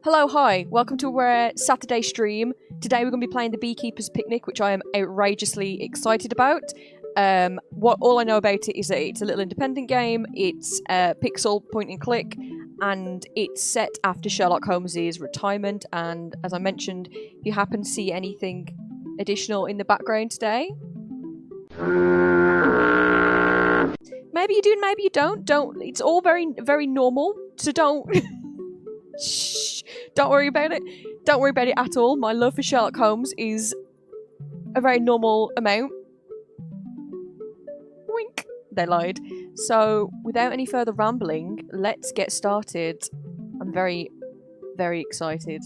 Hello, hi, welcome to our Saturday stream. Today we're going to be playing the Beekeeper's Picnic, which I am outrageously excited about. All I know about it is that it's a little independent game, it's pixel point and click, and it's set after Sherlock Holmes' retirement. And as I mentioned, if you happen to see anything additional in the background today, maybe you do, maybe you don't. It's all very, very normal, so don't... Shh, don't worry about it. Don't worry about it at all. My love for Sherlock Holmes is a very normal amount. Wink. They lied. So, without any further rambling, let's get started. I'm very, very excited.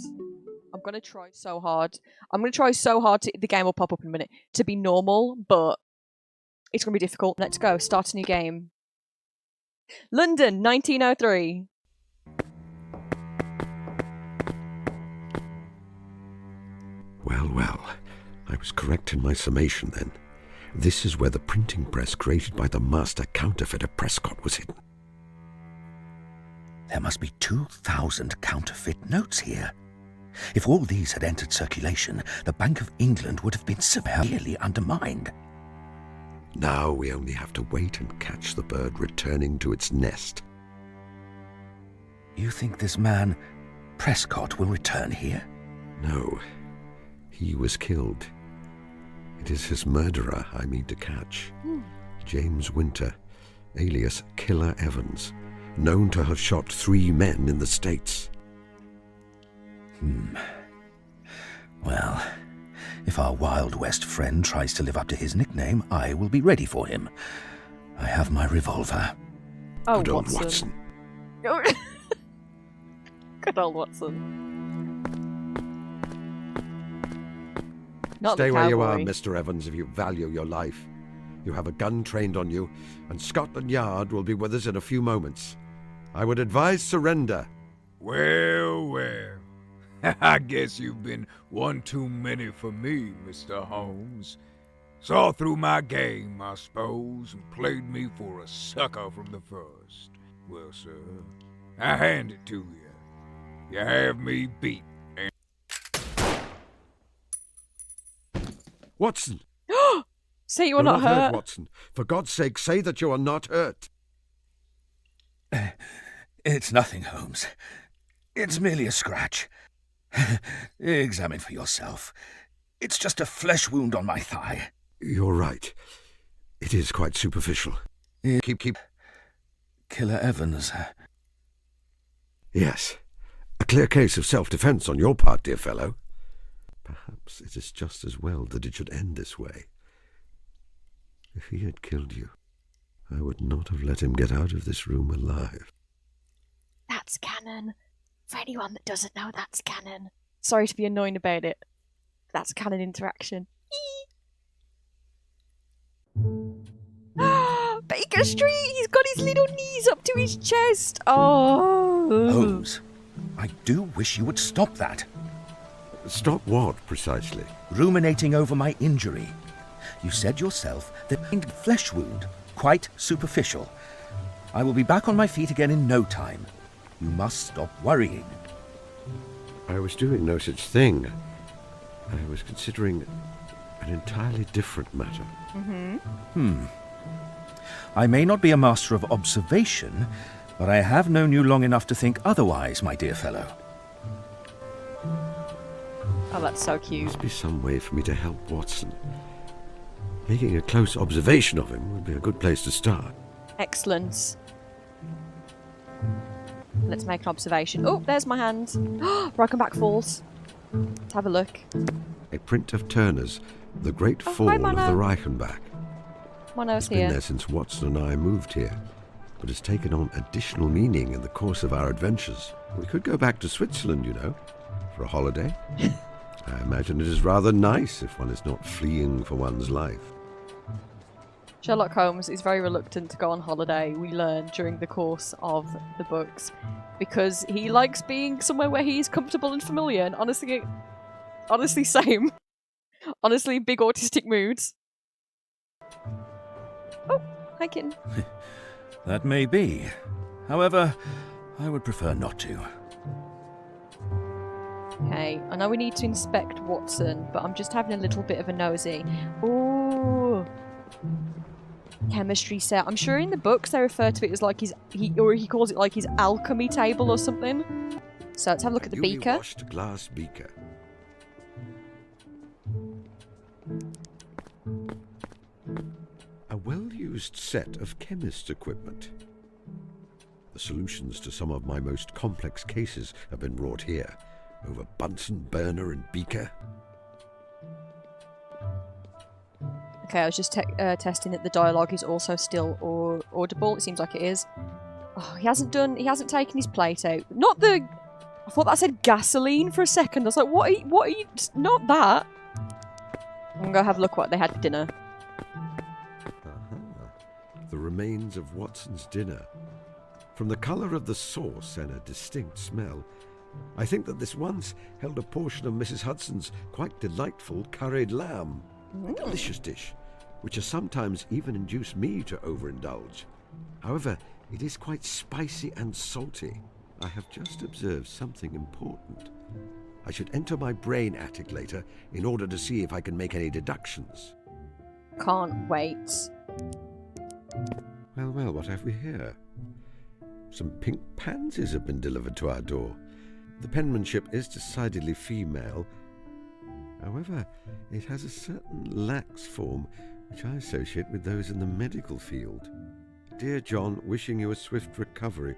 I'm going to try so hard. The game will pop up in a minute, to be normal, but it's going to be difficult. Let's go. Start a new game. London, 1903. Well, I was correct in my summation then. This is where the printing press created by the master counterfeiter Prescott was hidden. There must be 2,000 counterfeit notes here. If all these had entered circulation, the Bank of England would have been severely undermined. Now we only have to wait and catch the bird returning to its nest. You think this man, Prescott, will return here? No. He was killed. It is his murderer I mean to catch. James Winter, alias Killer Evans, known to have shot 3 men in the States. Well, if our Wild West friend tries to live up to his nickname, I will be ready for him. I have my revolver. Oh, Good old Watson. Good old Watson. Not Stay where you are, cowboy. Mr. Evans, if you value your life. You have a gun trained on you, and Scotland Yard will be with us in a few moments. I would advise surrender. Well. I guess you've been one too many for me, Mr. Holmes. Saw through my game, I suppose, and played me for a sucker from the first. Well, sir, I hand it to you. You have me beat. Watson! Say you are not hurt. Watson. For God's sake, say that you are not hurt. It's nothing, Holmes. It's merely a scratch. Examine for yourself. It's just a flesh wound on my thigh. You're right. It is quite superficial. Keep. Killer Evans. Yes. A clear case of self-defense on your part, dear fellow. Perhaps it is just as well that it should end this way. If he had killed you, I would not have let him get out of this room alive. That's canon. For anyone that doesn't know, that's canon. Sorry to be annoying about it. That's canon interaction. Baker Street! He's got his little knees up to his chest! Oh! Holmes, I do wish you would stop that. Stop what, precisely? Ruminating over my injury. You said yourself that flesh wound, quite superficial. I will be back on my feet again in no time. You must stop worrying. I was doing no such thing. I was considering an entirely different matter. I may not be a master of observation, but I have known you long enough to think otherwise, my dear fellow. Oh, that's so There cute. must be some way for me to help Watson. Making a close observation of him would be a good place to start. Excellent. Let's make an observation. Oh, there's my hand. Broken Back Falls. Let's have a look. A print of Turner's The Great Oh, Fall hi, of the Mano. Reichenbach. Mono's It's been here. there since Watson and I moved here, but has taken on additional meaning in the course of our adventures. We could go back to Switzerland, you know, for a holiday. I imagine it is rather nice if one is not fleeing for one's life. Sherlock Holmes is very reluctant to go on holiday, we learn during the course of the books, because he likes being somewhere where he's comfortable and familiar, and honestly same. Honestly, big autistic moods. Oh, hi kitten. That may be. However, I would prefer not to. Okay, I know we need to inspect Watson, but I'm just having a little bit of a nosy. Ooh. Chemistry set. I'm sure in the books they refer to it as like he calls it like his alchemy table or something. So let's have a look at the newly beaker. washed glass beaker. A well-used set of chemist's equipment. The solutions to some of my most complex cases have been wrought here, over Bunsen burner and beaker. Okay, I was just testing that the dialogue is also still audible. It seems like it is. Oh, he hasn't taken his plate out. Not the. I thought that said gasoline for a second. I was like, what are you? Not that. I'm gonna go have a look what they had for dinner. The remains of Watson's dinner. From the colour of the sauce and a distinct smell, I think that this once held a portion of Mrs. Hudson's quite delightful curried lamb. A delicious dish, which has sometimes even induced me to overindulge. However, it is quite spicy and salty. I have just observed something important. I should enter my brain attic later in order to see if I can make any deductions. Can't wait. Well, what have we here? Some pink pansies have been delivered to our door. The penmanship is decidedly female. However, it has a certain lax form which I associate with those in the medical field. Dear John, wishing you a swift recovery.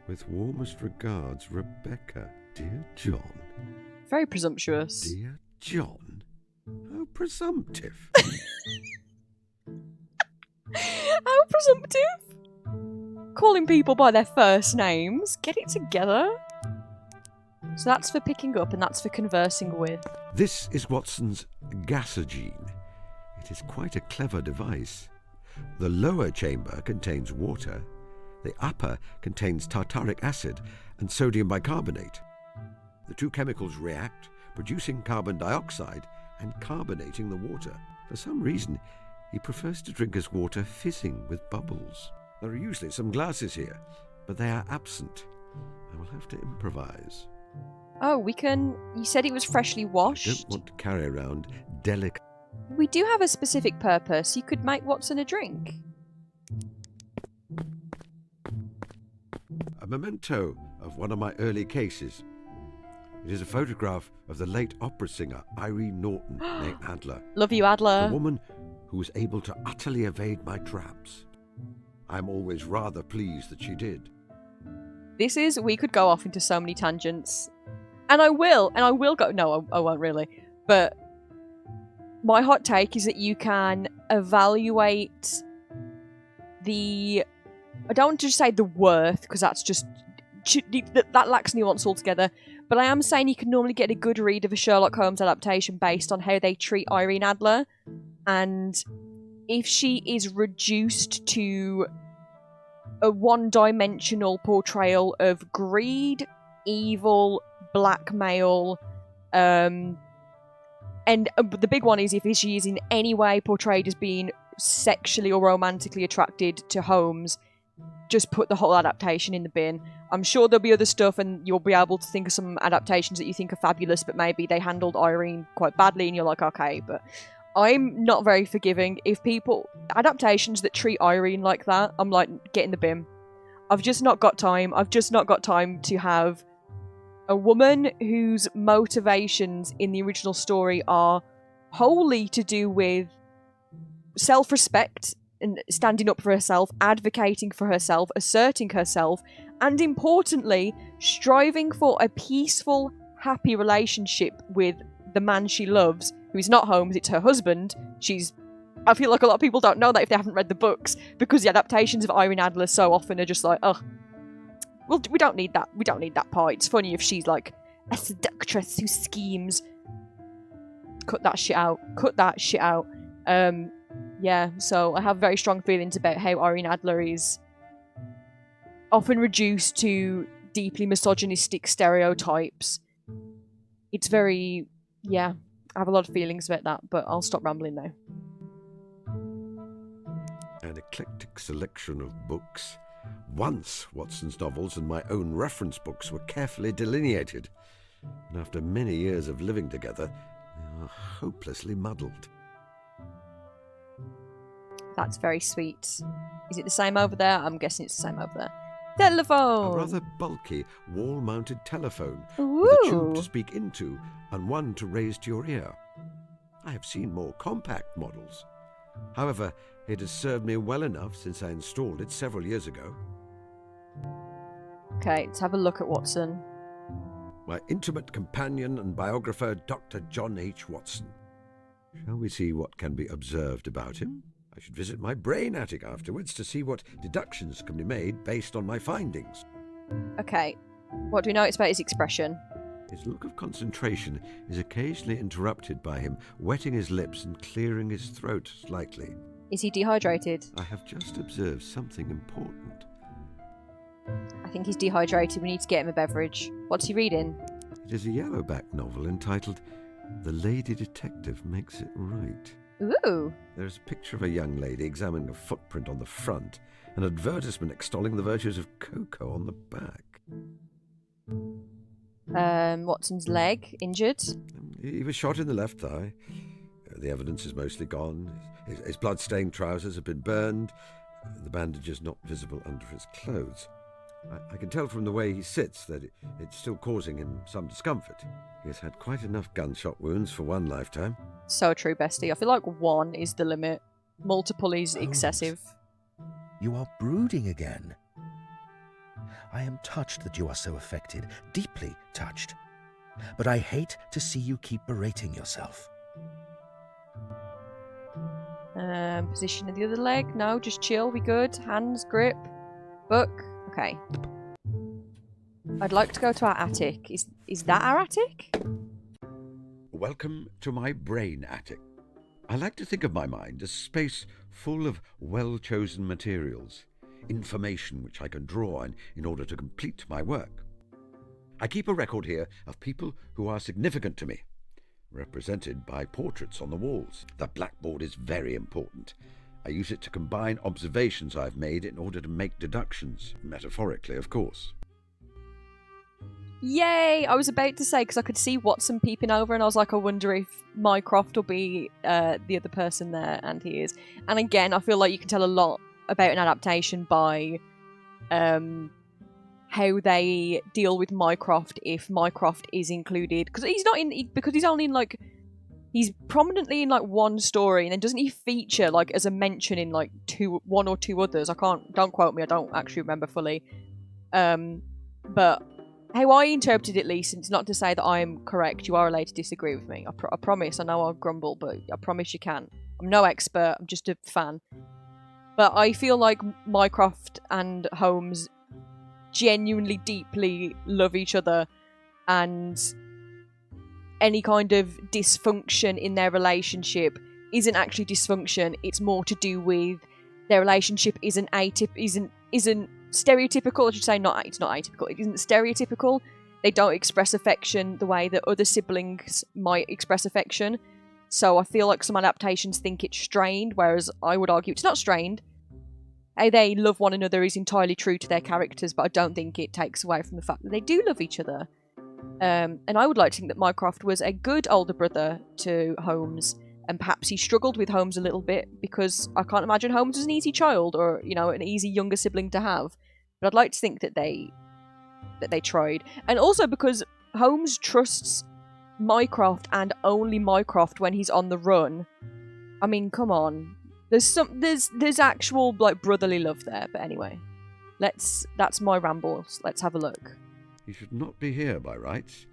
With warmest regards, Rebecca. Dear John. Very presumptuous. Dear John. How presumptive. How presumptive? Calling people by their first names. Get it together. So that's for picking up and that's for conversing with. This is Watson's gasogene. It is quite a clever device. The lower chamber contains water. The upper contains tartaric acid and sodium bicarbonate. The two chemicals react, producing carbon dioxide and carbonating the water. For some reason, he prefers to drink his water fizzing with bubbles. There are usually some glasses here, but they are absent. I will have to improvise. Oh, we can... You said it was freshly washed. I don't want to carry around delicate... We do have a specific purpose. You could make Watson a drink. A memento of one of my early cases. It is a photograph of the late opera singer Irene Norton, née Adler. Love you, Adler. A woman who was able to utterly evade my traps. I'm always rather pleased that she did. We could go off into so many tangents. And I will go... No, I won't really. But my hot take is that you can evaluate the... I don't want to just say the worth, because that's just... That lacks nuance altogether. But I am saying you can normally get a good read of a Sherlock Holmes adaptation based on how they treat Irene Adler. And if she is reduced to a one-dimensional portrayal of greed, evil, blackmail, and the big one is if she is in any way portrayed as being sexually or romantically attracted to Holmes, just put the whole adaptation in the bin. I'm sure there'll be other stuff and you'll be able to think of some adaptations that you think are fabulous, but maybe they handled Irene quite badly and you're like, okay, but I'm not very forgiving. If adaptations that treat Irene like that, I'm like, get in the bin. I've just not got time. I've just not got time to have a woman whose motivations in the original story are wholly to do with self-respect and standing up for herself, advocating for herself, asserting herself, and importantly, striving for a peaceful, happy relationship with the man she loves, who's not Holmes, it's her husband. I feel like a lot of people don't know that if they haven't read the books, because the adaptations of Irene Adler so often are just like, oh, well, we don't need that. We don't need that part. It's funny if she's like a seductress who schemes. Cut that shit out. Cut that shit out. Yeah, so I have very strong feelings about how Irene Adler is often reduced to deeply misogynistic stereotypes. It's very... yeah, I have a lot of feelings about that, but I'll stop rambling now. An eclectic selection of books. Once Watson's novels and my own reference books were carefully delineated. and after many years of living together, they are hopelessly muddled. That's very sweet. Is it the same over there? I'm guessing it's the same over there. A Telephone! rather bulky, wall-mounted telephone Ooh. with a tube to speak into and one to raise to your ear. I have seen more compact models. However, it has served me well enough since I installed it several years ago. Okay, let's have a look at Watson. My intimate companion and biographer, Dr. John H. Watson. Shall we see what can be observed about him? I should visit my brain attic afterwards to see what deductions can be made based on my findings. Okay, what do we notice about his expression? His look of concentration is occasionally interrupted by him wetting his lips and clearing his throat slightly. Is he dehydrated? I have just observed something important. I think he's dehydrated. We need to get him a beverage. What's he reading? It is a yellowback novel entitled The Lady Detective Makes It Right. Ooh. There is a picture of a young lady examining a footprint on the front, an advertisement extolling the virtues of cocoa on the back. Watson's leg, injured. He was shot in the left thigh. The evidence is mostly gone. His blood-stained trousers have been burned. The bandage is not visible under his clothes. I can tell from the way he sits that it's still causing him some discomfort. He has had quite enough gunshot wounds for one lifetime. So true, bestie. I feel like one is the limit. Multiple is excessive. You are brooding again. I am touched that you are so affected, deeply touched. But I hate to see you keep berating yourself. Position of the other leg. No, just chill. We good. Hands, grip, book. Okay. I'd like to go to our attic. Is that our attic? Welcome to my brain attic. I like to think of my mind as space full of well-chosen materials, information which I can draw on in order to complete my work. I keep a record here of people who are significant to me, represented by portraits on the walls. The blackboard is very important. I use it to combine observations I've made in order to make deductions, metaphorically, of course. Yay! I was about to say, because I could see Watson peeping over, and I was like, I wonder if Mycroft will be the other person there, and he is. And again, I feel like you can tell a lot about an adaptation by how they deal with Mycroft if Mycroft is included. Because he's not in, because he's only in, like, he's prominently in, like, one story, and then doesn't he feature, like, as a mention in, like, one or two others? Don't quote me, I don't actually remember fully. But how I interpreted it, at least, and it's not to say that I am correct, you are allowed to disagree with me. I promise. I know I'll grumble, but I promise you can. I'm no expert, I'm just a fan. But I feel like Mycroft and Holmes genuinely deeply love each other, and any kind of dysfunction in their relationship isn't actually dysfunction. It's more to do with their relationship isn't stereotypical. I should say it's not atypical. It isn't stereotypical. They don't express affection the way that other siblings might express affection. So I feel like some adaptations think it's strained, whereas I would argue it's not strained. How they love one another is entirely true to their characters, but I don't think it takes away from the fact that they do love each other. And I would like to think that Mycroft was a good older brother to Holmes, and perhaps he struggled with Holmes a little bit, because I can't imagine Holmes was an easy child or, you know, an easy younger sibling to have. But I'd like to think that they tried. And also because Holmes trusts Mycroft and only Mycroft when he's on the run. I mean, come on. There's actual, like, brotherly love there. But anyway, that's my rambles. Let's have a look. He should not be here by rights.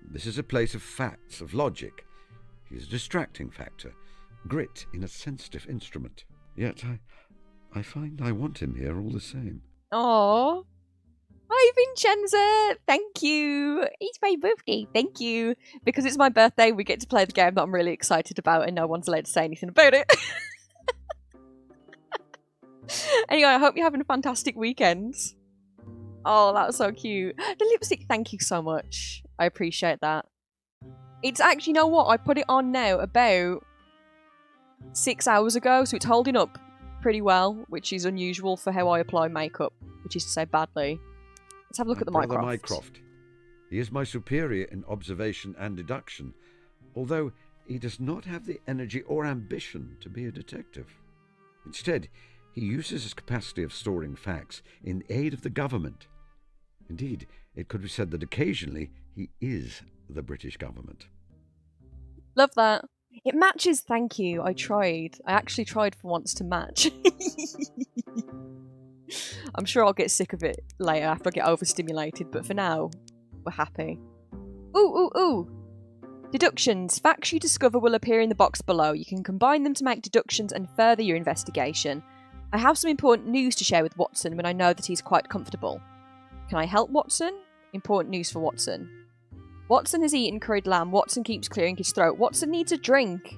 This is a place of facts, of logic. He is a distracting factor, grit in a sensitive instrument. Yet I find I want him here all the same. Aww. Hi, Vincenza! Thank you! It's my birthday, thank you! Because it's my birthday, we get to play the game that I'm really excited about, and no one's allowed to say anything about it. Anyway, I hope you're having a fantastic weekend. Oh, that was so cute. The lipstick, thank you so much. I appreciate that. It's actually, you know what? I put it on now about 6 hours ago, so it's holding up pretty well, which is unusual for how I apply makeup, which is to say badly. Let's have a look at the brother Mycroft. Mycroft. He is my superior in observation and deduction, although he does not have the energy or ambition to be a detective. Instead, he uses his capacity of storing facts in aid of the government. Indeed, it could be said that occasionally he is the British government. Love that. It matches, thank you. I tried. I actually tried for once to match. I'm sure I'll get sick of it later after I get overstimulated, but for now, we're happy. Ooh, ooh, ooh! Deductions. Facts you discover will appear in the box below. You can combine them to make deductions and further your investigation. I have some important news to share with Watson when I know that he's quite comfortable. Can I help Watson? Important news for Watson. Watson has eaten curried lamb. Watson keeps clearing his throat. Watson needs a drink.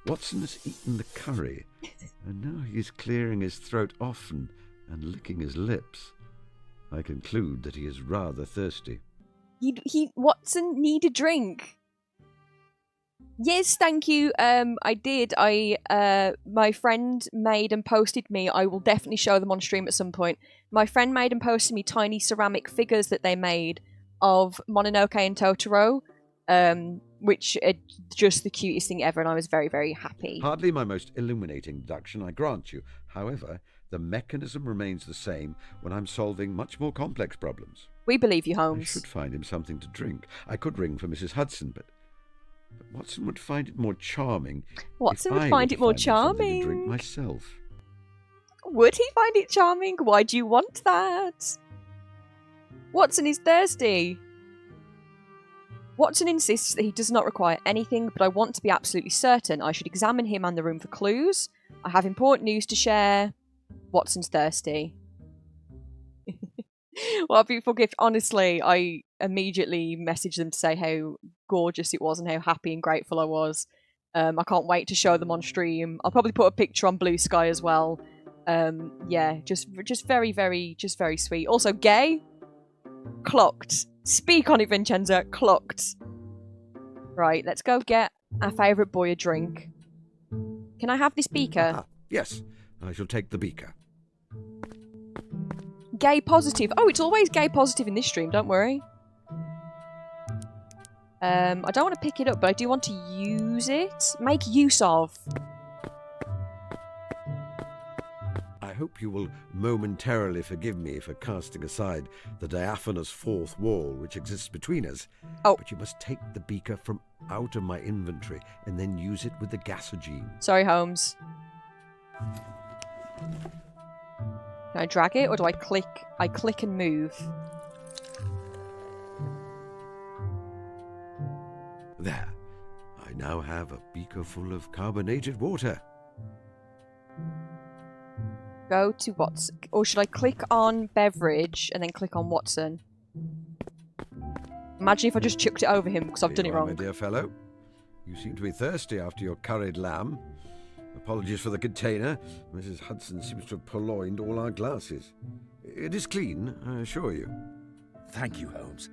Watson has eaten the curry, and now he is clearing his throat often and licking his lips. I conclude that he is rather thirsty. Watson need a drink. Yes, thank you. I did. My friend made and posted me. I will definitely show them on stream at some point. My friend made and posted me tiny ceramic figures that they made of Mononoke and Totoro, which are just the cutest thing ever, and I was very, very happy. Hardly my most illuminating deduction, I grant you. However, the mechanism remains the same when I'm solving much more complex problems. We believe you, I Holmes. should find him something to drink. I could ring for Mrs. Hudson, but Watson would find it more charming. Watson would if I find were it more to find him something to charming. drink myself. Would he find it charming? Why do you want that? Watson is thirsty. Watson insists that he does not require anything, but I want to be absolutely certain. I should examine him and the room for clues. I have important news to share. Watson's thirsty. What a beautiful gift. Honestly, I immediately messaged them to say how gorgeous it was and how happy and grateful I was. I can't wait to show them on stream. I'll probably put a picture on Blue Sky as well. Yeah, just very, very, just very sweet. Also, gay. Clocked. Speak on it, Vincenzo. Clocked. Right, let's go get our favourite boy a drink. Can I have this beaker? Ah, yes, I shall take the beaker. Gay positive. Oh, it's always gay positive in this stream, don't worry. I don't want to pick it up, but I do want to use it. Make use of. I hope you will momentarily forgive me for casting aside the diaphanous fourth wall which exists between us. Oh. But you must take the beaker from out of my inventory and then use it with the gasogene. Sorry, Holmes. Can I drag it, or do I click? I click and move. There. I now have a beaker full of carbonated water. Go to Watson. Or should I click on beverage and then click on Watson? Imagine if I just chucked it over him because I've done it Here you are, wrong. my dear fellow. You seem to be thirsty after your curried lamb. Apologies for the container. Mrs. Hudson seems to have purloined all our glasses. It is clean, I assure you. Thank you, Holmes.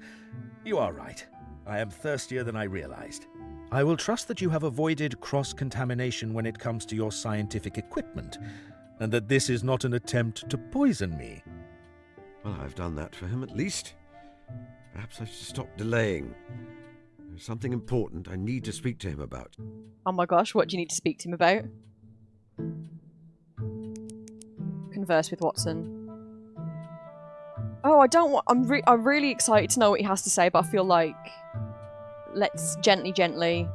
You are right. I am thirstier than I realized. I will trust that you have avoided cross-contamination when it comes to your scientific equipment, and that this is not an attempt to poison me. Well, I've done that for him at least. Perhaps I should stop delaying. There's something important I need to speak to him about. Oh my gosh, what do you need to speak to him about? Converse with Watson. Oh, I don't want... I'm really excited to know what he has to say, but I feel like... Let's gently.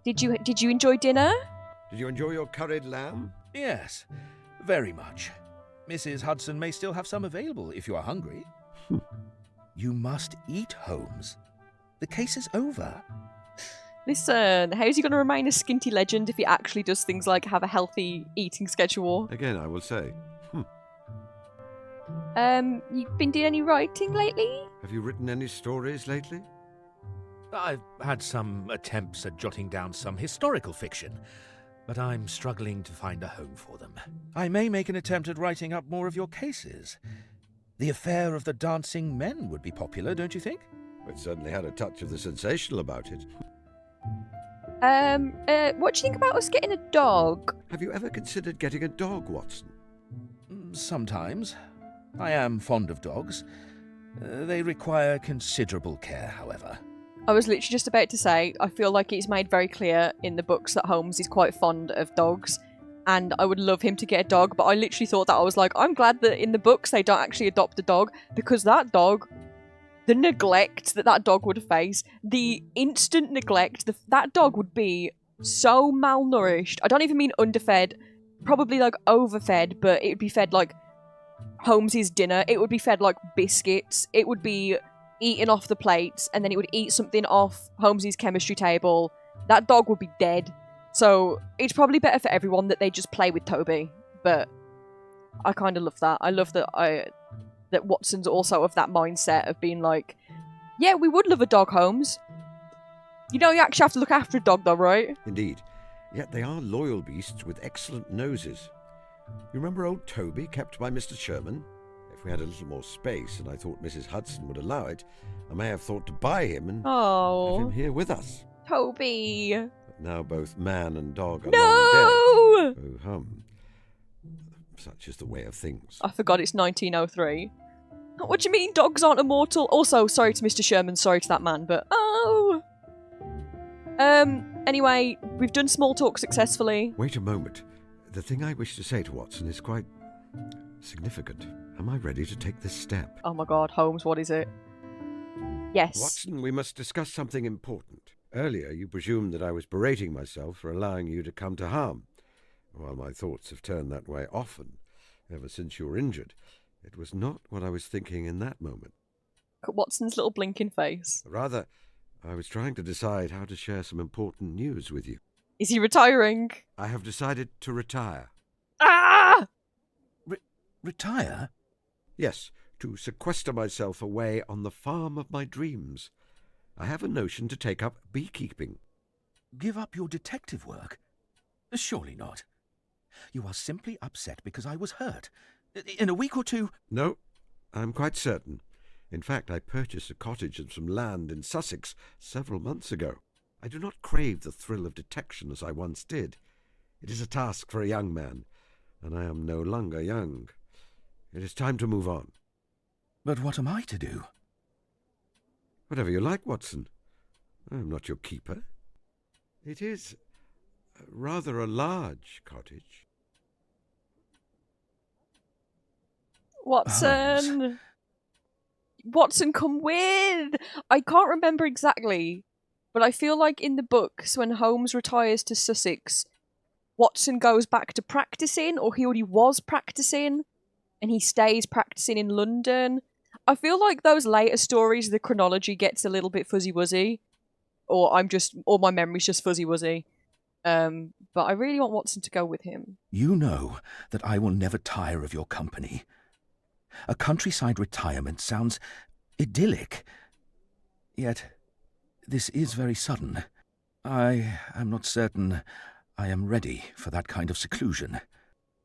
Did you enjoy dinner? Did you enjoy your curried lamb? Yes, very much. Mrs. Hudson may still have some available if you are hungry. You must eat, Holmes. The case is over. Listen, how's he going to remain a skinty legend if he actually does things like have a healthy eating schedule? Again, I will say. You've been doing any writing lately? Have you written any stories lately? I've had some attempts at jotting down some historical fiction, but I'm struggling to find a home for them. I may make an attempt at writing up more of your cases. The affair of the dancing men would be popular, don't you think? It certainly had a touch of the sensational about it. What do you think about us getting a dog? Have you ever considered getting a dog, Watson? Sometimes. I am fond of dogs. They require considerable care, however. I was literally just about to say, I feel like it's made very clear in the books that Holmes is quite fond of dogs, and I would love him to get a dog, but I literally thought that I was like, I'm glad that in the books they don't actually adopt a dog, because that dog, the neglect that dog would face, the instant neglect, that dog would be so malnourished. I don't even mean underfed, probably like overfed, but it would be fed like Holmes's dinner. It would be fed like biscuits. It would be eating off the plates, and then it would eat something off Holmes's chemistry table. That dog would be dead. So it's probably better for everyone that they just play with Toby. But I kind of love that. I love that Watson's also of that mindset of being like, yeah, we would love a dog, Holmes. You know, you actually have to look after a dog, though, right? Indeed. Yet they are loyal beasts with excellent noses. You remember old Toby, kept by Mr. Sherman? If we had a little more space, and I thought Mrs. Hudson would allow it, I may have thought to buy him and have him here with us. Toby. But now both man and dog are No! long dead. Oh, such is the way of things. I forgot it's 1903. What do you mean dogs aren't immortal? Also, sorry to Mr. Sherman, sorry to that man, but oh! Anyway, we've done small talk successfully. Wait a moment. The thing I wish to say to Watson is quite significant. Am I ready to take this step? Oh my god, Holmes, what is it? Yes. Watson, we must discuss something important. Earlier, you presumed that I was berating myself for allowing you to come to harm. While my thoughts have turned that way often, ever since you were injured, it was not what I was thinking in that moment. Look at Watson's little blinking face. Rather, I was trying to decide how to share some important news with you. Is he retiring? I have decided to retire. Ah! Retire? Yes, to sequester myself away on the farm of my dreams. I have a notion to take up beekeeping. Give up your detective work? Surely not. You are simply upset because I was hurt. In a week or two... No, I'm quite certain. In fact, I purchased a cottage and some land in Sussex several months ago. I do not crave the thrill of detection as I once did. It is a task for a young man, and I am no longer young. It is time to move on. But what am I to do? Whatever you like, Watson. I am not your keeper. It is rather a large cottage. Watson! Watson, come with! I can't remember exactly, but I feel like in the books, when Holmes retires to Sussex, Watson goes back to practicing, or he already was practicing, and he stays practicing in London. I feel like those later stories, the chronology gets a little bit fuzzy-wuzzy, or my memory's just fuzzy-wuzzy. But I really want Watson to go with him. You know that I will never tire of your company. A countryside retirement sounds idyllic. Yet, this is very sudden. I am not certain I am ready for that kind of seclusion.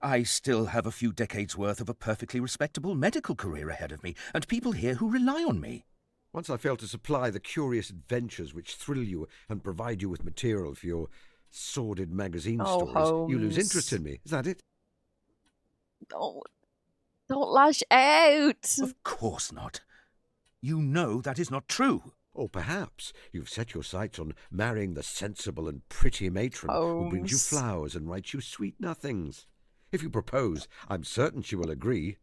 I still have a few decades' worth of a perfectly respectable medical career ahead of me, and people here who rely on me. Once I fail to supply the curious adventures which thrill you and provide you with material for your sordid magazine stories, Holmes. You lose interest in me. Is that it? Don't lash out! Of course not. You know that is not true. Or perhaps you've set your sights on marrying the sensible and pretty matron who brings you flowers and writes you sweet nothings. If you propose, I'm certain she will agree.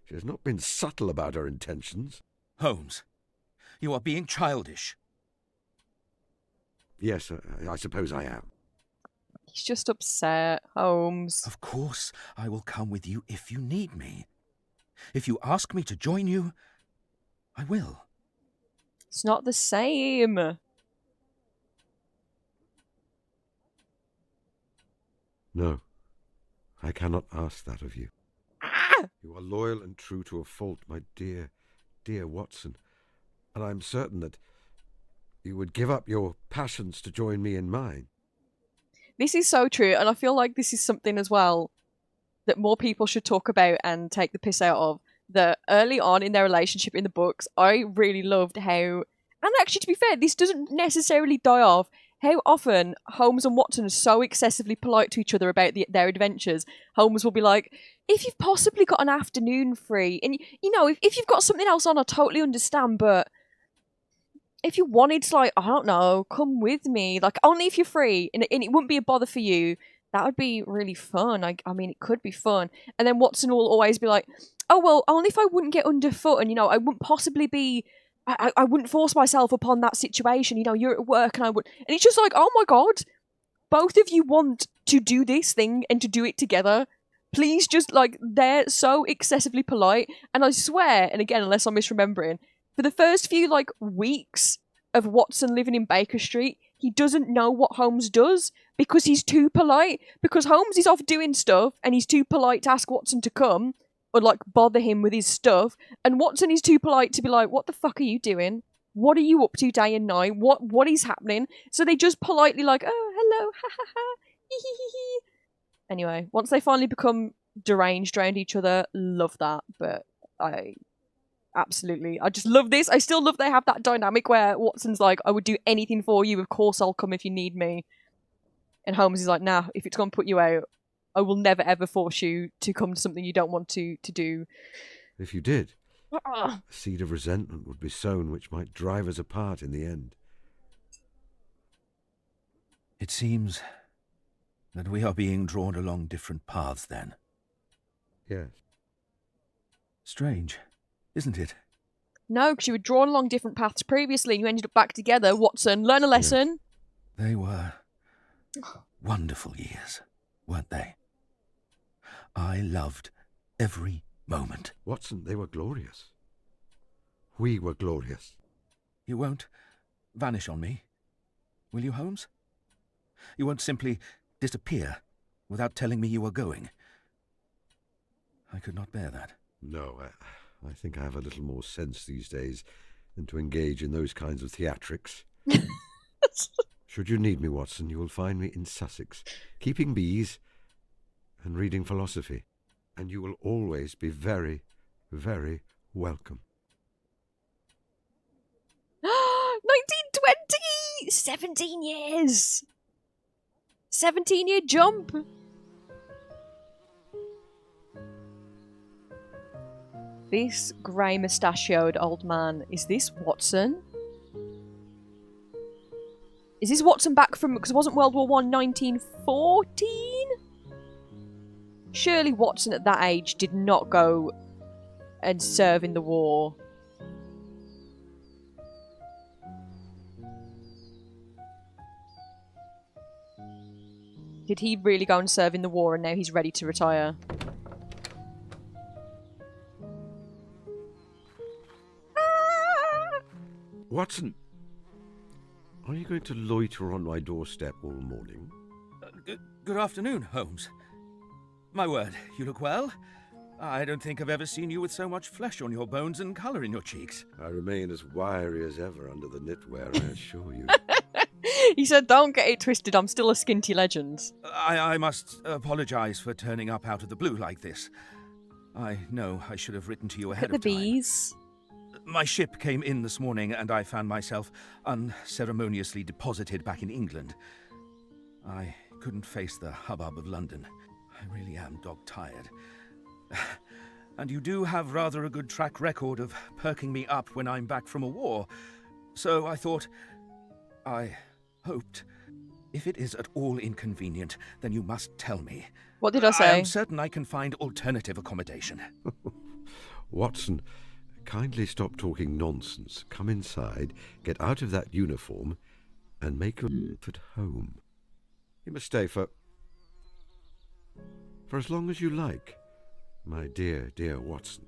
She has not been subtle about her intentions. Holmes, you are being childish. Yes, I suppose I am. He's just upset, Holmes. Of course, I will come with you if you need me. If you ask me to join you, I will. It's not the same. No, I cannot ask that of you. Ah! You are loyal and true to a fault, my dear, dear Watson, and I am certain that you would give up your passions to join me in mine. This is so true, and I feel like this is something as well that more people should talk about and take the piss out of. That early on in their relationship in the books, I really loved how, and actually to be fair, this doesn't necessarily die off, how often Holmes and Watson are so excessively polite to each other about their adventures. Holmes will be like, if you've possibly got an afternoon free, and you know, if you've got something else on, I totally understand, but if you wanted to, like, I don't know, come with me, like, only if you're free, and it wouldn't be a bother for you, that would be really fun. I mean, it could be fun. And then Watson will always be like, oh, well, only if I wouldn't get underfoot, and, you know, I wouldn't possibly be, I wouldn't force myself upon that situation, you know, you're at work, and I would, and it's just like, oh my god, both of you want to do this thing and to do it together. Please just, like, they're so excessively polite, and I swear, and again, unless I'm misremembering, for the first few, like, weeks of Watson living in Baker Street, he doesn't know what Holmes does because he's too polite. Because Holmes is off doing stuff and he's too polite to ask Watson to come or, like, bother him with his stuff. And Watson is too polite to be like, what the fuck are you doing? What are you up to day and night? What is happening? So they just politely like, oh, hello, ha ha ha, hee hee hee hee. Anyway, once they finally become deranged around each other, love that. But I just love this. I still love they have that dynamic where Watson's like, I would do anything for you. Of course I'll come if you need me. And Holmes is like, nah, if it's going to put you out, I will never ever force you to come to something you don't want to do. If you did, a seed of resentment would be sown which might drive us apart in the end. It seems that we are being drawn along different paths then. Yes. Strange, isn't it? No, because you were drawn along different paths previously and you ended up back together. Watson, learn a lesson. They were wonderful years, weren't they? I loved every moment. Watson, they were glorious. We were glorious. You won't vanish on me, will you, Holmes? You won't simply disappear without telling me you were going. I could not bear that. No, I think I have a little more sense these days than to engage in those kinds of theatrics. Should you need me, Watson, you will find me in Sussex, keeping bees and reading philosophy. And you will always be very, very welcome. 1920! 17 years! 17-year jump! This grey mustachioed old man, is this Watson? Is this Watson back from, because it wasn't World War I 1914? Surely Watson at that age did not go and serve in the war. Did he really go and serve in the war and now he's ready to retire? Watson, are you going to loiter on my doorstep all morning? Good afternoon, Holmes. My word, you look well. I don't think I've ever seen you with so much flesh on your bones and colour in your cheeks. I remain as wiry as ever under the knitwear, I assure you. He said, don't get it twisted, I'm still a skinty legend. I must apologise for turning up out of the blue like this. I know I should have written to you ahead of time. The bees. My ship came in this morning and I found myself unceremoniously deposited back in England. I couldn't face the hubbub of London. I really am dog-tired. And you do have rather a good track record of perking me up when I'm back from a war. So I thought, I hoped, if it is at all inconvenient, then you must tell me. What did I say? I am certain I can find alternative accommodation. Watson, kindly stop talking nonsense. Come inside, get out of that uniform, and make yourself at home. You must stay for as long as you like, my dear, dear Watson.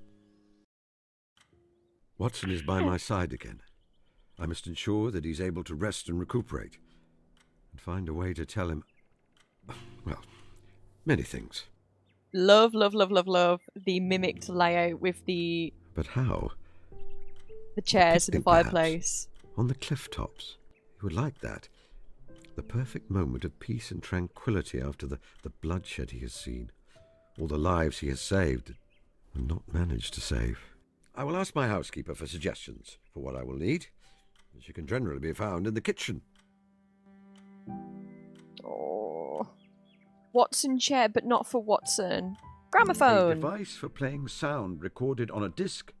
Watson is by my side again. I must ensure that he's able to rest and recuperate, and find a way to tell him, well, many things. Love, love, love, love, love the mimicked layout with the... But how? The chairs and the Picnic, fireplace. perhaps, on the cliff tops. You would like that. The perfect moment of peace and tranquility after the bloodshed he has seen. All the lives he has saved and not managed to save. I will ask my housekeeper for suggestions for what I will need. She can generally be found in the kitchen. Oh. Watson chair, but not for Watson. A Gramophone. device for playing sound recorded on a disc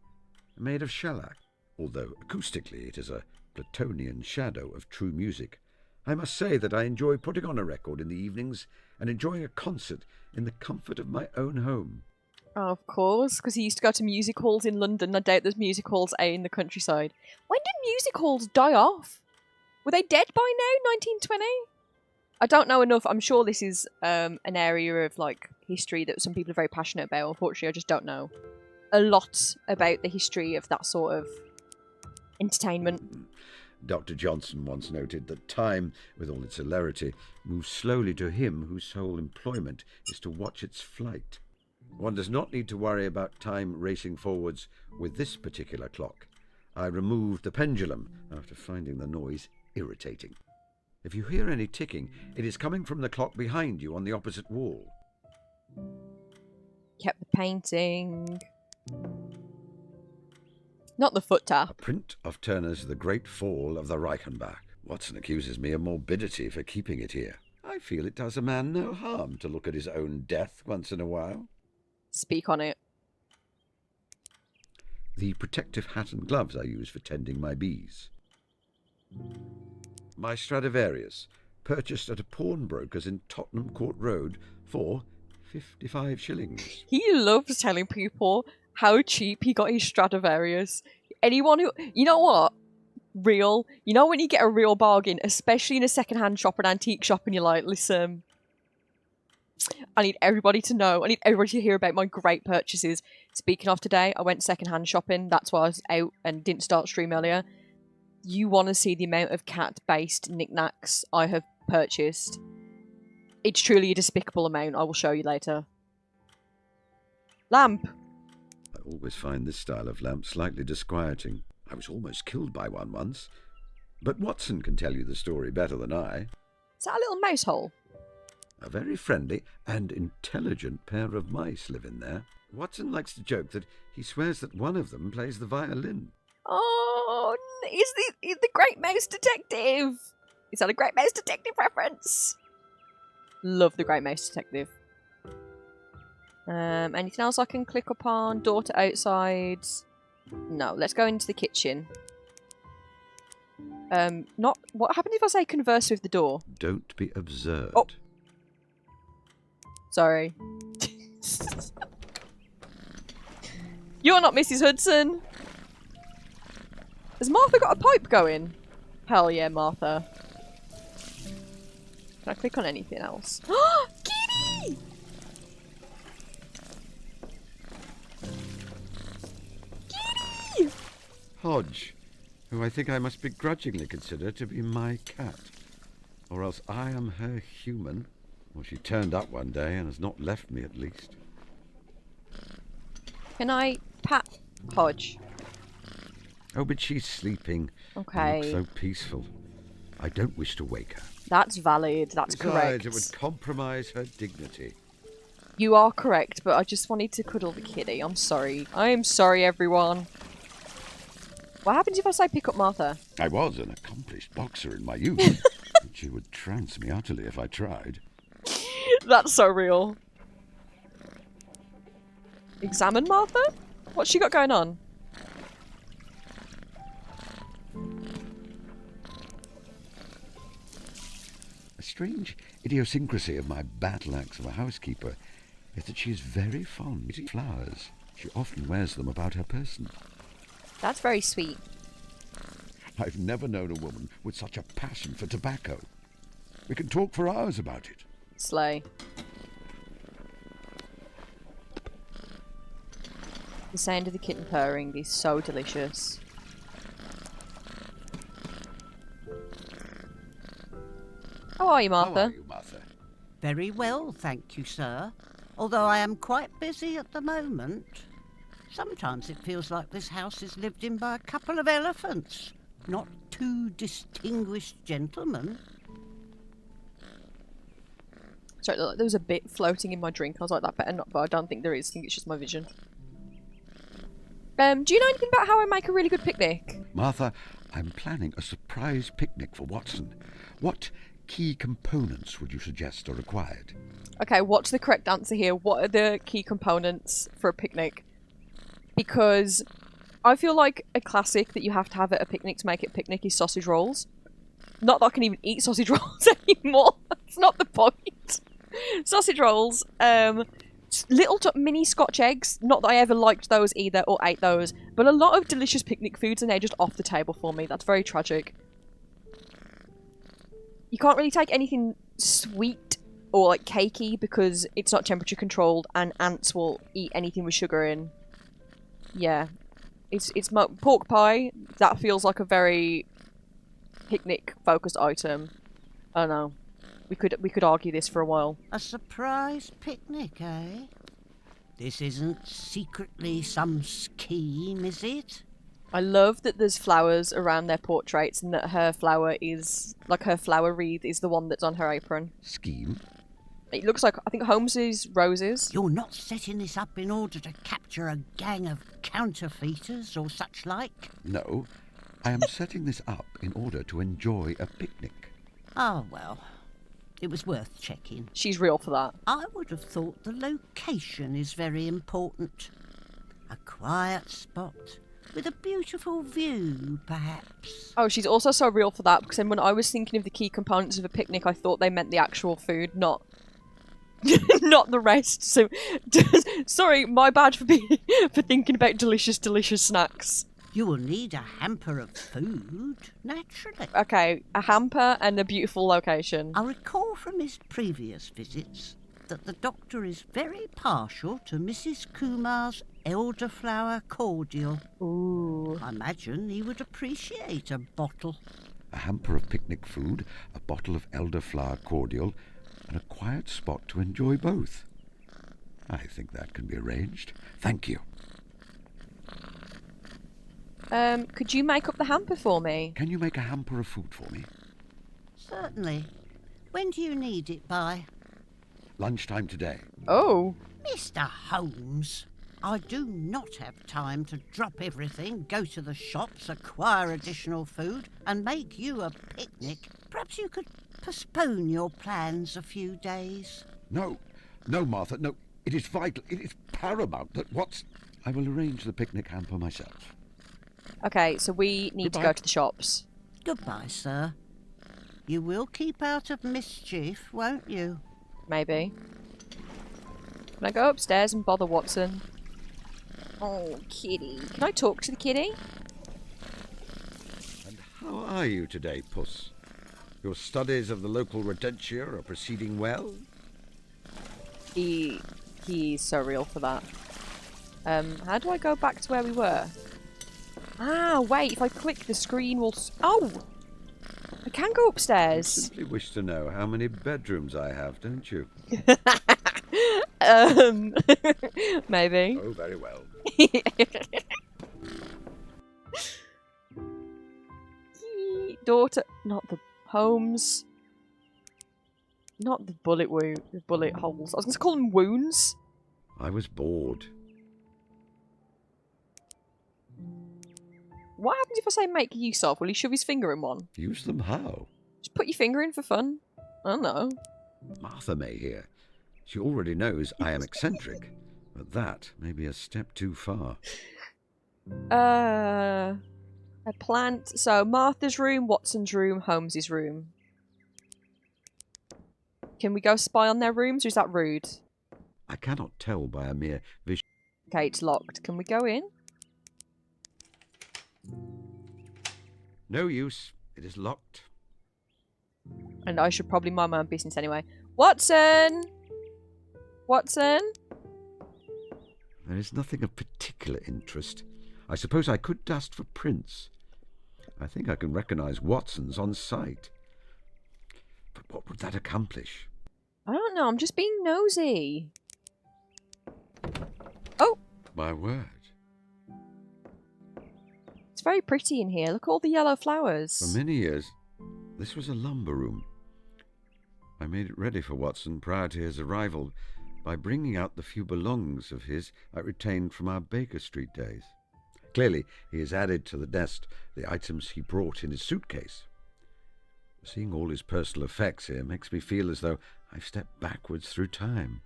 made of shellac. Although acoustically it is a Platonian shadow of true music, I must say that I enjoy putting on a record in the evenings and enjoying a concert in the comfort of my own home. Oh, of course, because he used to go to music halls in London. I doubt there's music halls out in the countryside. When did music halls die off? Were they dead by now? 1920? I don't know enough. I'm sure this is an area of like history that some people are very passionate about. Unfortunately, I just don't know a lot about the history of that sort of entertainment. Dr. Johnson once noted that time, with all its hilarity, moves slowly to him whose sole employment is to watch its flight. One does not need to worry about time racing forwards with this particular clock. I removed the pendulum after finding the noise irritating. If you hear any ticking, it is coming from the clock behind you on the opposite wall. Kept the painting. Not the foot tap. A print of Turner's The Great Fall of the Reichenbach. Watson accuses me of morbidity for keeping it here. I feel it does a man no harm to look at his own death once in a while. Speak on it. The protective hat and gloves I use for tending my bees. My Stradivarius, purchased at a pawnbroker's in Tottenham Court Road for 55 shillings. He loves telling people how cheap he got his Stradivarius. Anyone who... You know what? Real. You know when you get a real bargain, especially in a second-hand shop or an antique shop, and you're like, listen, I need everybody to know. I need everybody to hear about my great purchases. Speaking of today, I went second-hand shopping. That's why I was out and didn't start stream earlier. You want to see the amount of cat-based knickknacks I have purchased. It's truly a despicable amount. I will show you later. Lamp. I always find this style of lamp slightly disquieting. I was almost killed by one once. But Watson can tell you the story better than I. Is that a little mouse hole? A very friendly and intelligent pair of mice live in there. Watson likes to joke that he swears that one of them plays the violin. Oh, is the Great Mouse Detective? Is that a Great Mouse Detective reference? Love the Great Mouse Detective. Anything else I can click upon? Door to outside. No, let's go into the kitchen. What happens if I say converse with the door? Don't be absurd. Oh. Sorry. You're not Mrs. Hudson. Has Martha got a pipe going? Hell yeah, Martha. Can I click on anything else? Kitty! Kitty! Hodge, who I think I must begrudgingly consider to be my cat. Or else I am her human. Or she turned up one day and has not left me, at least. Can I pat Hodge? Oh, but she's sleeping. Okay. She looks so peaceful. I don't wish to wake her. That's valid. That's correct. Besides, it would compromise her dignity. You are correct, but I just wanted to cuddle the kitty. I'm sorry. I am sorry, everyone. What happens if I say pick up Martha? I was an accomplished boxer in my youth. She would trounce me utterly if I tried. That's so real. Examine Martha? What's she got going on? A strange idiosyncrasy of my battle axe of a housekeeper is that she is very fond of flowers. She often wears them about her person. That's very sweet. I've never known a woman with such a passion for tobacco. We can talk for hours about it. Slay. The sound of the kitten purring is so delicious. How are you, Martha? How are you, Martha? Very well, thank you, sir. Although I am quite busy at the moment. Sometimes it feels like this house is lived in by a couple of elephants, not two distinguished gentlemen. Sorry, look, there was a bit floating in my drink. I was like, that better not, but I don't think there is. I think it's just my vision. Do you know anything about how I make a really good picnic? Martha, I'm planning a surprise picnic for Watson. What key components would you suggest are required? Okay, what's the correct answer here? What are the key components for a picnic? Because I feel like a classic that you have to have at a picnic to make it a picnic is sausage rolls. Not that I can even eat sausage rolls anymore. That's not the point. Sausage rolls, little mini Scotch eggs. Not that I ever liked those either or ate those, but a lot of delicious picnic foods are now just off the table for me. That's very tragic. You can't really take anything sweet or like cakey because it's not temperature controlled, and ants will eat anything with sugar in. Yeah, it's pork pie. That feels like a very picnic focused item. I don't know. We could argue this for a while. A surprise picnic, eh? This isn't secretly some scheme, is it? I love that there's flowers around their portraits and that her flower is like her flower wreath is the one that's on her apron. Scheme? It looks like, I think Holmes's roses. You're not setting this up in order to capture a gang of counterfeiters or such like? No, I am setting this up in order to enjoy a picnic. Oh, well, it was worth checking. She's real for that. I would have thought the location is very important. A quiet spot with a beautiful view, perhaps. Oh, she's also so real for that because then when I was thinking of the key components of a picnic, I thought they meant the actual food, not not the rest. So, sorry, my bad for thinking about delicious snacks. You will need a hamper of food, naturally. Okay, a hamper and a beautiful location. I recall from his previous visits that the doctor is very partial to Mrs. Kumar's elderflower cordial. Ooh. I imagine he would appreciate a bottle. A hamper of picnic food, a bottle of elderflower cordial, and a quiet spot to enjoy both. I think that can be arranged. Thank you. Could you make up the hamper for me? Can you make a hamper of food for me? Certainly. When do you need it by? Lunchtime today. Oh. Mr. Holmes, I do not have time to drop everything, go to the shops, acquire additional food, and make you a picnic. Perhaps you could postpone your plans a few days. No, Martha, no. It is vital, it is paramount that I will arrange the picnic hamper myself. Okay, so we need to go to the shops. Goodbye, sir. You will keep out of mischief, won't you? Maybe. Can I go upstairs and bother Watson? Oh, kitty. Can I talk to the kitty? And how are you today, Puss? Your studies of the local rodentia are proceeding well? He's so real for that. How do I go back to where we were? Ah, wait, if I click the screen will... Oh! I can go upstairs. You simply wish to know how many bedrooms I have, don't you? Maybe. Oh, very well. Daughter... Not the Holmes. Not the bullet wound. The bullet holes. I was going to call them wounds. I was bored. What happens if I say make use of? Will he shove his finger in one? Use them how? Just put your finger in for fun. I don't know. Martha may hear. She already knows I am eccentric, but that may be a step too far. A plant. So Martha's room, Watson's room, Holmes's room. Can we go spy on their rooms, or is that rude? I cannot tell by a mere vision. Okay, it's locked. Can we go in? No use. It is locked. And I should probably mind my own business anyway. Watson! Watson? There is nothing of particular interest. I suppose I could dust for prints. I think I can recognise Watson's on sight. But what would that accomplish? I don't know. I'm just being nosy. Oh! My word. It's very pretty in here. Look at all the yellow flowers. For many years, this was a lumber room. I made it ready for Watson prior to his arrival by bringing out the few belongings of his I retained from our Baker Street days. Clearly, he has added to the nest the items he brought in his suitcase. Seeing all his personal effects here makes me feel as though I've stepped backwards through time.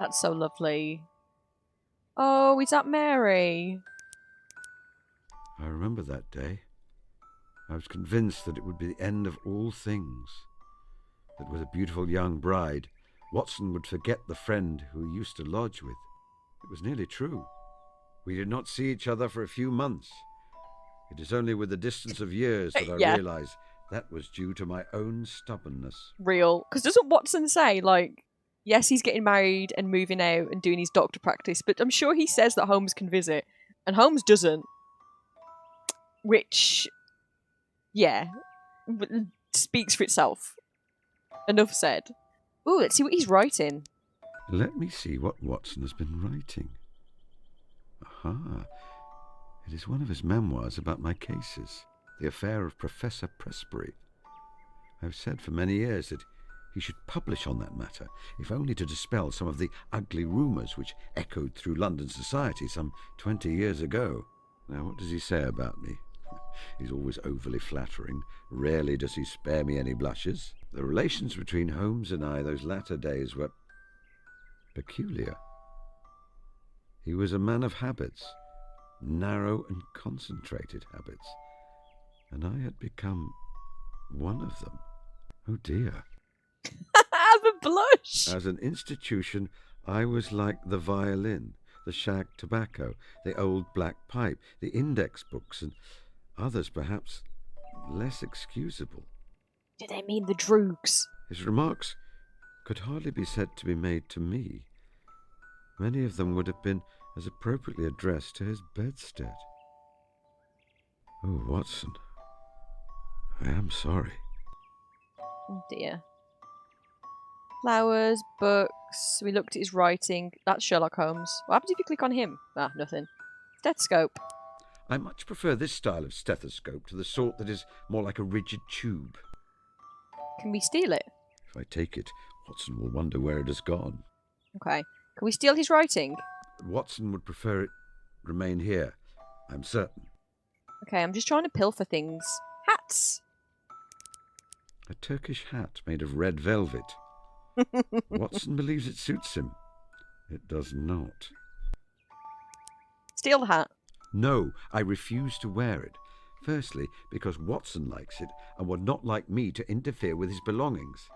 That's so lovely. Oh, is that Mary? I remember that day. I was convinced that it would be the end of all things. That with a beautiful young bride, Watson would forget the friend who he used to lodge with. It was nearly true. We did not see each other for a few months. It is only with the distance of years that I Yeah. realise that was due to my own stubbornness. Real. Because doesn't Watson say, like, yes, he's getting married and moving out and doing his doctor practice, but I'm sure he says that Holmes can visit, and Holmes doesn't. Which, yeah, speaks for itself. Enough said. Ooh, let's see what he's writing. Let me see what Watson has been writing. Aha. It is one of his memoirs about my cases, the affair of Professor Presbury. I've said for many years that he should publish on that matter, if only to dispel some of the ugly rumours which echoed through London society some 20 years ago. Now, what does he say about me? He's always overly flattering. Rarely does he spare me any blushes. The relations between Holmes and I those latter days were peculiar. He was a man of habits, narrow and concentrated habits, and I had become one of them. Oh dear. The blush! As an institution, I was like the violin, the shag tobacco, the old black pipe, the index books, and others perhaps less excusable. Do they mean the droogs? His remarks could hardly be said to be made to me. Many of them would have been as appropriately addressed to his bedstead. Oh, Watson, I am sorry. Oh dear. Flowers, books. We looked at his writing. That's Sherlock Holmes. What happens if you click on him? Ah, nothing. Stethoscope. I much prefer this style of stethoscope to the sort that is more like a rigid tube. Can we steal it? If I take it, Watson will wonder where it has gone. Okay. Can we steal his writing? Watson would prefer it remain here, I'm certain. Okay, I'm just trying to pilfer things. Hats! A Turkish hat made of red velvet. Watson believes it suits him. It does not. Steal the hat. No, I refuse to wear it. Firstly, because Watson likes it and would not like me to interfere with his belongings.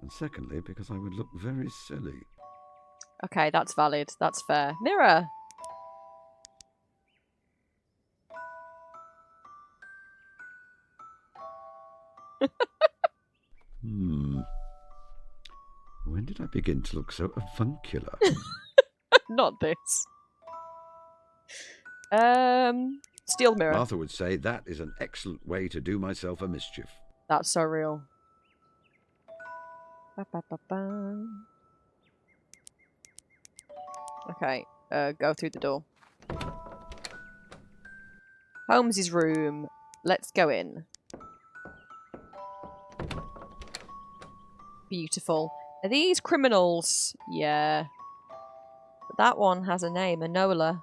And secondly, because I would look very silly. Okay, that's valid. That's fair. Mirror! When did I begin to look so avuncular? Not this. Steal mirror. Arthur would say that is an excellent way to do myself a mischief. That's so real. Ba-ba-ba-ba. Okay, go through the door. Holmes's room. Let's go in. Beautiful. Are these criminals? Yeah. But that one has a name, Enola.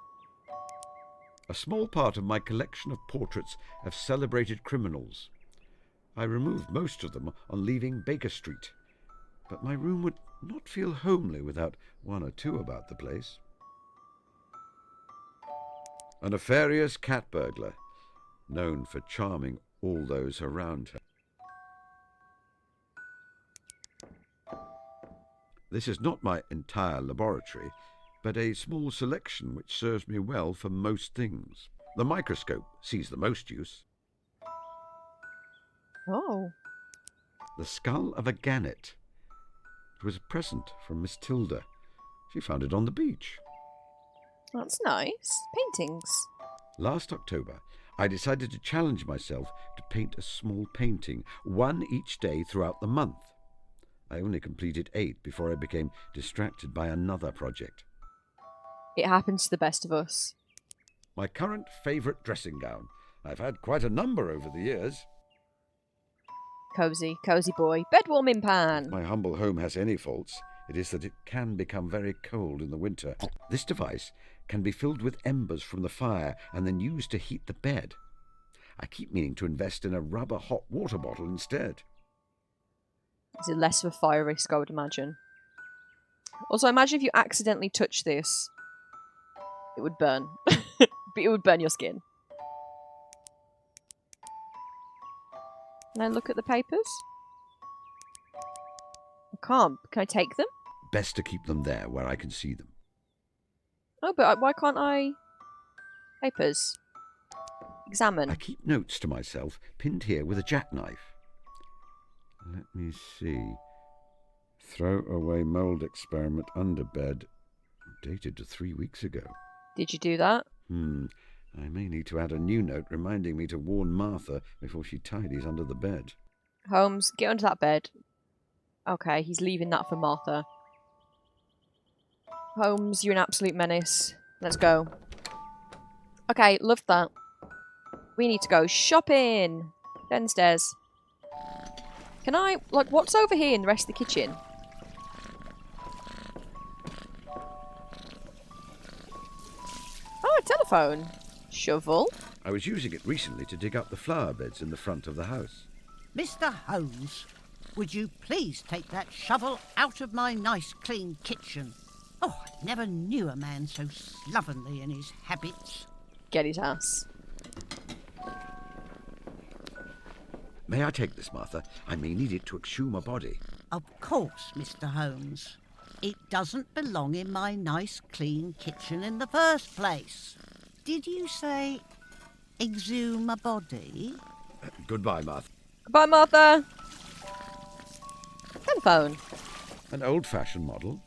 A small part of my collection of portraits of celebrated criminals. I removed most of them on leaving Baker Street, but my room would not feel homely without one or two about the place. A nefarious cat burglar, known for charming all those around her. This is not my entire laboratory, but a small selection which serves me well for most things. The microscope sees the most use. Oh. The skull of a gannet. It was a present from Miss Tilda. She found it on the beach. That's nice. Paintings. Last October, I decided to challenge myself to paint a small painting, one each day throughout the month. I only completed 8 before I became distracted by another project. It happens to the best of us. My current favourite dressing gown. I've had quite a number over the years. Cozy, cozy boy. Bed warming pan. If my humble home has any faults, it is that it can become very cold in the winter. This device can be filled with embers from the fire and then used to heat the bed. I keep meaning to invest in a rubber hot water bottle instead. Is it less of a fire risk, I would imagine? Also, imagine if you accidentally touch this. It would burn. It would burn your skin. Can I look at the papers? I can't. Can I take them? Best to keep them there where I can see them. Oh, but why can't I... Papers. Examine. I keep notes to myself, pinned here with a jackknife. Let me see. Throw away mould experiment under bed. Dated to 3 weeks ago. Did you do that? I may need to add a new note reminding me to warn Martha before she tidies under the bed. Holmes, get under that bed. Okay, he's leaving that for Martha. Holmes, you're an absolute menace. Let's go. Okay, loved that. We need to go shopping. Downstairs. Can I... Like, what's over here in the rest of the kitchen? Oh, a telephone. Shovel. I was using it recently to dig up the flower beds in the front of the house. Mr. Holmes, would you please take that shovel out of my nice clean kitchen? Oh, I never knew a man so slovenly in his habits. Get his ass. May I take this, Martha? I may need it to exhume a body. Of course, Mr. Holmes. It doesn't belong in my nice clean kitchen in the first place. Did you say exhume a body? Goodbye, Martha. Goodbye, Martha. Telephone. An old-fashioned model,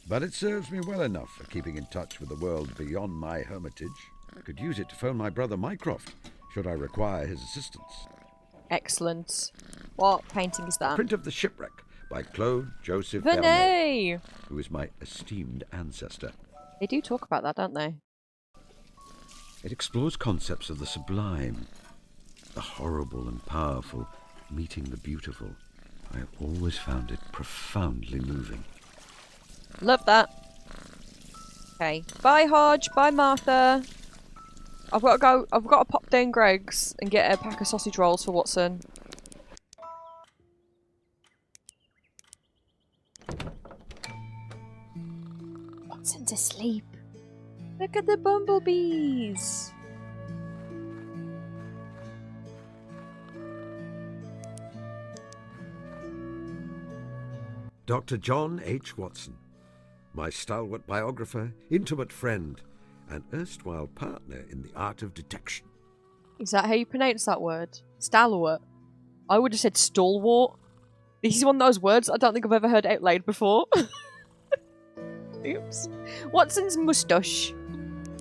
but it serves me well enough for keeping in touch with the world beyond my hermitage. I could use it to phone my brother Mycroft, should I require his assistance. Excellent. What painting is that? Print of the Shipwreck by Claude Joseph Vernet, Vernet, who is my esteemed ancestor. They do talk about that, don't they? It explores concepts of the sublime, the horrible and powerful, meeting the beautiful. I have always found it profoundly moving. Love that. Okay. Bye, Hodge. Bye, Martha. I've got to go. I've got to pop down Greg's and get a pack of sausage rolls for Watson. Watson's asleep. Look at the bumblebees. Dr. John H. Watson, my stalwart biographer, intimate friend, and erstwhile partner in the art of detection. Is that how you pronounce that word? Stalwart. I would have said stalwart. This is one of those words I don't think I've ever heard out loud before. Oops. Watson's moustache.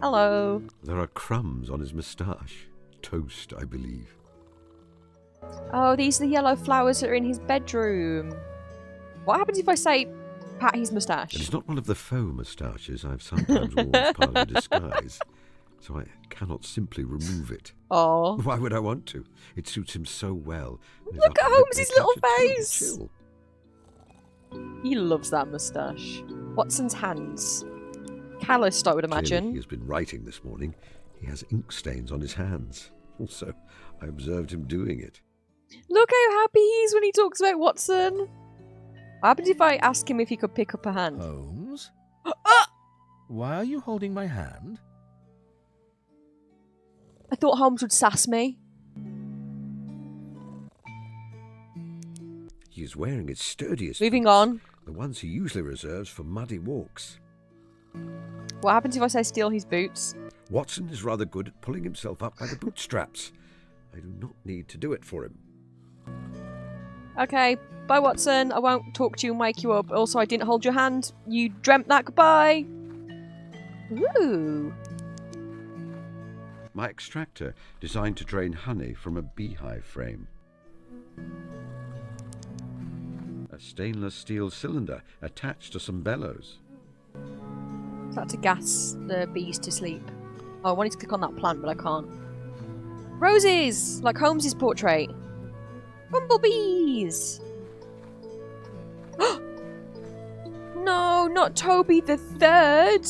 Hello. There are crumbs on his moustache. Toast, I believe. Oh, these are the yellow flowers that are in his bedroom. What happens if I say pat his moustache? It is not one of the faux moustaches I've sometimes worn as part of a disguise, so I cannot simply remove it. Oh. Why would I want to? It suits him so well. Look at Holmes's little face! Chill. He loves that moustache. Watson's hands. Calloused, I would imagine. Clearly he has been writing this morning. He has ink stains on his hands. Also, I observed him doing it. Look how happy he is when he talks about Watson. What happens if I ask him if he could pick up a hand? Holmes? Why are you holding my hand? I thought Holmes would sass me. He is wearing his sturdiest Moving boots, on. the ones he usually reserves for muddy walks. What happens if I say steal his boots? Watson is rather good at pulling himself up by the bootstraps. I do not need to do it for him. Okay, bye Watson. I won't talk to you and wake you up. Also, I didn't hold your hand. You dreamt that. Goodbye. Ooh. My extractor, designed to drain honey from a beehive frame. A stainless steel cylinder attached to some bellows. Is that to gas the bees to sleep? Oh, I wanted to click on that plant, but I can't. Roses! Like Holmes's portrait. Bumblebees! No, not Toby the Third!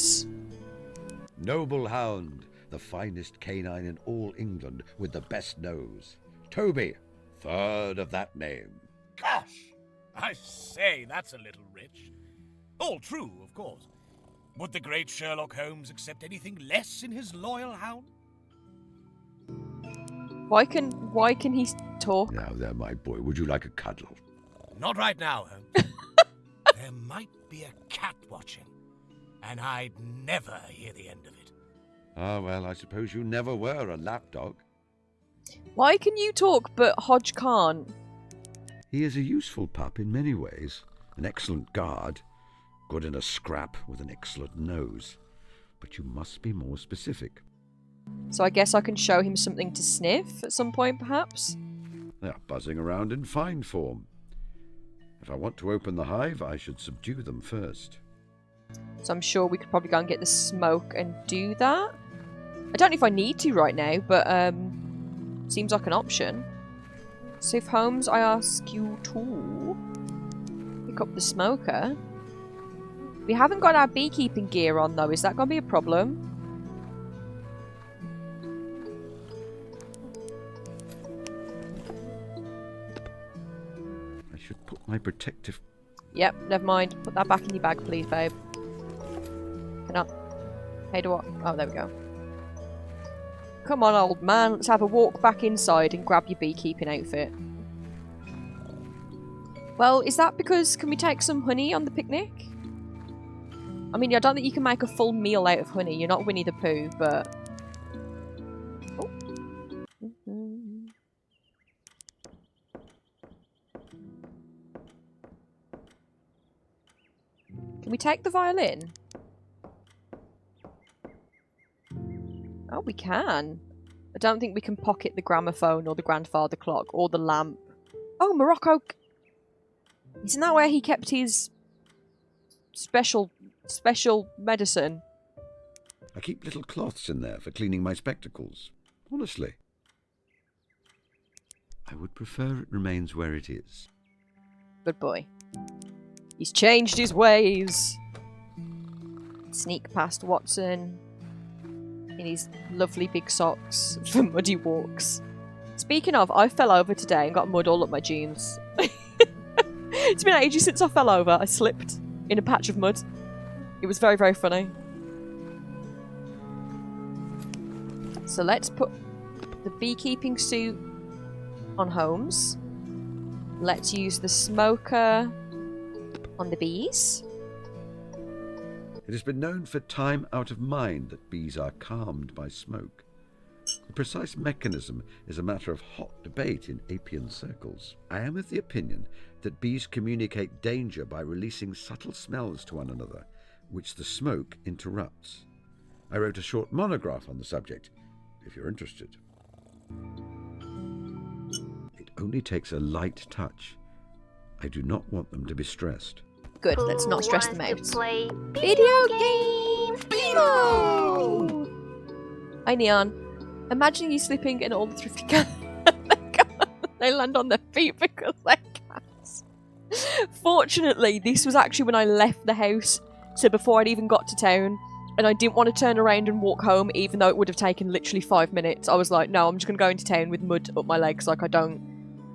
Noble hound, the finest canine in all England with the best nose. Toby, third of that name. Gosh! I say, that's a little rich. All true, of course. Would the great Sherlock Holmes accept anything less in his loyal hound? Why can he talk? Now there, my boy, would you like a cuddle? Not right now, Holmes. There might be a cat watching, and I'd never hear the end of it. Ah, well, I suppose you never were a lapdog. Why can you talk but Hodge can't? He is a useful pup in many ways. An excellent guard, good in a scrap with an excellent nose. But you must be more specific. So I guess I can show him something to sniff at some point, perhaps? They are buzzing around in fine form. If I want to open the hive, I should subdue them first. So I'm sure we could probably go and get the smoke and do that. I don't know if I need to right now, but seems like an option. So if Holmes, I ask you to pick up the smoker. We haven't got our beekeeping gear on though, is that going to be a problem? I should put my protective... Yep, never mind. Put that back in your bag, please, babe. Can I... Hey, do what? Oh, there we go. Come on, old man. Let's have a walk back inside and grab your beekeeping outfit. Well, is that because... Can we take some honey on the picnic? I mean, I don't think you can make a full meal out of honey. You're not Winnie the Pooh, but... Oh. Can we take the violin? Oh, we can. I don't think we can pocket the gramophone or the grandfather clock or the lamp. Oh, Morocco. Isn't that where he kept his special medicine? I keep little cloths in there for cleaning my spectacles. Honestly. I would prefer it remains where it is. Good boy. He's changed his ways. Sneak past Watson in his lovely big socks for muddy walks. Speaking of, I fell over today and got mud all up my jeans. It's been ages since I fell over. I slipped in a patch of mud. It was very, very funny. So let's put the beekeeping suit on Holmes. Let's use the smoker on the bees. It has been known for time out of mind that bees are calmed by smoke. The precise mechanism is a matter of hot debate in apian circles. I am of the opinion that bees communicate danger by releasing subtle smells to one another, which the smoke interrupts. I wrote a short monograph on the subject, if you're interested. It only takes a light touch. I do not want them to be stressed. Good, let's not stress them out. Play Video games! Bingo! Hi, Neon. Imagine you sleeping in all the thrifty cats. They land on their feet because they're cats. Fortunately, this was actually when I left the house, so before I'd even got to town, and I didn't want to turn around and walk home, even though it would have taken literally 5 minutes. I was like, no, I'm just going to go into town with mud up my legs, like I don't...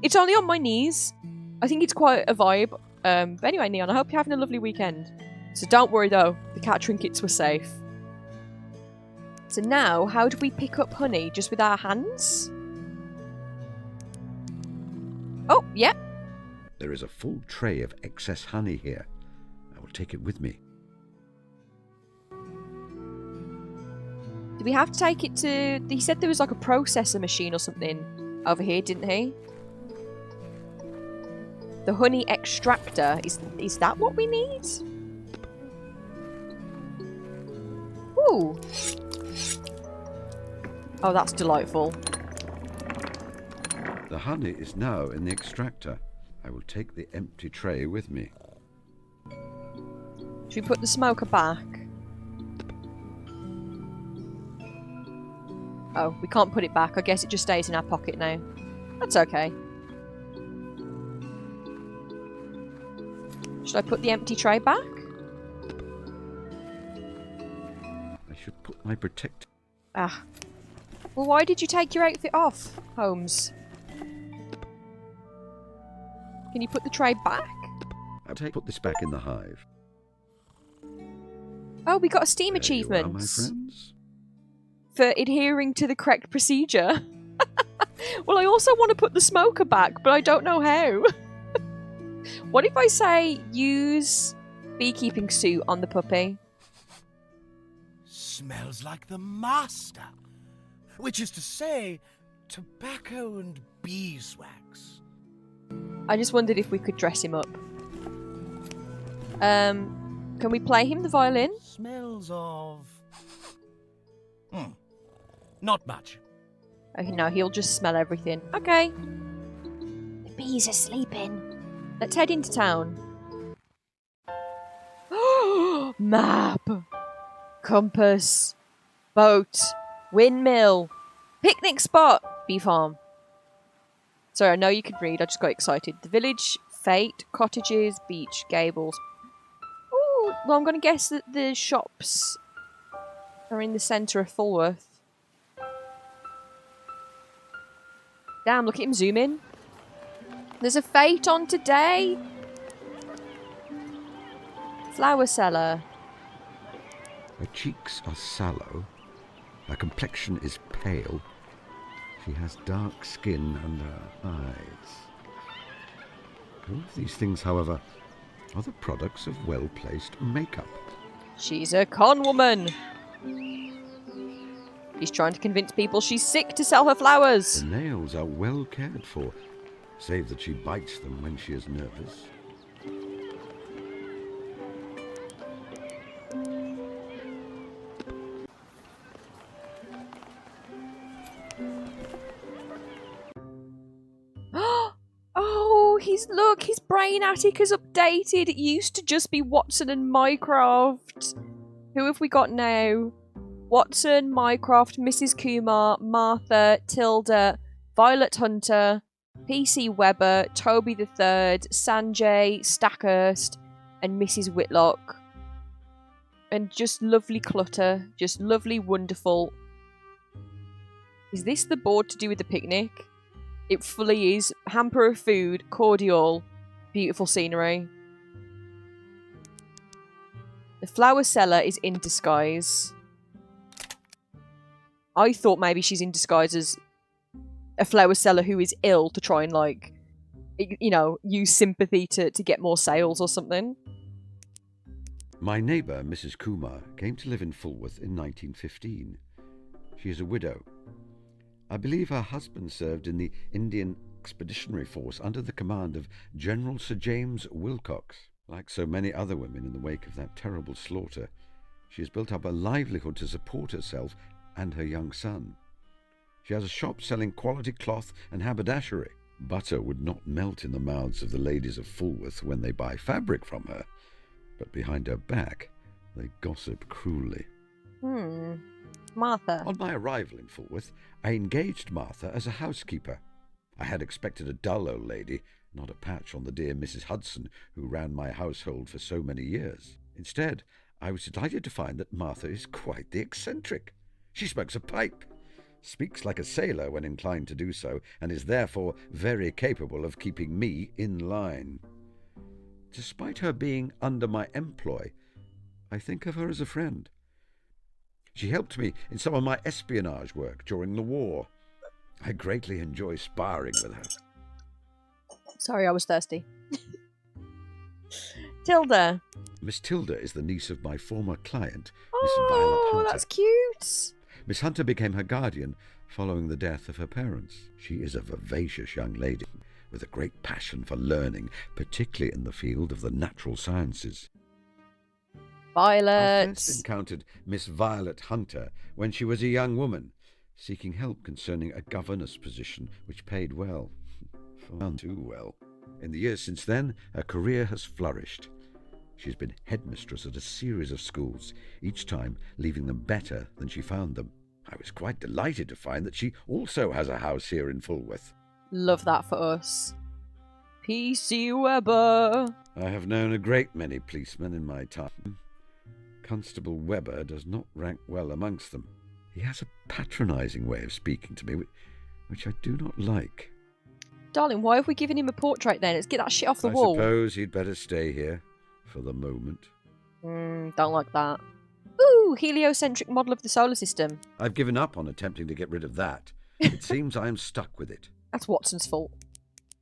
It's only on my knees. I think it's quite a vibe. But anyway, Neon, I hope you're having a lovely weekend. So don't worry though, the cat trinkets were safe. So now, how do we pick up honey? Just with our hands? Oh, yeah. There is a full tray of excess honey here. I will take it with me. Do we have to take it to... He said there was like a processor machine or something over here, didn't he? The honey extractor. Is that what we need? Ooh. Oh, that's delightful. The honey is now in the extractor. I will take the empty tray with me. Should we put the smoker back? Oh, we can't put it back. I guess it just stays in our pocket now. That's okay. Should I put the empty tray back? I should put my protective... Ah. Well, why did you take your outfit off, Holmes? Can you put the tray back? Put this back in the hive. Oh, we got a Steam There you are, achievement my friends. for adhering to the correct procedure. Well, I also want to put the smoker back, but I don't know how. What if I say use beekeeping suit on the puppy? Smells like the master. Which is to say, tobacco and beeswax. I just wondered if we could dress him up. Can we play him the violin? Smells of... Not much. Oh, no, he'll just smell everything. Okay. The bees are sleeping. Let's head into town. Map. Compass. Boat. Windmill. Picnic spot. Bee farm. Sorry, I know you can read. I just got excited. The village. Fate. Cottages. Beach. Gables. Ooh, well, I'm going to guess that the shops are in the centre of Fulworth. Damn, look at him zoom in. There's a Fate on today. Flower cellar. Her cheeks are sallow. Her complexion is pale. She has dark skin under her eyes. All of these things, however, are the products of well-placed makeup. She's a con woman. She's trying to convince people she's sick to sell her flowers. The nails are well cared for, save that she bites them when she is nervous. Oh, look, his brain attic is updated. It used to just be Watson and Mycroft. Who have we got now? Watson, Mycroft, Mrs. Kumar, Martha, Tilda, Violet Hunter, PC Weber, Toby the Third, Sanjay, Stackhurst, and Mrs. Whitlock. And just lovely clutter. Just lovely, wonderful. Is this the board to do with the picnic? It fully is. Hamper of food, cordial, beautiful scenery. The flower cellar is in disguise. I thought maybe she's in disguise as a flower seller who is ill to try and, like, you know, use sympathy to get more sales or something. My neighbour, Mrs. Kumar, came to live in Fulworth in 1915. She is a widow. I believe her husband served in the Indian Expeditionary Force under the command of General Sir James Wilcox. Like so many other women in the wake of that terrible slaughter, she has built up a livelihood to support herself and her young son. She has a shop selling quality cloth and haberdashery. Butter would not melt in the mouths of the ladies of Fulworth when they buy fabric from her, but behind her back they gossip cruelly. Martha. On my arrival in Fulworth, I engaged Martha as a housekeeper. I had expected a dull old lady, not a patch on the dear Mrs. Hudson, who ran my household for so many years. Instead, I was delighted to find that Martha is quite the eccentric. She smokes a pipe, speaks like a sailor when inclined to do so, and is therefore very capable of keeping me in line. Despite her being under my employ, I think of her as a friend. She helped me in some of my espionage work during the war. I greatly enjoy sparring with her. Sorry, I was thirsty. Tilda. Miss Tilda is the niece of my former client, Miss Violet Oh, Hunter. that's cute. Miss Hunter became her guardian following the death of her parents. She is a vivacious young lady with a great passion for learning, particularly in the field of the natural sciences. Violet. I first encountered Miss Violet Hunter when she was a young woman, seeking help concerning a governess position which paid well. Far too well. In the years since then, her career has flourished. She's been headmistress at a series of schools, each time leaving them better than she found them. I was quite delighted to find that she also has a house here in Fulworth. Love that for us. PC Weber. I have known a great many policemen in my time. Constable Webber does not rank well amongst them. He has a patronising way of speaking to me, which I do not like. Darling, why have we given him a portrait then? Let's get that shit off the I wall. suppose he'd better stay here for the moment. Don't like that. Ooh, heliocentric model of the solar system. I've given up on attempting to get rid of that. It seems I am stuck with it. That's Watson's fault.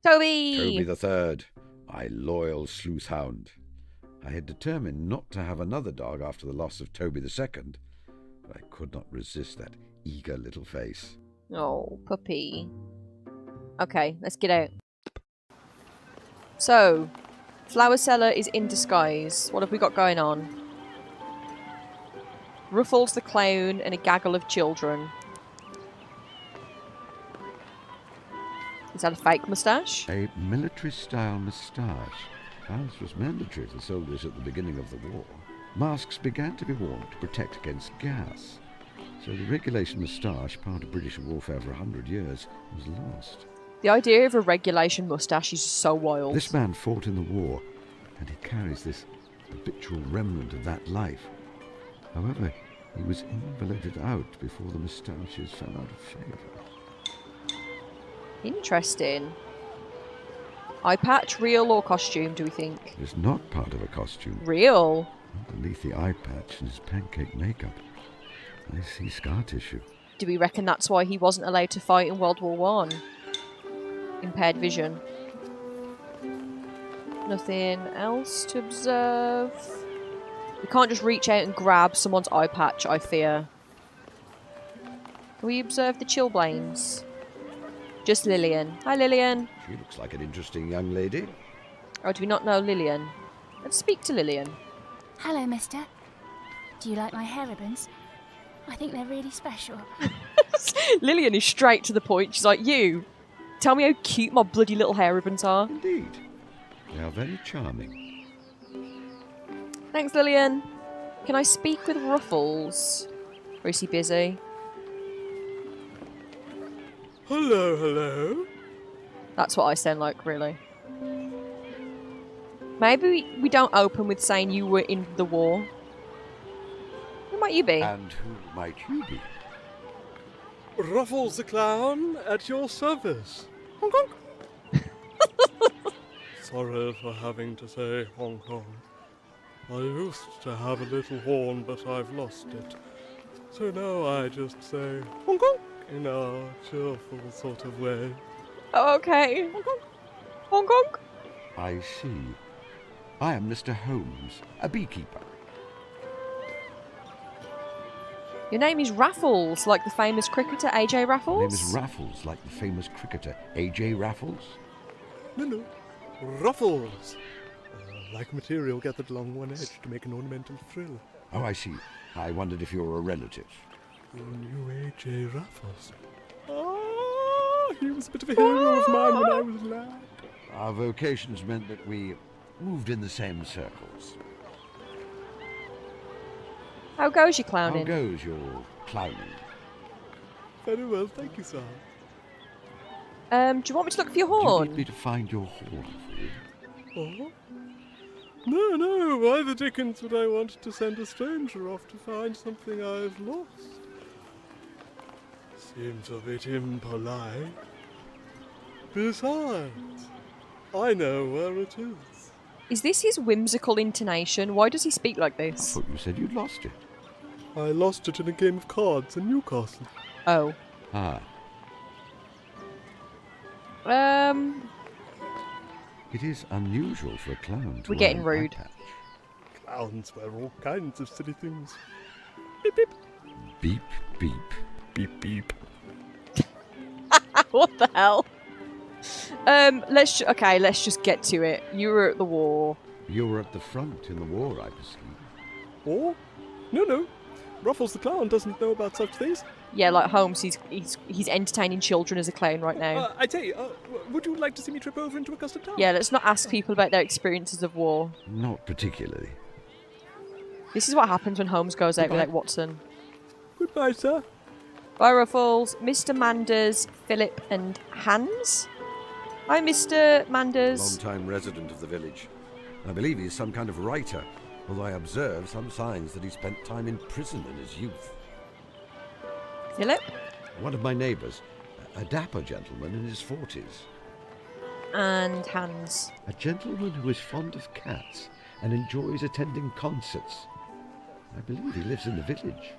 Toby! Toby the Third, my loyal sleuth hound. I had determined not to have another dog after the loss of Toby the Second, but I could not resist that eager little face. Oh, puppy. Okay, let's get out. So, Flower Seller is in disguise. What have we got going on? Ruffles the clown and a gaggle of children. Is that a fake moustache? A military-style moustache. Ours was mandatory for soldiers at the beginning of the war. Masks began to be worn to protect against gas. So the regulation moustache, part of British warfare for 100 years, was lost. The idea of a regulation moustache is so wild. This man fought in the war, and he carries this habitual remnant of that life. However, he was invalided out before the moustaches fell out of favour. Interesting. Eye patch, real or costume, do we think? It is not part of a costume. Real? Underneath the eye patch and his pancake makeup, I see scar tissue. Do we reckon that's why he wasn't allowed to fight in World War One? Impaired vision. Nothing else to observe. We can't just reach out and grab someone's eye patch, I fear. Can we observe the chilblains? Just Lillian. Hi, Lillian. She looks like an interesting young lady. Oh, do we not know Lillian? Let's speak to Lillian. Hello, mister. Do you like my hair ribbons? I think they're really special. Lillian is straight to the point. She's like, you, tell me how cute my bloody little hair ribbons are. Indeed. They are very charming. Thanks, Lillian. Can I speak with Ruffles? Or is he busy? Hello, hello. That's what I sound like, really. Maybe we don't open with saying you were in the war. Who might you be? And who might you be? Ruffles the Clown at your service. Honk honk. Sorry for having to say Hong Kong. I used to have a little horn, but I've lost it. So now I just say Hong Kong in a cheerful sort of way. Oh, okay. Honk honk. Honk honk. I see. I am Mr. Holmes, a beekeeper. Your name is Raffles, like the famous cricketer AJ Raffles? My name is Raffles, like the famous cricketer AJ Raffles. No. Ruffles. Like material gathered along one edge to make an ornamental frill. Oh, I see. I wondered if you were a relative. You knew AJ Raffles. Ah, he was a bit of a hero of mine when I was a lad. Our vocations meant that we moved in the same circles. How goes your How clowning? goes your clowning? Very well, thank you, sir. Do you want me to look for your Do you horn? need me to find your horn for you? Oh? No, why the dickens would I want to send a stranger off to find something I've lost? Seems a bit impolite. Besides, I know where it is. Is this his whimsical intonation? Why does he speak like I this? thought you said you'd lost it. I lost it in a game of cards in Newcastle. Oh. Ah, it is unusual for a clown to We're wear getting an rude. eye patch. Clowns wear all kinds of silly things. Beep beep. Beep, beep. Beep beep. What the hell? Let's just get to it. You were at the war. You were at the front in the war, I perceive. Or? No. Ruffles the Clown doesn't know about such things. Yeah, like Holmes, he's entertaining children as a clown right now. I tell you, would you like to see me trip over into a custard tower? Yeah, let's not ask people about their experiences of war. Not particularly. This is what happens when Holmes goes out without Watson. Goodbye, sir. Bye, Ruffles. Mr. Manders, Philip, and Hans? Hi, Mr. Manders. Long-time resident of the village. I believe he is some kind of writer, although I observe some signs that he spent time in prison in his youth. Philip? One of my neighbours, a dapper gentleman in his 40s. And Hans. A gentleman who is fond of cats and enjoys attending concerts. I believe he lives in the village.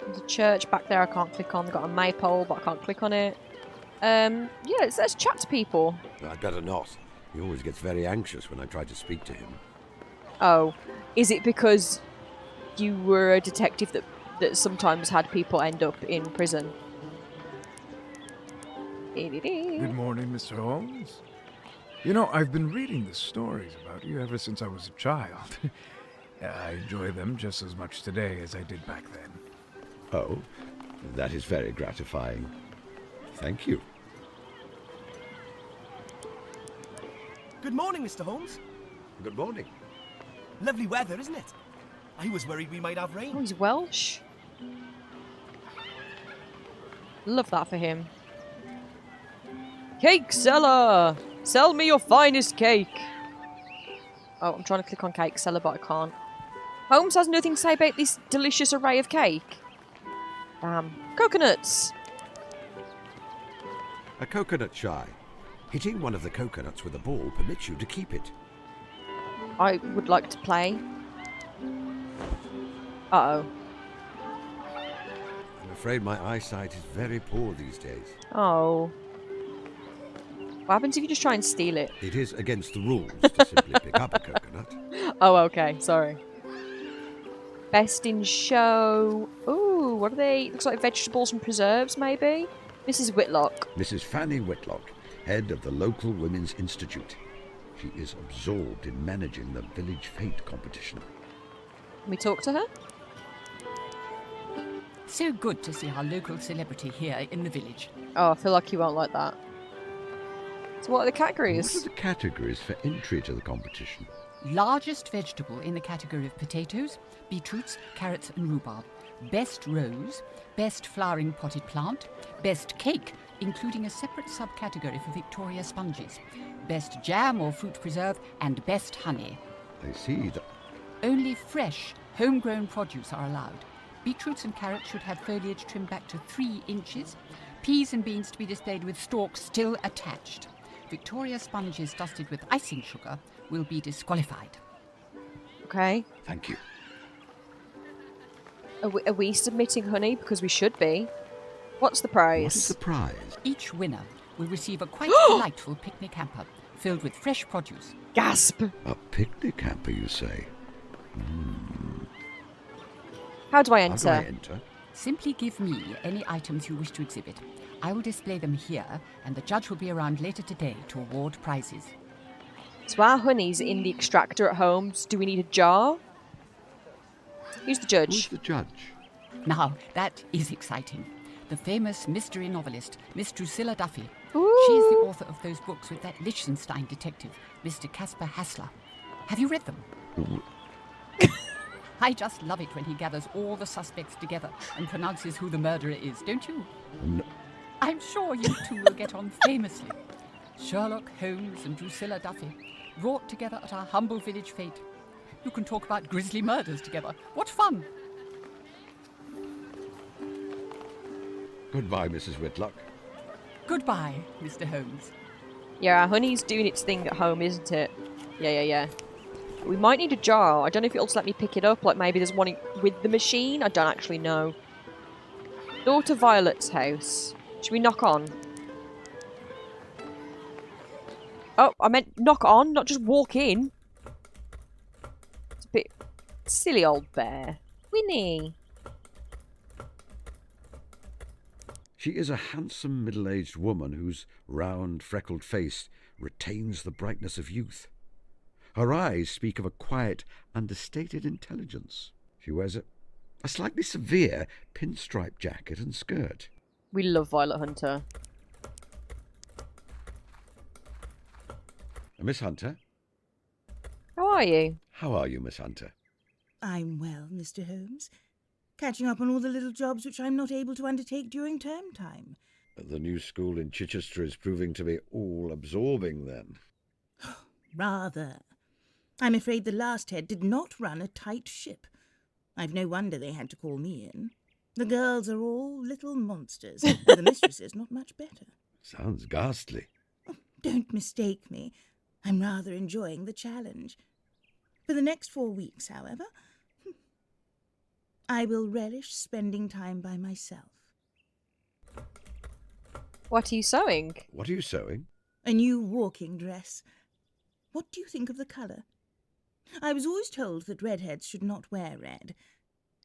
There's a church back there I can't click on. They've got a maypole, but I can't click on it. Yeah, let's chat to people. I'd better not. He always gets very anxious when I try to speak to him. Oh, is it because you were a detective that sometimes had people end up in prison? Good morning, Mr. Holmes. You know, I've been reading the stories about you ever since I was a child. I enjoy them just as much today as I did back then. Oh, that is very gratifying. Thank you. Good morning, Mr. Holmes. Good morning. Lovely weather, isn't it? I was worried we might have Oh, rain. he's Welsh. Love that for him. Cake seller! Sell me your finest cake! Oh, I'm trying to click on cake seller, but I can't. Holmes has nothing to say about this delicious array of cake. Damn. Coconuts! A coconut shy. Hitting one of the coconuts with a ball permits you to keep it. I would like to play. Uh-oh. I'm afraid my eyesight is very poor these days. Oh. What happens if you just try and steal it? It is against the rules to simply pick up a coconut. Oh, okay. Sorry. Best in show. Ooh, what are they? Looks like vegetables and preserves, maybe? Mrs. Whitlock. Mrs. Fanny Whitlock, head of the local Women's Institute. She is absorbed in managing the village fete competition. Can we talk to her? So good to see our local celebrity here in the village. Oh, I feel like you won't like that. So what are the What categories? are the categories for entry to the competition? Largest vegetable in the category of potatoes, beetroots, carrots and rhubarb. Best rose, best flowering potted plant, best cake, including a separate subcategory for Victoria sponges, best jam or fruit preserve, and best honey. I see that. Only fresh, homegrown produce are allowed. Beetroots and carrots should have foliage trimmed back to 3 inches. Peas and beans to be displayed with stalks still attached. Victoria sponges dusted with icing sugar will be disqualified. Okay. Thank you. Are we submitting honey? Because we should be. What's the What is prize? the prize? Each winner will receive a quite delightful picnic hamper filled with fresh produce. Gasp! A picnic hamper, you say? How do I How enter? do I enter? Simply give me any items you wish to exhibit. I will display them here, and the judge will be around later today to award prizes. So our honey's in the extractor at home. Do we need a jar? Who's the Who's judge? the judge? Now, that is exciting. The famous mystery novelist, Miss Drusilla Duffy. Ooh. She is the author of those books with that Liechtenstein detective, Mr. Caspar Hassler. Have you read them? I just love it when he gathers all the suspects together and pronounces who the murderer is, don't you? No. I'm sure you two will get on famously. Sherlock Holmes and Drusilla Duffy, brought together at our humble village fete. You can talk about grisly murders together. What fun! Goodbye, Mrs. Whitlock. Goodbye, Mr. Holmes. Yeah, our honey's doing its thing at home, isn't it? Yeah. We might need a jar. I don't know if it'll just let me pick it up. Like maybe there's one with the machine. I don't actually know. Daughter Violet's house. Should we knock on? Oh, I meant knock on, not just walk in. It's a bit silly old bear. Winnie. She is a handsome middle-aged woman whose round, freckled face retains the brightness of youth. Her eyes speak of a quiet, understated intelligence. She wears a slightly severe pinstripe jacket and skirt. We love Violet Hunter. Miss Hunter? How are you? How are you, Miss Hunter? I'm well, Mr. Holmes. Catching up on all the little jobs which I'm not able to undertake during term time. The new school in Chichester is proving to be all-absorbing, then. Rather. I'm afraid the last head did not run a tight ship. I've no wonder they had to call me in. The girls are all little monsters, and the mistress is not much better. Sounds ghastly. Don't mistake me. I'm rather enjoying the challenge. For the next 4 weeks, however, I will relish spending time by myself. What are you sewing? What are you sewing? A new walking dress. What do you think of the colour? I was always told that redheads should not wear red,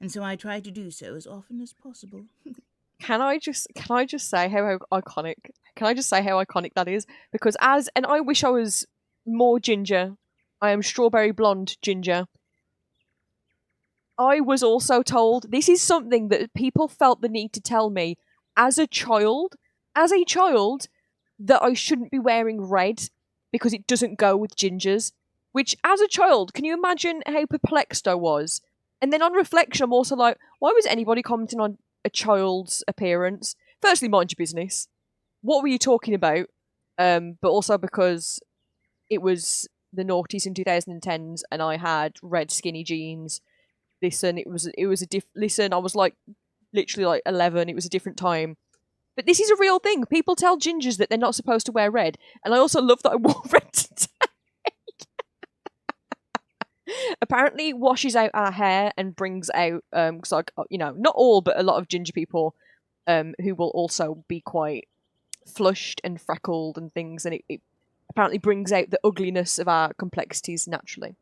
and so I try to do so as often as possible. Can I just say how iconic? Can I just say how iconic that is? Because and I wish I was more ginger. I am strawberry blonde ginger. I was also told this is something that people felt the need to tell me as a child, that I shouldn't be wearing red because it doesn't go with gingers. Which, as a child, can you imagine how perplexed I was? And then on reflection, I'm also like, why was anybody commenting on a child's appearance? Firstly, mind your business. What were you talking about? But also because it was the noughties and 2010s, and I had red skinny jeans. Listen, listen, I was like literally like 11. It was a different time. But this is a real thing. People tell gingers that they're not supposed to wear red, and I also love that I wore red today. Apparently, washes out our hair and brings out because like not all, but a lot of ginger people who will also be quite flushed and freckled and things, and it apparently brings out the ugliness of our complexities naturally.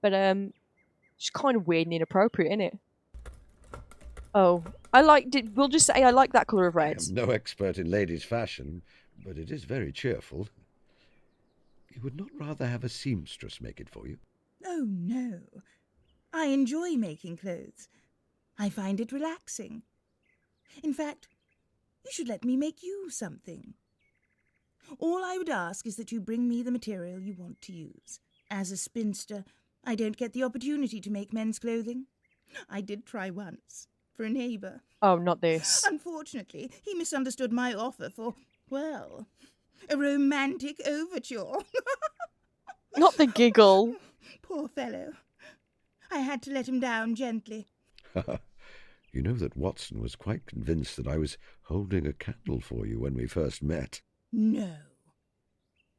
But it's kind of weird and inappropriate, isn't it? Oh, we'll just say I like that colour of red. I am no expert in ladies' fashion, but it is very cheerful. You would not rather have a seamstress make it for you? Oh, no. I enjoy making clothes. I find it relaxing. In fact, you should let me make you something. All I would ask is that you bring me the material you want to use. As a spinster, I don't get the opportunity to make men's clothing. I did try once, for a neighbour. Oh, not this. Unfortunately, he misunderstood my offer for, well, a romantic overture. Not the giggle. Poor fellow. I had to let him down gently. You know that Watson was quite convinced that I was holding a candle for you when we first met. No.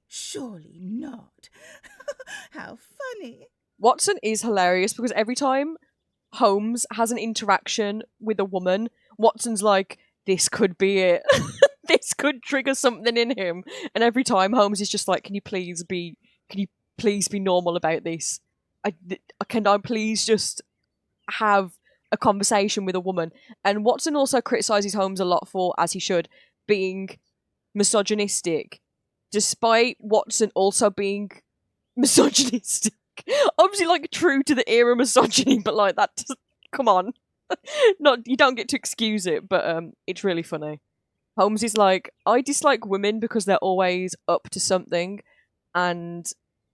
Surely not. How funny. Watson is hilarious because every time Holmes has an interaction with a woman, Watson's like, this could be it. This could trigger something in him. And every time Holmes is just like, can you please be normal about this? Can I please just have a conversation with a woman? And Watson also criticises Holmes a lot for, as he should, being misogynistic, despite Watson also being misogynistic. Obviously, like, true to the era misogyny, but like that, come on. You don't get to excuse it, but it's really funny. Holmes is like, I dislike women because they're always up to something, and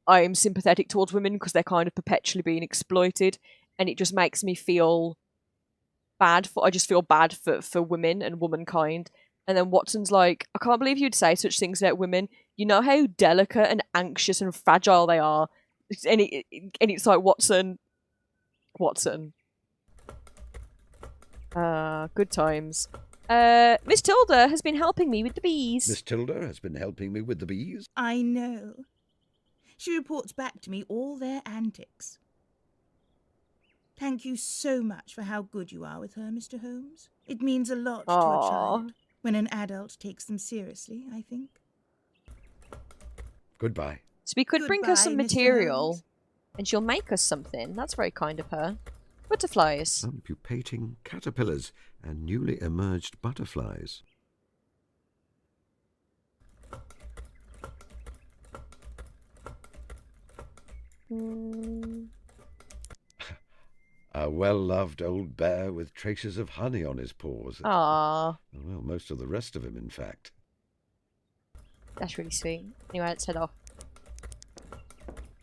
I am sympathetic towards women because they're kind of perpetually being exploited, and it just makes me feel bad for women and womankind. And then Watson's like, I can't believe you'd say such things about women. You know how delicate and anxious and fragile they are. And it's like, Watson. Good times. Miss Tilda has been helping me with the bees. Miss Tilda has been helping me with the bees? I know. She reports back to me all their antics. Thank you so much for how good you are with her, Mr. Holmes. It means a lot to a child when an adult takes them seriously, I think. Goodbye. So we could bring her some material, and she'll make us something. That's very kind of her. Butterflies. Some pupating caterpillars and newly emerged butterflies. A well-loved old bear with traces of honey on his paws. Aww. Well, most of the rest of him, in fact. That's really sweet. Anyway, let's head off.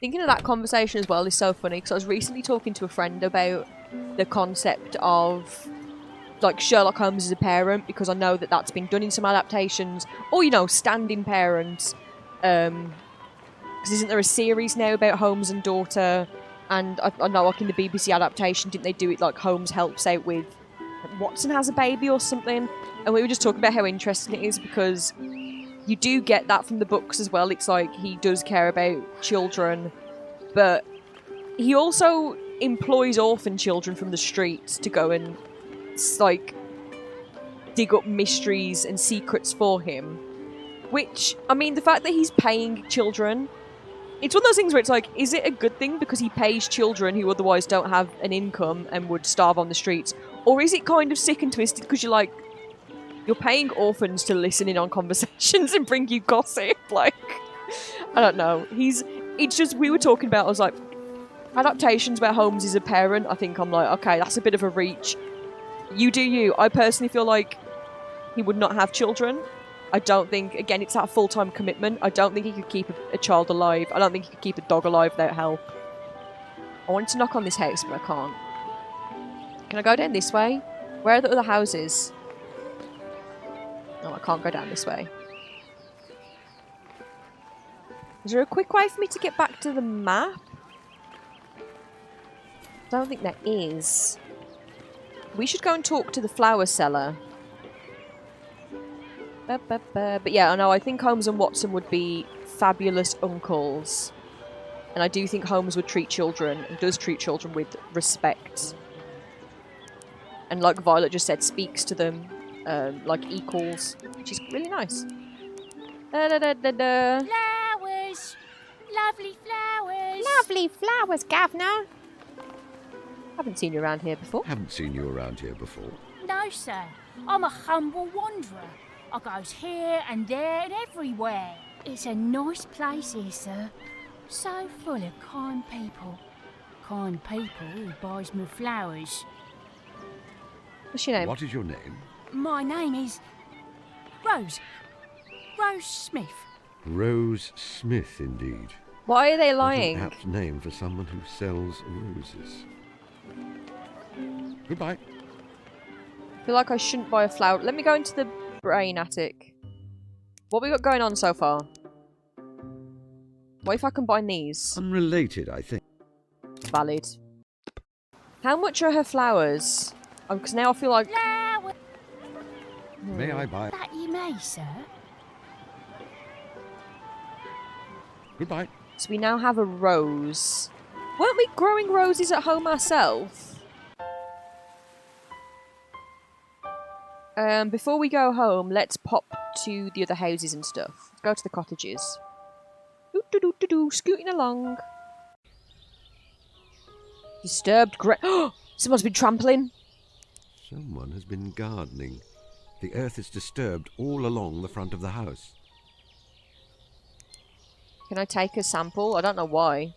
Thinking of that conversation as well is so funny, because I was recently talking to a friend about the concept of, like, Sherlock Holmes as a parent, because I know that that's been done in some adaptations, or, you know, stand-in parents. Because isn't there a series now about Holmes and daughter? And I know, like, in the BBC adaptation, didn't they do it like Holmes helps out with Watson has a baby or something. And we were just talking about how interesting it is because you do get that from the books as well. It's like he does care about children, but he also employs orphan children from the streets to go and like dig up mysteries and secrets for him. Which, I mean, the fact that he's paying children, it's one of those things where it's like, is it a good thing because he pays children who otherwise don't have an income and would starve on the streets? Or is it kind of sick and twisted because you're like, you're paying orphans to listen in on conversations and bring you gossip? Like, I don't know. It's just, we were talking about, I was like, adaptations where Holmes is a parent, I think I'm like, okay, that's a bit of a reach. You do you. I personally feel like he would not have children. I don't think, again, it's that full-time commitment. I don't think he could keep a child alive. I don't think he could keep a dog alive without help. I wanted to knock on this house, but I can't. Can I go down this way? Where are the other houses? No, I can't go down this way. Is there a quick way for me to get back to the map? I don't think there is. We should go and talk to the flower seller. But yeah, I know, I think Holmes and Watson would be fabulous uncles. And I do think Holmes would treat children, and does treat children with respect. And like Violet just said, speaks to them like equals, which is really nice. Flowers! Lovely flowers! Lovely flowers, Governor! Haven't seen you around here before. Haven't seen you around here before. No, sir. I'm a humble wanderer. I goes here and there and everywhere. It's a nice place here, sir. So full of kind people. Kind people who buys me flowers. What's your name? What is your name? My name is... Rose. Rose Smith. Rose Smith, indeed. Why are they What lying? an apt name for someone who sells roses. Goodbye. I feel like I shouldn't buy a flower. Let me go into the brain attic. What we got going on so far? What if I combine these? Unrelated, I think. Valid. How much are her flowers? Because now I feel like... Flower. May I buy? That you may, sir. Goodbye. So we now have a rose. Weren't we growing roses at home ourselves? Before we go home, let's pop to the other houses and stuff. Let's go to the cottages. Scooting along. Disturbed someone's been trampling. Someone has been gardening. The earth is disturbed all along the front of the house. Can I take a sample? I don't know why.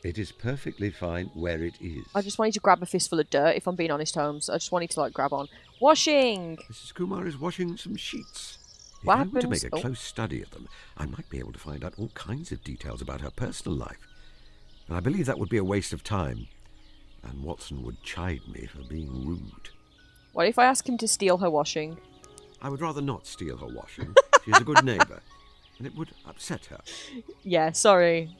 It is perfectly fine where it is. I just wanted to grab a fistful of dirt, if I'm being honest, Holmes. I just wanted to, like, grab on. Washing! Mrs. Kumar is washing some sheets. What if I were to happens- make a close study of them, I might be able to find out all kinds of details about her personal life. And I believe that would be a waste of time. And Watson would chide me for being rude. What if I ask him to steal her washing? I would rather not steal her washing. She is a good neighbour, and it would upset her. Yeah, sorry.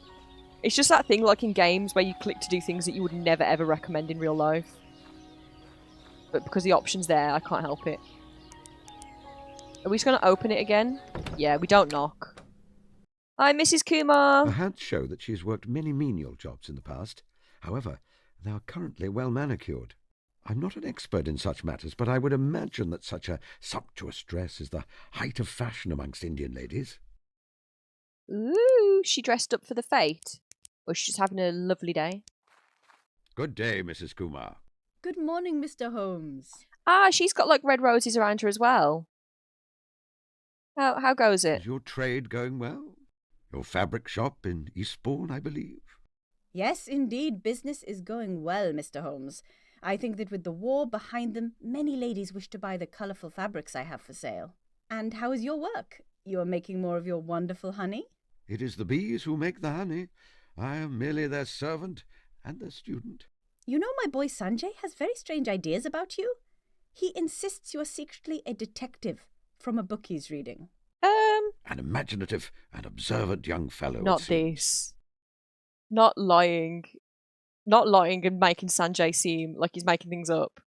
It's just that thing like in games where you click to do things that you would never ever recommend in real life. But because the option's there, I can't help it. Are we just going to open it again? Yeah, we don't knock. Hi, Mrs. Kumar! Her hands show that she has worked many menial jobs in the past. However, they are currently well manicured. I'm not an expert in such matters, but I would imagine that such a sumptuous dress is the height of fashion amongst Indian ladies. Ooh, she dressed up for the fete. Or she's just having a lovely day. Good day, Mrs. Kumar. Good morning, Mr. Holmes. Ah, she's got like red roses around her as well. How goes it? Is your trade going well? Your fabric shop in Eastbourne, I believe? Yes, indeed, business is going well, Mr. Holmes. I think that with the war behind them, many ladies wish to buy the colourful fabrics I have for sale. And how is your work? You are making more of your wonderful honey? It is the bees who make the honey. I am merely their servant and their student. You know, my boy Sanjay has very strange ideas about you. He insists you are secretly a detective from a book he's reading. An imaginative and observant young fellow. Not this. Not lying. Not lying and making Sanjay seem like he's making things up.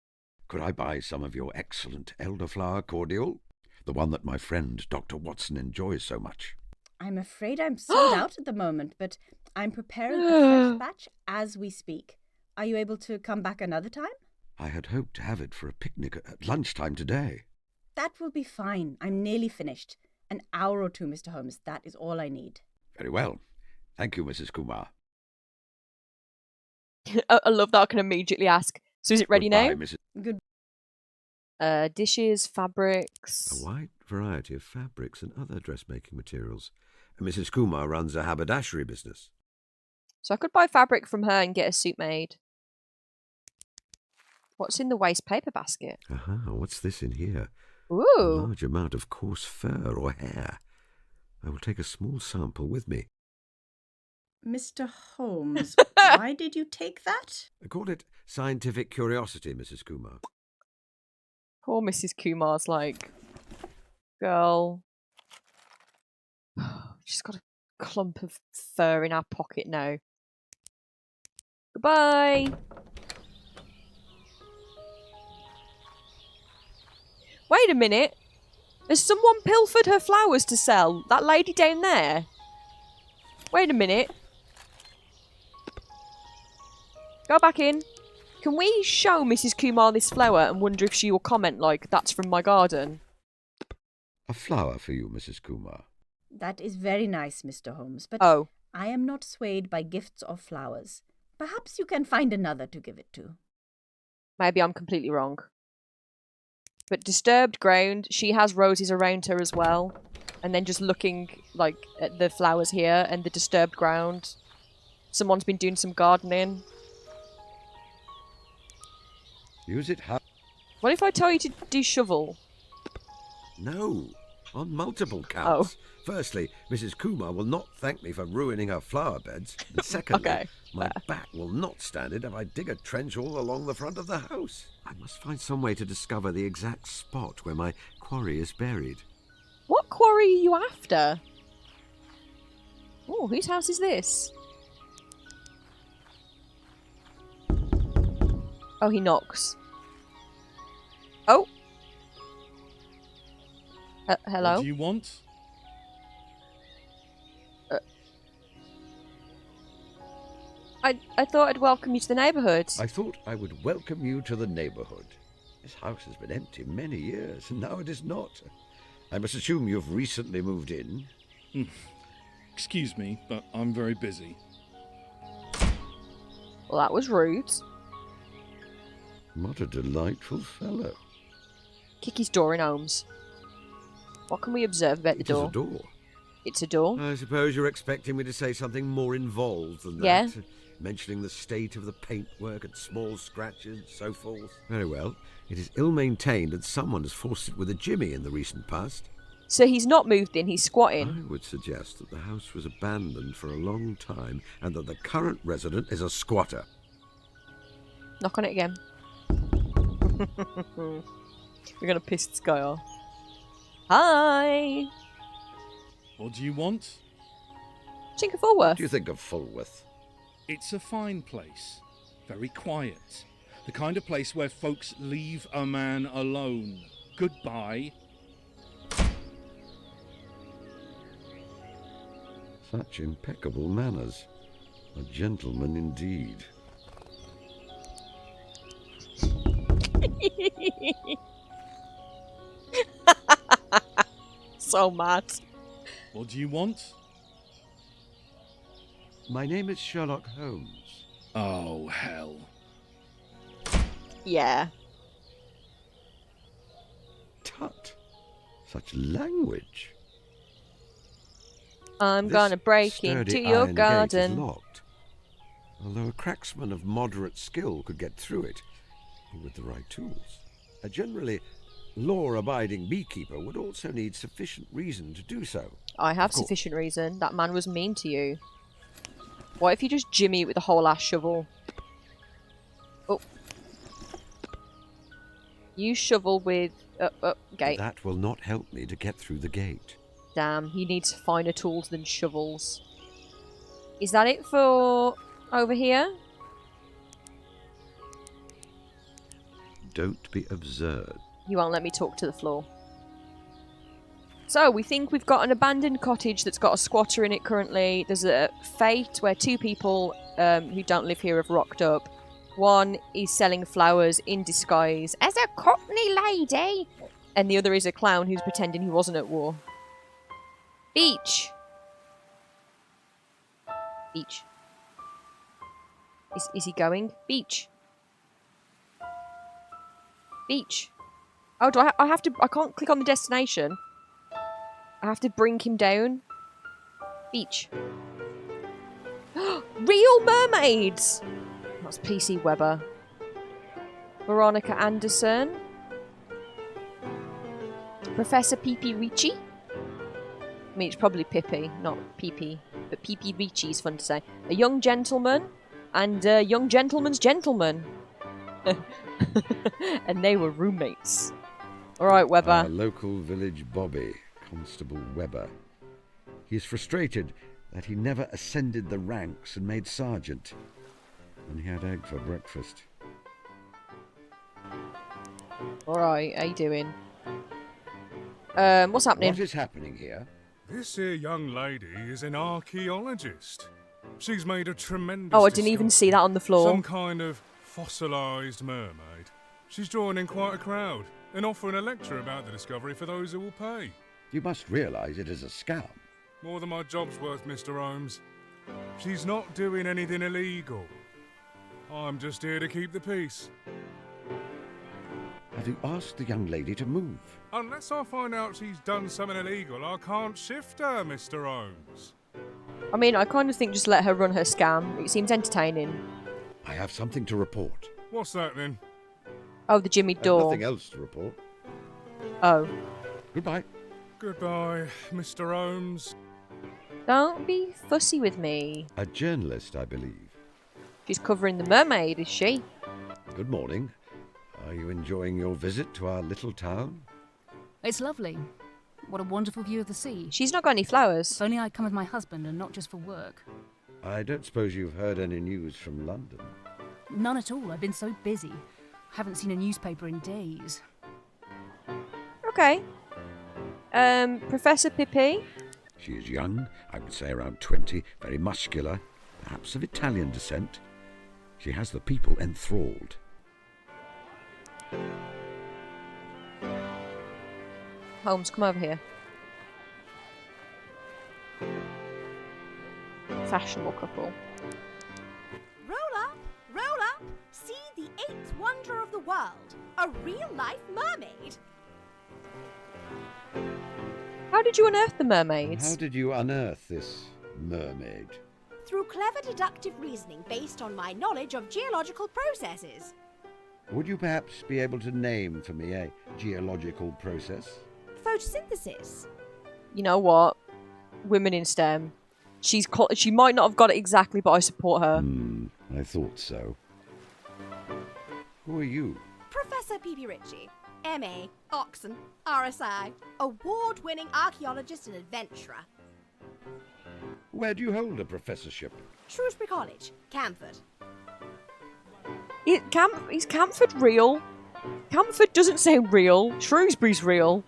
Could I buy some of your excellent elderflower cordial? The one that my friend Dr. Watson enjoys so much. I'm afraid I'm sold out at the moment, but I'm preparing a fresh batch as we speak. Are you able to come back another time? I had hoped to have it for a picnic at lunchtime today. That will be fine. I'm nearly finished. An hour or two, Mr. Holmes. That is all I need. Very well. Thank you, Mrs. Kumar. I love that I can immediately ask. So is it ready Goodbye, now? Mrs. Good. Dishes, fabrics. A wide variety of fabrics and other dressmaking materials. Mrs. Kumar runs a haberdashery business. So I could buy fabric from her and get a suit made. What's in the waste paper basket? Aha, what's this in here? Ooh. A large amount of coarse fur or hair. I will take a small sample with me. Mr. Holmes, why did you take that? Call it scientific curiosity, Mrs. Kumar. Poor Mrs. Kumar's like, girl. She's got a clump of fur in her pocket now. Goodbye. Wait a minute. Has someone pilfered her flowers to sell? That lady down there? Wait a minute. Go back in. Can we show Mrs. Kumar this flower and wonder if she will comment like, that's from my garden? A flower for you, Mrs. Kumar. That is very nice, Mr. Holmes, but I am not swayed by gifts or flowers. Perhaps you can find another to give it to. Maybe I'm completely wrong. But disturbed ground, she has roses around her as well. And then just looking like at the flowers here and the disturbed ground. Someone's been doing some gardening. Use it how? What if I tell you to do shovel? No, on multiple counts. Firstly, Mrs. Kumar will not thank me for ruining her flower beds. And secondly, my back will not stand it if I dig a trench all along the front of the house. I must find some way to discover the exact spot where my quarry is buried. What quarry are you after? Oh, whose house is this? Oh, he knocks. Oh. Hello? What do you want? I thought I'd welcome you to the neighbourhood. I thought I would welcome you to the neighbourhood. This house has been empty many years, and now it is not. I must assume you've recently moved in. Excuse me, but I'm very busy. Well, that was rude. What a delightful fellow. Kick his door in, Holmes. What can we observe about the door? It's a door. It's a door. I suppose you're expecting me to say something more involved than that. Yeah. Mentioning the state of the paintwork and small scratches and so forth. Very well. It is ill-maintained and someone has forced it with a jimmy in the recent past. So he's not moved in, he's squatting. I would suggest that the house was abandoned for a long time and that the current resident is a squatter. Knock on it again. We're going to piss this guy off. Hi! What do you want? Think of Fulworth. What do you think of Fulworth? It's a fine place. Very quiet. The kind of place where folks leave a man alone. Goodbye. Such impeccable manners. A gentleman indeed. So mad. What do you want? My name is Sherlock Holmes. Oh, hell. Yeah. Tut. Such language. I'm gonna break into your garden. Gate is locked. Although a cracksman of moderate skill could get through it with the right tools. A generally law-abiding beekeeper would also need sufficient reason to do so. I have sufficient reason. That man was mean to you. What if you just jimmy it with the whole ass shovel? Oh. You shovel with... gate. That will not help me to get through the gate. Damn, he needs finer tools than shovels. Is that it for over here? don't be absurd. You won't let me talk to the floor. So, we think we've got an abandoned cottage that's got a squatter in it currently. There's a fete where two people who don't live here have rocked up. One is selling flowers in disguise as a Cockney lady. And the other is a clown who's pretending he wasn't at war. Beach! Beach. Is he going? Beach. Beach. Oh, I have to... I can't click on the destination. I have to bring him down. Beach. Real mermaids! That's PC Weber. Veronica Anderson. Professor Pippi Ricci. I mean, it's probably Pippi, not Pippi. But Pippi Ricci is fun to say. A young gentleman and a young gentleman's gentleman. And they were roommates. Alright, Weber. Our local village Bobby, Constable Weber. He is frustrated that he never ascended the ranks and made sergeant. And he had egg for breakfast. Alright, how you doing? What's happening? What is happening here? This here young lady is an archaeologist. She's made a tremendous Oh, I didn't even see that on the floor. Some kind of fossilised mermaid. She's drawing in quite a crowd and offering a lecture about the discovery for those who will pay. You must realise it is a scam. More than my job's worth, Mr. Holmes. She's not doing anything illegal. I'm just here to keep the peace. Have you asked the young lady to move? Unless I find out she's done something illegal, I can't shift her, Mr. Holmes. I mean, I kind of think just let her run her scam. It seems entertaining. I have something to report. What's that then? Oh, the Jimmy I have door. nothing else to report. Oh. Goodbye. Goodbye, Mr. Holmes. Don't be fussy with me. A journalist, I believe. She's covering the mermaid, is she? Good morning. Are you enjoying your visit to our little town? It's lovely. What a wonderful view of the sea. She's not got any flowers. If only I'd come with my husband and not just for work. I don't suppose you've heard any news from London? None at all. I've been so busy. Haven't seen a newspaper in days. Okay. Professor Pippi? She is young, I would say around 20, very muscular, perhaps of Italian descent. She has the people enthralled. Holmes, come over here. Fashionable couple. Roll up, see the 8th wonder of the world, a real-life mermaid. How did you unearth the mermaids? How did you unearth this mermaid? Through clever deductive reasoning based on my knowledge of geological processes. Would you perhaps be able to name for me a geological process? Photosynthesis. You know what? Women in STEM. She might not have got it exactly, but I support her. I thought so. Who are you? Professor Pippi Ricci, MA, Oxon, RSI, award-winning archaeologist and adventurer. Where do you hold a professorship? Shrewsbury College, Camford. Is Camford real? Camford doesn't sound real. Shrewsbury's real.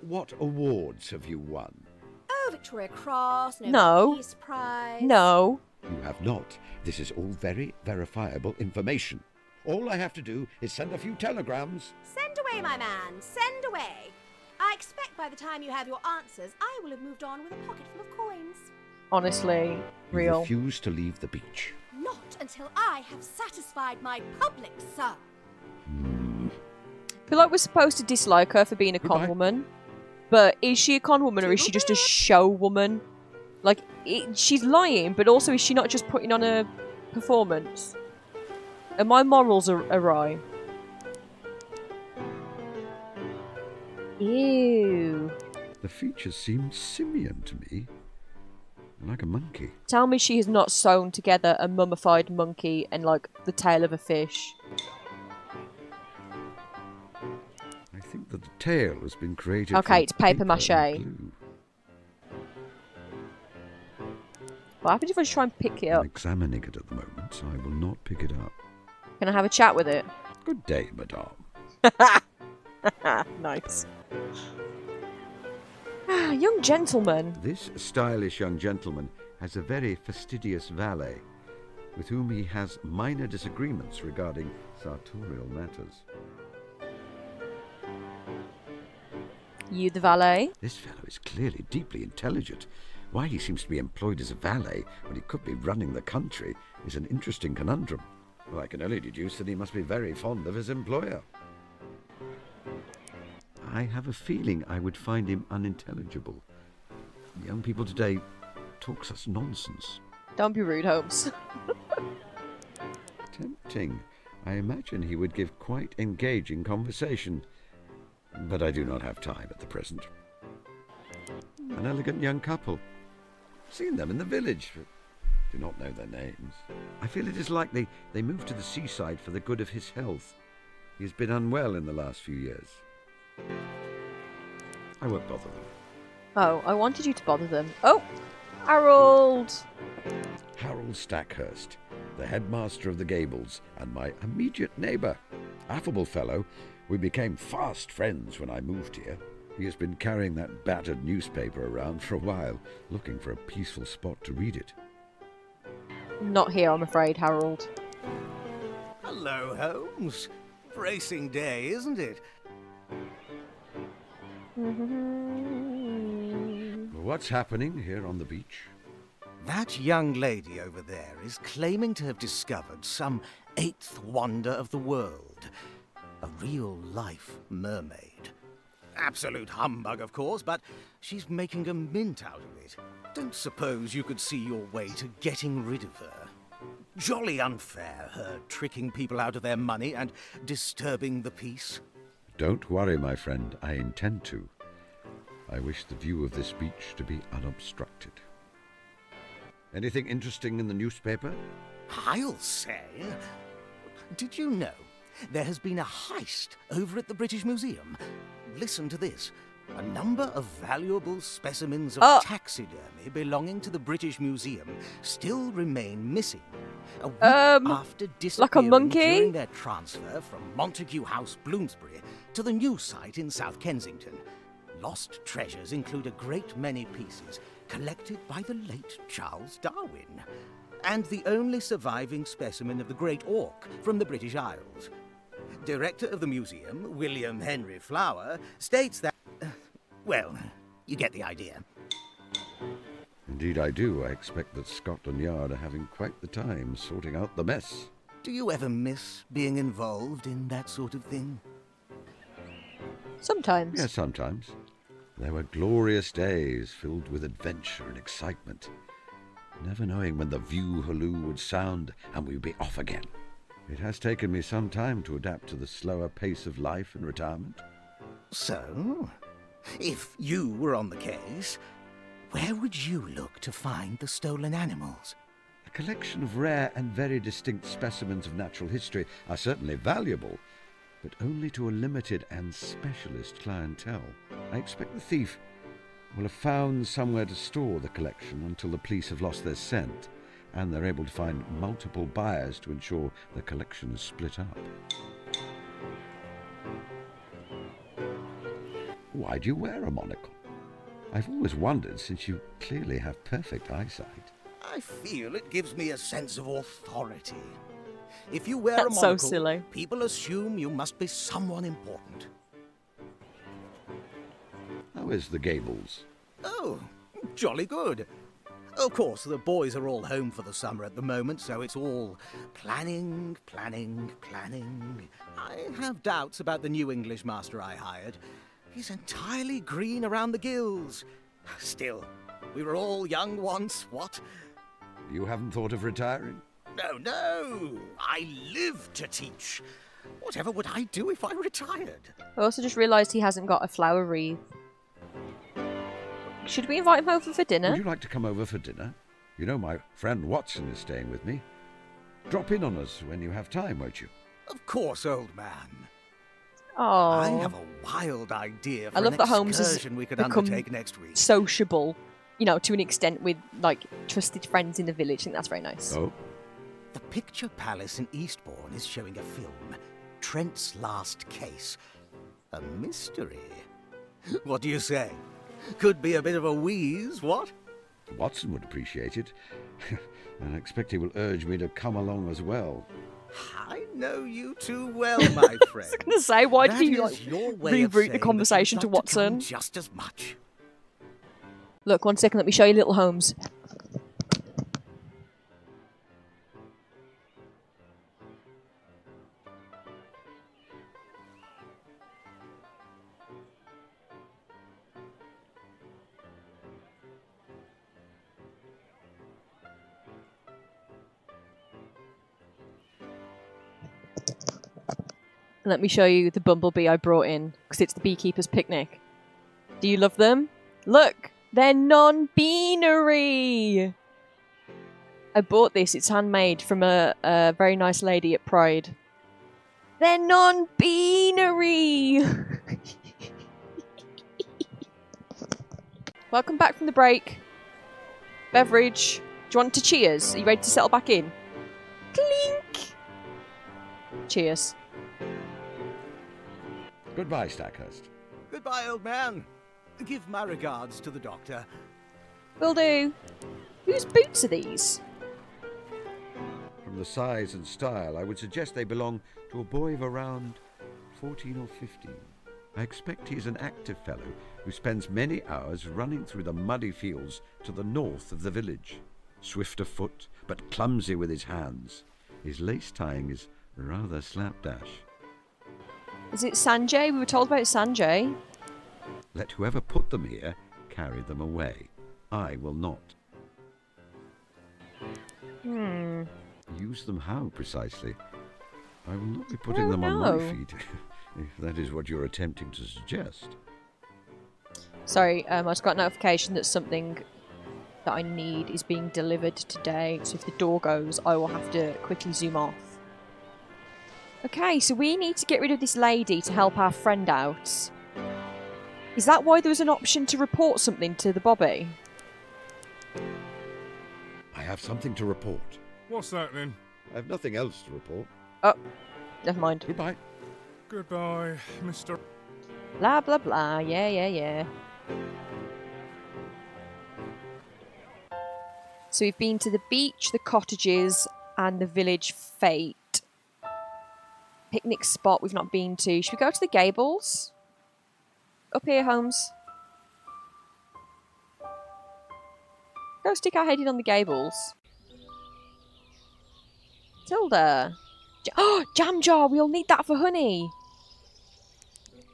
What awards have you won? Oh, Victoria Cross, Nobel No. Peace Prize. No. You have not. This is all very verifiable information. All I have to do is send a few telegrams. Send away, my man, send away. I expect by the time you have your answers, I will have moved on with a pocket full of coins. Honestly, You real. refuse to leave the beach. Not until I have satisfied my public, sir. I feel like we're supposed to dislike her for being a con woman. But is she a con woman or is she just a show woman? Like, she's lying, but also is she not just putting on a performance? And my morals are awry. Ew. The features seem simian to me. Like a monkey. Tell me she has not sewn together a mummified monkey and, like, the tail of a fish. I think that the tail has been created Okay, from it's paper mache. and glue. What happens if I just try and pick it up? I'm examining it at the moment, so I will not pick it up. Can I have a chat with it? Good day, madame. Nice. Young gentleman. This stylish young gentleman has a very fastidious valet, with whom he has minor disagreements regarding sartorial matters. You the valet? This fellow is clearly deeply intelligent. Why he seems to be employed as a valet when he could be running the country is an interesting conundrum. Well, I can only deduce that he must be very fond of his employer. I have a feeling I would find him unintelligible. Young people today talk such nonsense. Don't be rude, Holmes. Tempting. I imagine he would give quite engaging conversation. But I do not have time at the present. An elegant young couple. Seen them in the village, but do not know their names. I feel it is likely they moved to the seaside for the good of his health. He has been unwell in the last few years. I won't bother them. Oh, I wanted you to bother them. Oh! Harold! Harold Stackhurst, the headmaster of the Gables, and my immediate neighbour. Affable fellow, we became fast friends when I moved here. He has been carrying that battered newspaper around for a while, looking for a peaceful spot to read it. Not here, I'm afraid, Harold. Hello, Holmes. Bracing day, isn't it? What's happening here on the beach? That young lady over there is claiming to have discovered some 8th wonder of the world. A real-life mermaid. Absolute humbug, of course, but she's making a mint out of it. Don't suppose you could see your way to getting rid of her. Jolly unfair, her tricking people out of their money and disturbing the peace. Don't worry, my friend, I intend to. I wish the view of this beach to be unobstructed. Anything interesting in the newspaper? I'll say. Did you know there has been a heist over at the British Museum? Listen to this. A number of valuable specimens of taxidermy belonging to the British Museum still remain missing. A week after disappearing like a monkey? during their transfer from Montague House, Bloomsbury, to the new site in South Kensington. Lost treasures include a great many pieces collected by the late Charles Darwin, and the only surviving specimen of the great auk from the British Isles. Director of the museum, William Henry Flower, states that... well, you get the idea. Indeed I do. I expect that Scotland Yard are having quite the time sorting out the mess. Do you ever miss being involved in that sort of thing? Sometimes. Yes, sometimes. There were glorious days filled with adventure and excitement, never knowing when the view halloo would sound and we would be off again. It has taken me some time to adapt to the slower pace of life and retirement. So, if you were on the case, where would you look to find the stolen animals? A collection of rare and very distinct specimens of natural history are certainly valuable, but only to a limited and specialist clientele. I expect the thief will have found somewhere to store the collection until the police have lost their scent, and they're able to find multiple buyers to ensure the collection is split up. Why do you wear a monocle? I've always wondered, since you clearly have perfect eyesight. I feel it gives me a sense of authority. If you wear a That's monocle, so silly. people assume you must be someone important. How is the Gables? Oh, jolly good. Of course, the boys are all home for the summer at the moment, so it's all planning. I have doubts about the new English master I hired. He's entirely green around the gills. Still, we were all young once, what? You haven't thought of retiring? No. I live to teach. Whatever would I do if I retired? I also just realised he hasn't got a flower wreath. Should we invite him over for dinner? Would you like to come over for dinner? You know my friend Watson is staying with me. Drop in on us when you have time, won't you? Of course, old man. Oh, I have a wild idea for I love an that Holmes has excursion we could become undertake next week. sociable, you know, to an extent with like trusted friends in the village. I think that's very nice. Oh. The Picture Palace in Eastbourne is showing a film. Trent's last case. A mystery. What do you say? Could be a bit of a wheeze, what? Watson would appreciate it. And I expect he will urge me to come along as well. I know you too well, my friend. I was going to say, why did you reroute reroute the conversation to Watson? Just as much. Look, 1 second, let me show you little Holmes. Let me show you the bumblebee I brought in, because it's the beekeeper's picnic. Do you love them? Look! They're non-binary! I bought this, it's handmade from a very nice lady at Pride. They're non-binary! Welcome back from the break. Beverage. Do you want to cheers? Are you ready to settle back in? Clink! Cheers. Goodbye, Stackhurst. Goodbye, old man. Give my regards to the doctor. Will do. Whose boots are these? From the size and style, I would suggest they belong to a boy of around 14 or 15. I expect he is an active fellow who spends many hours running through the muddy fields to the north of the village. Swift of foot, but clumsy with his hands. His lace tying is rather slapdash. Is it Sanjay? We were told about Sanjay. Let whoever put them here carry them away. I will not. Use them how, precisely? I will not be putting them on my feet, if that is what you're attempting to suggest. Sorry, I just got a notification that something that I need is being delivered today, so if the door goes, I will have to quickly zoom off. Okay, so we need to get rid of this lady to help our friend out. Is that why there was an option to report something to the Bobby? I have something to report. What's that then? I have nothing else to report. Oh, never mind. Goodbye. Goodbye, Mr. Blah, blah, blah. Yeah. So we've been to the beach, the cottages, and the village fete. Picnic spot we've not been to. Should we go to the Gables? Up here, Holmes. Go stick our head in on the Gables. Tilda. Oh, jam jar! We'll need that for honey.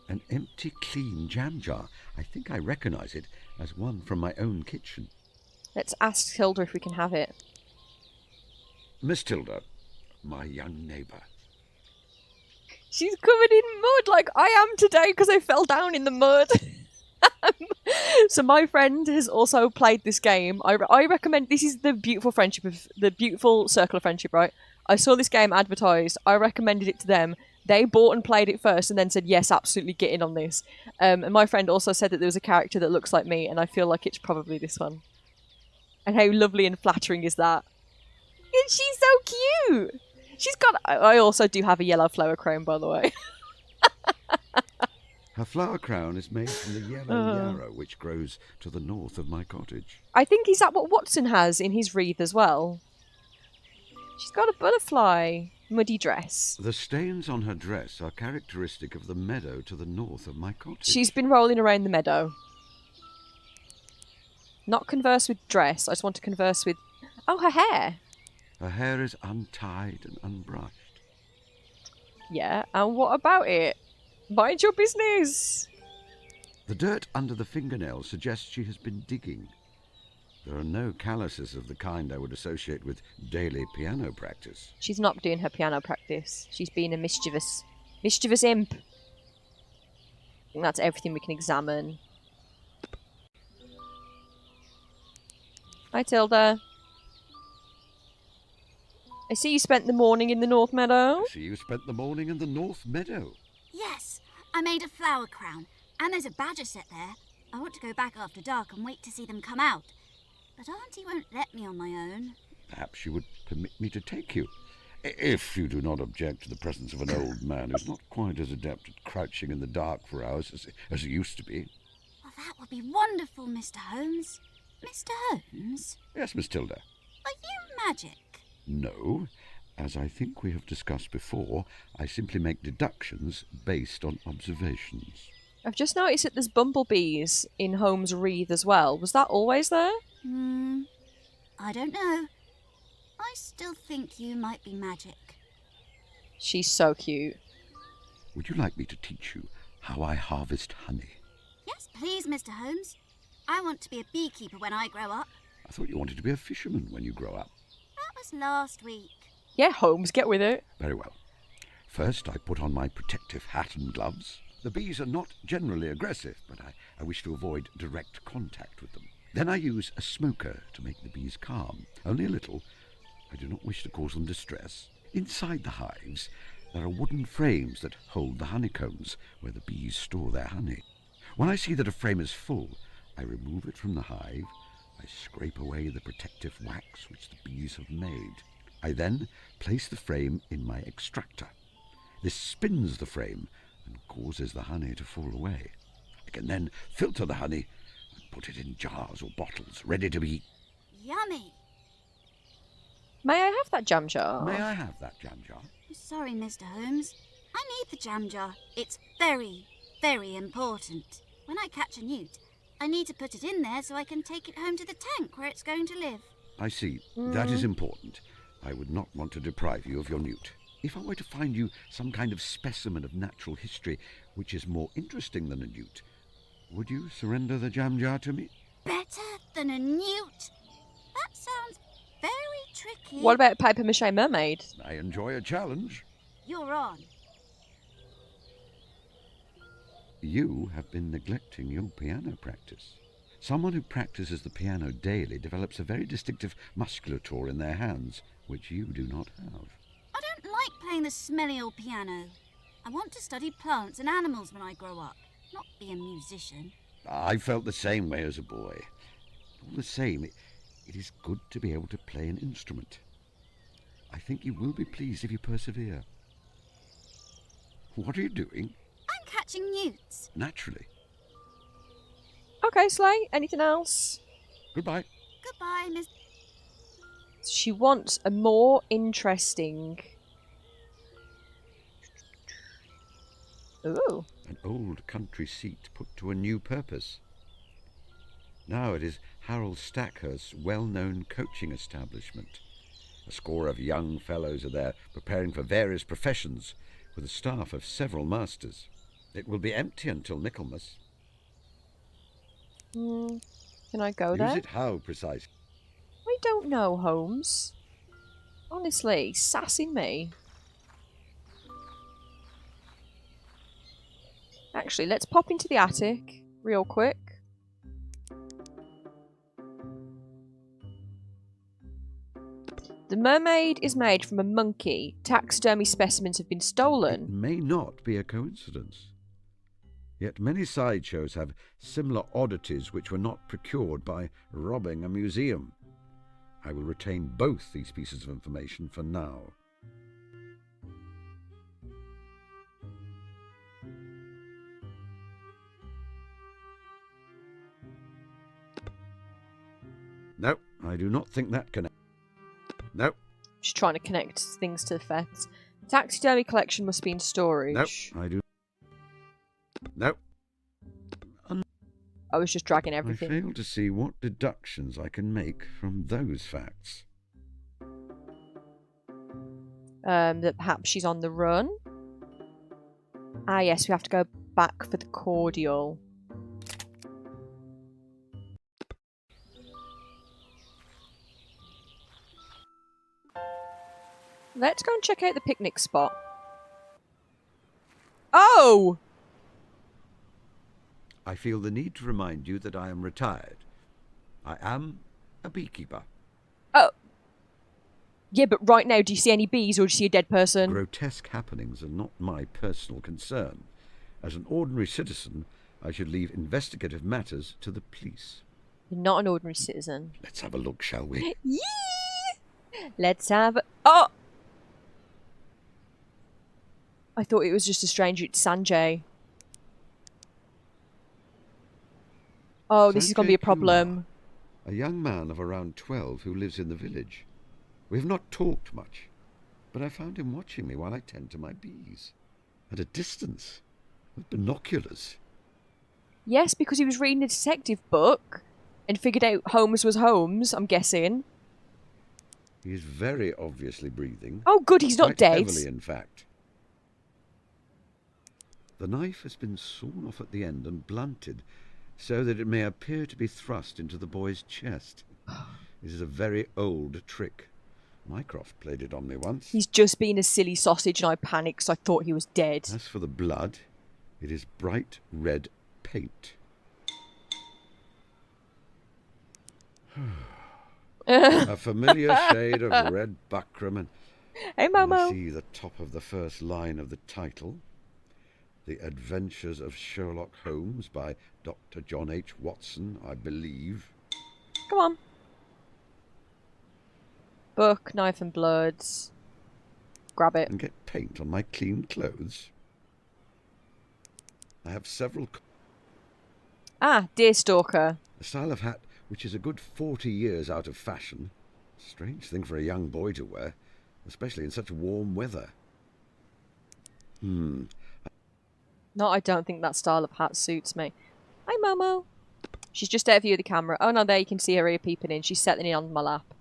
An empty, clean jam jar. I think I recognise it as one from my own kitchen. Let's ask Tilda if we can have it. Miss Tilda, my young neighbour. She's covered in mud like I am today because I fell down in the mud. So my friend has also played this game. I recommend, this is the beautiful circle of friendship, right? I saw this game advertised. I recommended it to them. They bought and played it first and then said, yes, absolutely, get in on this. And my friend also said that there was a character that looks like me, and I feel like it's probably this one. And how lovely and flattering is that? And she's so cute! She's got... I also do have a yellow flower crown, by the way. Her flower crown is made from the yellow yarrow, which grows to the north of my cottage. I think, is that what Watson has in his wreath as well? She's got a butterfly muddy dress. The stains on her dress are characteristic of the meadow to the north of my cottage. She's been rolling around the meadow. Not converse with dress, I just want to converse with... Oh, her hair! Her hair is untied and unbrushed. Yeah, and what about it? Mind your business! The dirt under the fingernails suggests she has been digging. There are no calluses of the kind I would associate with daily piano practice. She's not doing her piano practice. She's being a mischievous imp. I think that's everything we can examine. Hi, Tilda. I see you spent the morning in the North Meadow. I see you spent the morning in the North Meadow. Yes, I made a flower crown, and there's a badger set there. I want to go back after dark and wait to see them come out. But Auntie won't let me on my own. Perhaps she would permit me to take you. If you do not object to the presence of an old man who's not quite as adept at crouching in the dark for hours as he used to be. Well, that would be wonderful, Mr. Holmes. Mr. Holmes? Yes, Miss Tilda. Are you magic? No. As I think we have discussed before, I simply make deductions based on observations. I've just noticed that there's bumblebees in Holmes' wreath as well. Was that always there? I don't know. I still think you might be magic. She's so cute. Would you like me to teach you how I harvest honey? Yes, please, Mr. Holmes. I want to be a beekeeper when I grow up. I thought you wanted to be a fisherman when you grow up. That was last week. Yeah, Holmes, get with it. Very well. First, I put on my protective hat and gloves. The bees are not generally aggressive, but I wish to avoid direct contact with them. Then I use a smoker to make the bees calm. Only a little. I do not wish to cause them distress. Inside the hives, there are wooden frames that hold the honeycombs, where the bees store their honey. When I see that a frame is full, I remove it from the hive. I scrape away the protective wax which the bees have made. I then place the frame in my extractor. This spins the frame and causes the honey to fall away. I can then filter the honey and put it in jars or bottles, ready to be... Yummy. May I have that jam jar? May I have that jam jar? Sorry, Mr. Holmes. I need the jam jar. It's very, very important. When I catch a newt, I need to put it in there so I can take it home to the tank where it's going to live. I see. That is important. I would not want to deprive you of your newt. If I were to find you some kind of specimen of natural history which is more interesting than a newt, would you surrender the jam jar to me? Better than a newt? That sounds very tricky. What about papier-mâché mermaid? I enjoy a challenge. You're on. You have been neglecting your piano practice. Someone who practices the piano daily develops a very distinctive musculature in their hands, which you do not have. I don't like playing the smelly old piano. I want to study plants and animals when I grow up, not be a musician. I felt the same way as a boy. All the same, it is good to be able to play an instrument. I think you will be pleased if you persevere. What are you doing? I'm catching newts. Naturally. Okay, Slay. Anything else? Goodbye. Goodbye, Miss... She wants a more interesting... Ooh. An old country seat put to a new purpose. Now it is Harold Stackhurst's well-known coaching establishment. A score of young fellows are there preparing for various professions with a staff of several masters. It will be empty until Michaelmas. Can I go there? Use it how precisely? I don't know, Holmes. Honestly, sassing me. Actually, let's pop into the attic real quick. The mermaid is made from a monkey. Taxidermy specimens have been stolen. It may not be a coincidence. Yet many sideshows have similar oddities which were not procured by robbing a museum. I will retain both these pieces of information for now. No, I do not think that connects. No. Just trying to connect things to the facts. The taxidermy collection must be in storage. No, I do. No. I was just dragging I everything. fail to see what deductions I can make from those facts. That perhaps she's on the run. Ah, yes, we have to go back for the cordial. Let's go and check out the picnic spot. Oh! I feel the need to remind you that I am retired. I am a beekeeper. Oh. Yeah, but right now, do you see any bees or do you see a dead person? Grotesque happenings are not my personal concern. As an ordinary citizen, I should leave investigative matters to the police. You're not an ordinary citizen. Let's have a look, shall we? Yeah! Let's have... Oh! I thought it was just a stranger. It's Sanjay. Oh, this is going to be a problem. A young man of around 12 who lives in the village. We have not talked much, but I found him watching me while I tend to my bees. At a distance, with binoculars. Yes, because he was reading a detective book and figured out Holmes was Holmes, I'm guessing. He is very obviously breathing. Oh, good, he's not quite dead. Heavily, in fact. The knife has been sawn off at the end and blunted, so that it may appear to be thrust into the boy's chest. It is a very old trick. Mycroft played it on me once. He's just been a silly sausage and I panicked because I thought he was dead. As for the blood, it is bright red paint. A familiar shade of red buckram, and hey, Momo. I see the top of the first line of the title. The Adventures of Sherlock Holmes by Dr. John H. Watson, I believe. Come on. Book, knife and blood. Grab it. And get paint on my clean clothes. I have several... Ah, Deerstalker. A style of hat which is a good 40 years out of fashion. Strange thing for a young boy to wear, especially in such warm weather. No, I don't think that style of hat suits me. Hi, Momo. She's just out of view of the camera. Oh no, there you can see her ear peeping in. She's settling in on my lap.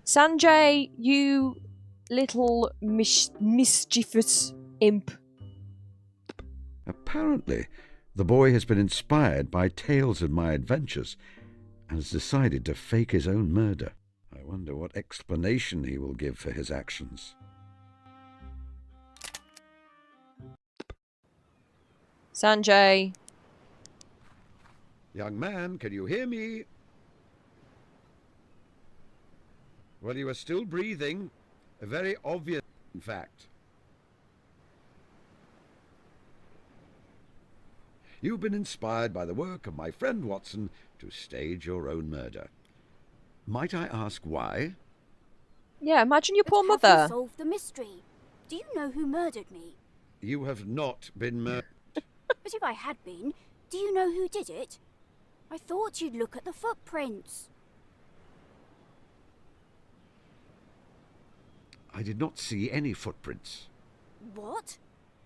Sanjay, you little mischievous imp. Apparently, the boy has been inspired by tales of my adventures and has decided to fake his own murder. I wonder what explanation he will give for his actions. Sanjay. Young man, can you hear me? Well, you are still breathing. A very obvious, in fact. You've been inspired by the work of my friend Watson to stage your own murder. Might I ask why? Yeah, imagine your poor Have mother. you solved the mystery? Do you know who murdered me? You have not been murdered. But if I had been, do you know who did it? I thought you'd look at the footprints. I did not see any footprints. What?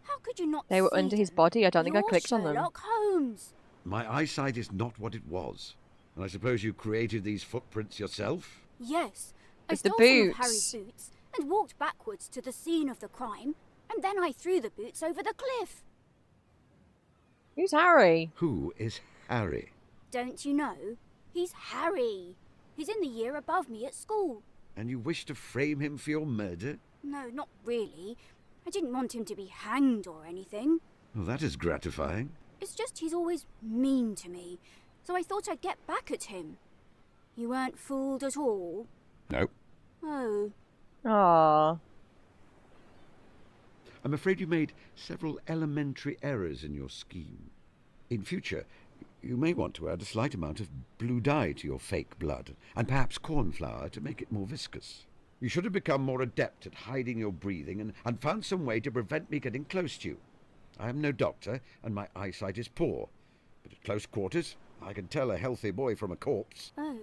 How could you not They were see under his them? body. I don't think I You're clicked on them. Sherlock Holmes. My eyesight is not what it was. And I suppose you created these footprints yourself? Yes. I It's the stole some of boots. Harry's boots and walked backwards to the scene of the crime, and then I threw the boots over the cliff. Who's Harry? Who is Harry? Don't you know? He's Harry. He's in the year above me at school. And you wish to frame him for your murder? No, not really. I didn't want him to be hanged or anything. Well, that is gratifying. It's just he's always mean to me, so I thought I'd get back at him. You weren't fooled at all? No. Oh. Ah. I'm afraid you made several elementary errors in your scheme. In future, you may want to add a slight amount of blue dye to your fake blood, and perhaps cornflour to make it more viscous. You should have become more adept at hiding your breathing and found some way to prevent me getting close to you. I am no doctor, and my eyesight is poor, but at close quarters, I can tell a healthy boy from a corpse. Oh.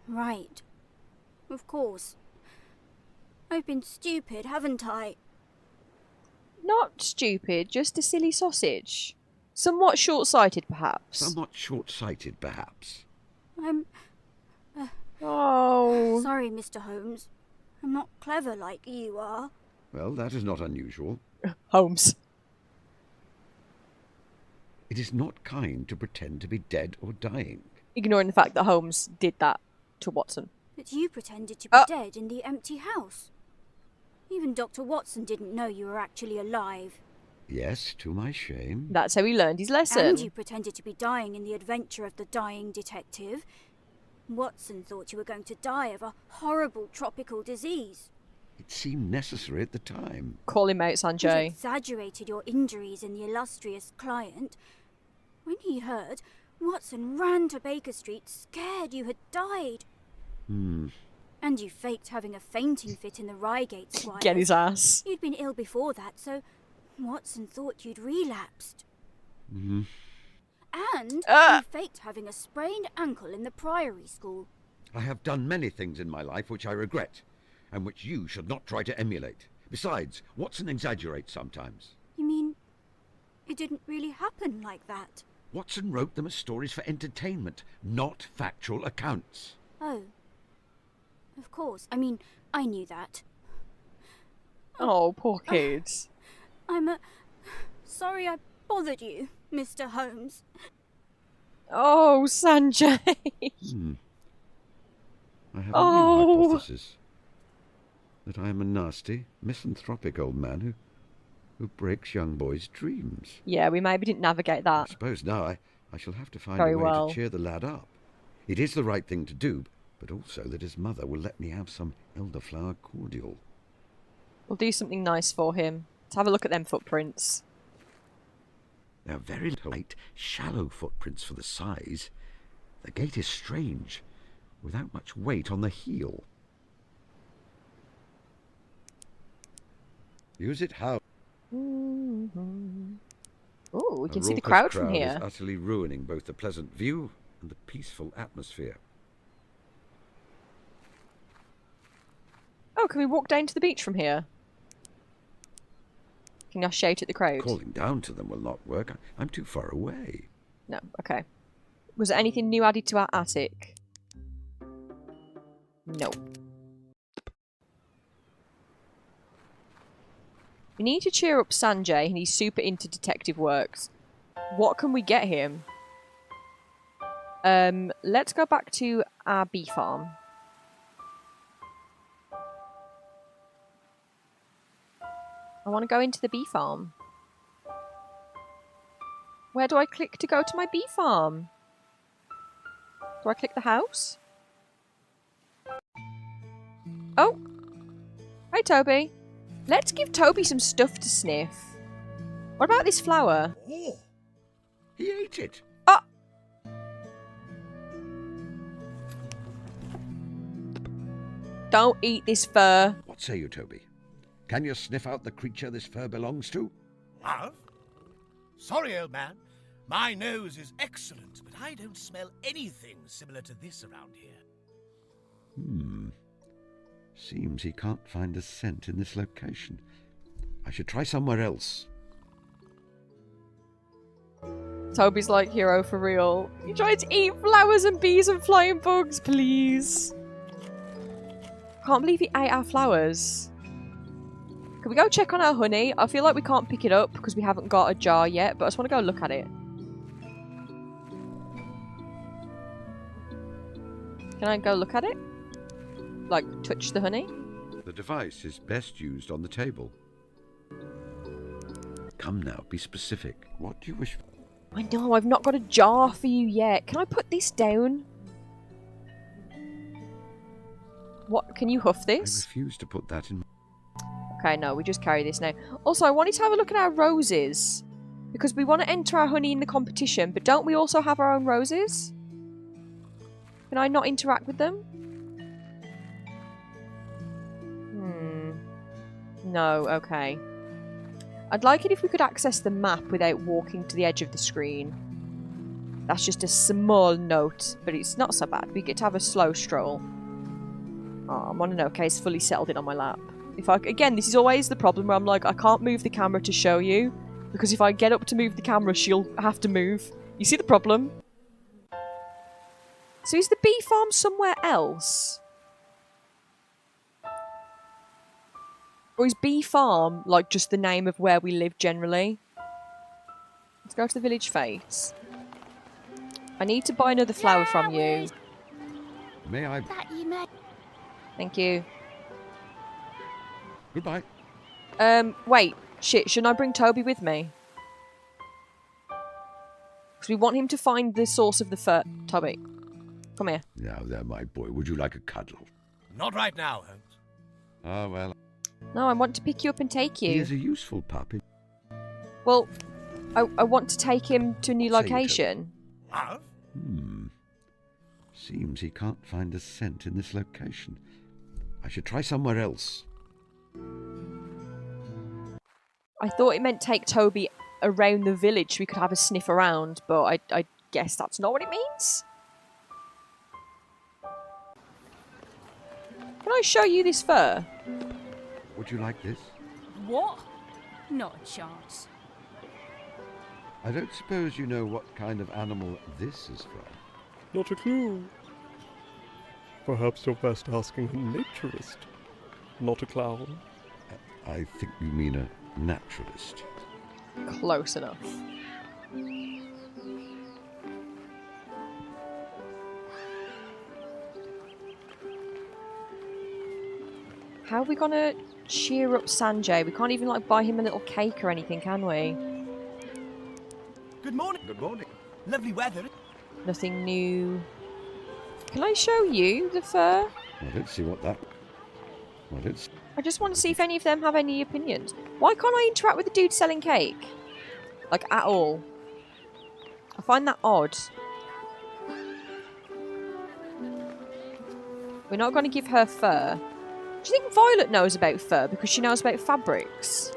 Right. Of course. I've been stupid, haven't I? Not stupid, just a silly sausage. Somewhat short-sighted, perhaps. Somewhat short-sighted, perhaps. I'm... Oh. Sorry, Mr. Holmes. I'm not clever like you are. Well, that is not unusual. Holmes. It is not kind to pretend to be dead or dying. Ignoring the fact that Holmes did that to Watson. But you pretended to be dead in the empty house. Even Dr. Watson didn't know you were actually alive. Yes, to my shame. That's how he learned his lesson. And you pretended to be dying in the adventure of the dying detective. Watson thought you were going to die of a horrible tropical disease. It seemed necessary at the time. Call him out, You Sanjay. exaggerated your injuries in the illustrious client. When he heard, Watson ran to Baker Street, scared you had died. And you faked having a fainting fit in the Reigate, Squire. Get his ass. You'd been ill before that, so Watson thought you'd relapsed. Mm-hmm. And you faked having a sprained ankle in the Priory School. I have done many things in my life which I regret, and which you should not try to emulate. Besides, Watson exaggerates sometimes. You mean it didn't really happen like that? Watson wrote them as stories for entertainment, not factual accounts. Oh. Of course. I mean, I knew that. Oh, poor kids. I'm sorry I bothered you, Mr. Holmes. Oh, Sanjay. I have a new hypothesis. That I am a nasty, misanthropic old man who breaks young boys' dreams. Yeah, we maybe didn't navigate that. I suppose now I shall have to find Very a way well. to cheer the lad up. It is the right thing to do, but also that his mother will let me have some elderflower cordial. We'll do something nice for him. Let's have a look at them footprints. They are very light, shallow footprints for the size. The gait is strange, without much weight on the heel. Use it how? Mm-hmm. Oh, we can A see the raucous crowd from here. Is utterly ruining both the pleasant view and the peaceful atmosphere. Oh, can we walk down to the beach from here? Can I shout at the crowd? Calling down to them will not work. I'm too far away. No, okay. Was there anything new added to our attic? No. We need to cheer up Sanjay, and he's super into detective works. What can we get him? Let's go back to our bee farm. I want to go into the bee farm. Where do I click to go to my bee farm? Do I click the house? Oh! Hi, Toby. Let's give Toby some stuff to sniff. What about this flower? Oh, he ate it. Ah! Don't eat this fur. What say you, Toby? Can you sniff out the creature this fur belongs to? Have? Sorry, old man. My nose is excellent, but I don't smell anything similar to this around here. Seems he can't find a scent in this location. I should try somewhere else. Toby's like hero for real. You tried to eat flowers and bees and flying bugs, please. Can't believe he ate our flowers. Can we go check on our honey? I feel like we can't pick it up because we haven't got a jar yet, but I just want to go look at it. Can I go look at it? Like, touch the honey? The device is best used on the table. Come now, be specific. What do you wish for? I know, I've not got a jar for you yet. Can I put this down? What? Can you huff this? I refuse to put that in. Okay, no, we just carry this now. Also, I wanted to have a look at our roses. Because we want to enter our honey in the competition, but don't we also have our own roses? Can I not interact with them? No, okay. I'd like it if we could access the map without walking to the edge of the screen. That's just a small note, but it's not so bad. We get to have a slow stroll. Oh, I'm on an okay, it's fully settled in on my lap. Again, this is always the problem where I'm like, I can't move the camera to show you, because if I get up to move the camera, she'll have to move. You see the problem? So is the bee farm somewhere else? Or is bee farm like just the name of where we live generally? Let's go to the village fates. I need to buy another flower from you. May I? Thank you. Goodbye. Wait. Shit, shouldn't I bring Toby with me? Because we want him to find the source of the fur. Toby, come here. Now there, my boy. Would you like a cuddle? Not right now, Holmes. Ah, well. No, I want to pick you up and take you. He is a useful puppy. Well, I want to take him to a new location. Have? Seems he can't find a scent in this location. I should try somewhere else. I thought it meant take Toby around the village so we could have a sniff around, but I guess that's not what it means. Can I show you this fur? Would you like this? What? Not a chance. I don't suppose you know what kind of animal this is from. Not a clue. Perhaps you're best asking a naturist, not a clown. I think you mean a naturalist. Close enough. How are we gonna cheer up Sanjay? We can't even like buy him a little cake or anything, can we? Good morning. Good morning. Lovely weather. Nothing new. Can I show you the fur? I don't see what that... I just want to see if any of them have any opinions. Why can't I interact with the dude selling cake? Like, at all. I find that odd. We're not going to give her fur. Do you think Violet knows about fur because she knows about fabrics?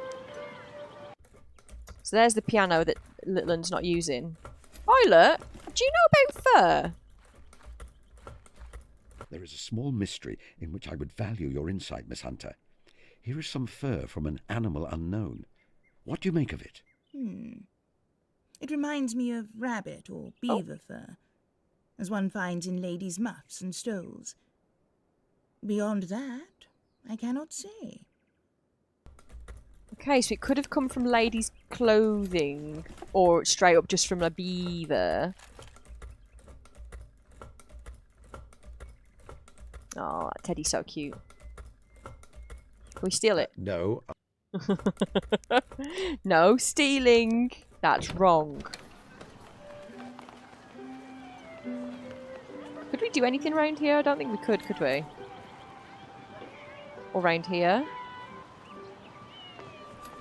So there's the piano that Littleland's not using. Violet, do you know about fur? There is a small mystery in which I would value your insight, Miss Hunter. Here is some fur from an animal unknown. What do you make of it? It reminds me of rabbit or beaver fur, as one finds in ladies' muffs and stoles. Beyond that, I cannot say. Okay, so it could have come from ladies' clothing, or straight up just from a beaver. Oh, that teddy's so cute. Can we steal it? No. No, stealing. That's wrong. Could we do anything around here? I don't think we could we? Or around here?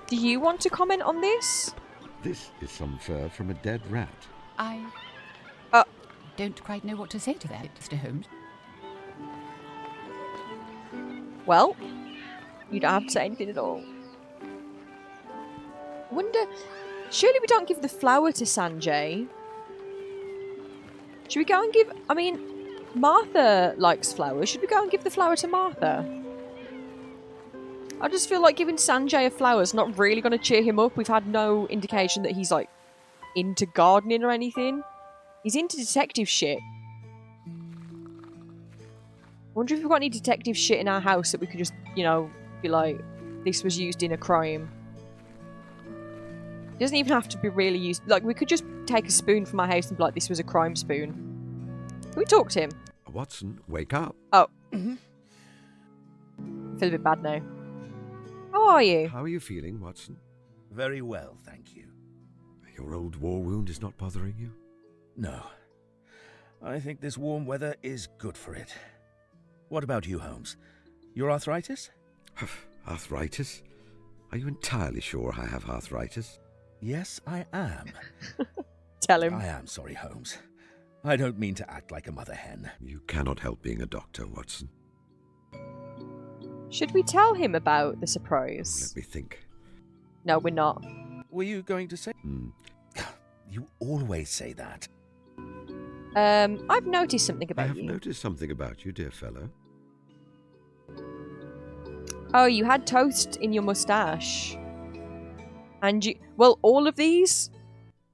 Do you want to comment on this? This is some fur from a dead rat. I don't quite know what to say to that, Mr. Holmes. Well, you don't have to say anything at all. Wonder... Surely we don't give the flower to Sanjay. Should we go and give... I mean, Martha likes flowers. Should we go and give the flower to Martha? I just feel like giving Sanjay a flower is not really going to cheer him up. We've had no indication that he's, like, into gardening or anything. He's into detective shit. I wonder if we've got any detective shit in our house that we could just, you know, be like, this was used in a crime. It doesn't even have to be really used. Like, we could just take a spoon from our house and be like, this was a crime spoon. Can we talk to him? Watson, wake up. Oh. I feel a bit bad now. How are you? How are you feeling, Watson? Very well, thank you. Your old war wound is not bothering you? No. I think this warm weather is good for it. What about you, Holmes? Your arthritis? Arthritis? Are you entirely sure I have arthritis? Yes, I am. Tell him. I am sorry, Holmes. I don't mean to act like a mother hen. You cannot help being a doctor, Watson. Should we tell him about the surprise? Let me think. No, we're not. Were you going to say... You always say that. I've noticed something about you. I have noticed something about you, dear fellow. Oh, you had toast in your moustache. And you... Well, all of these?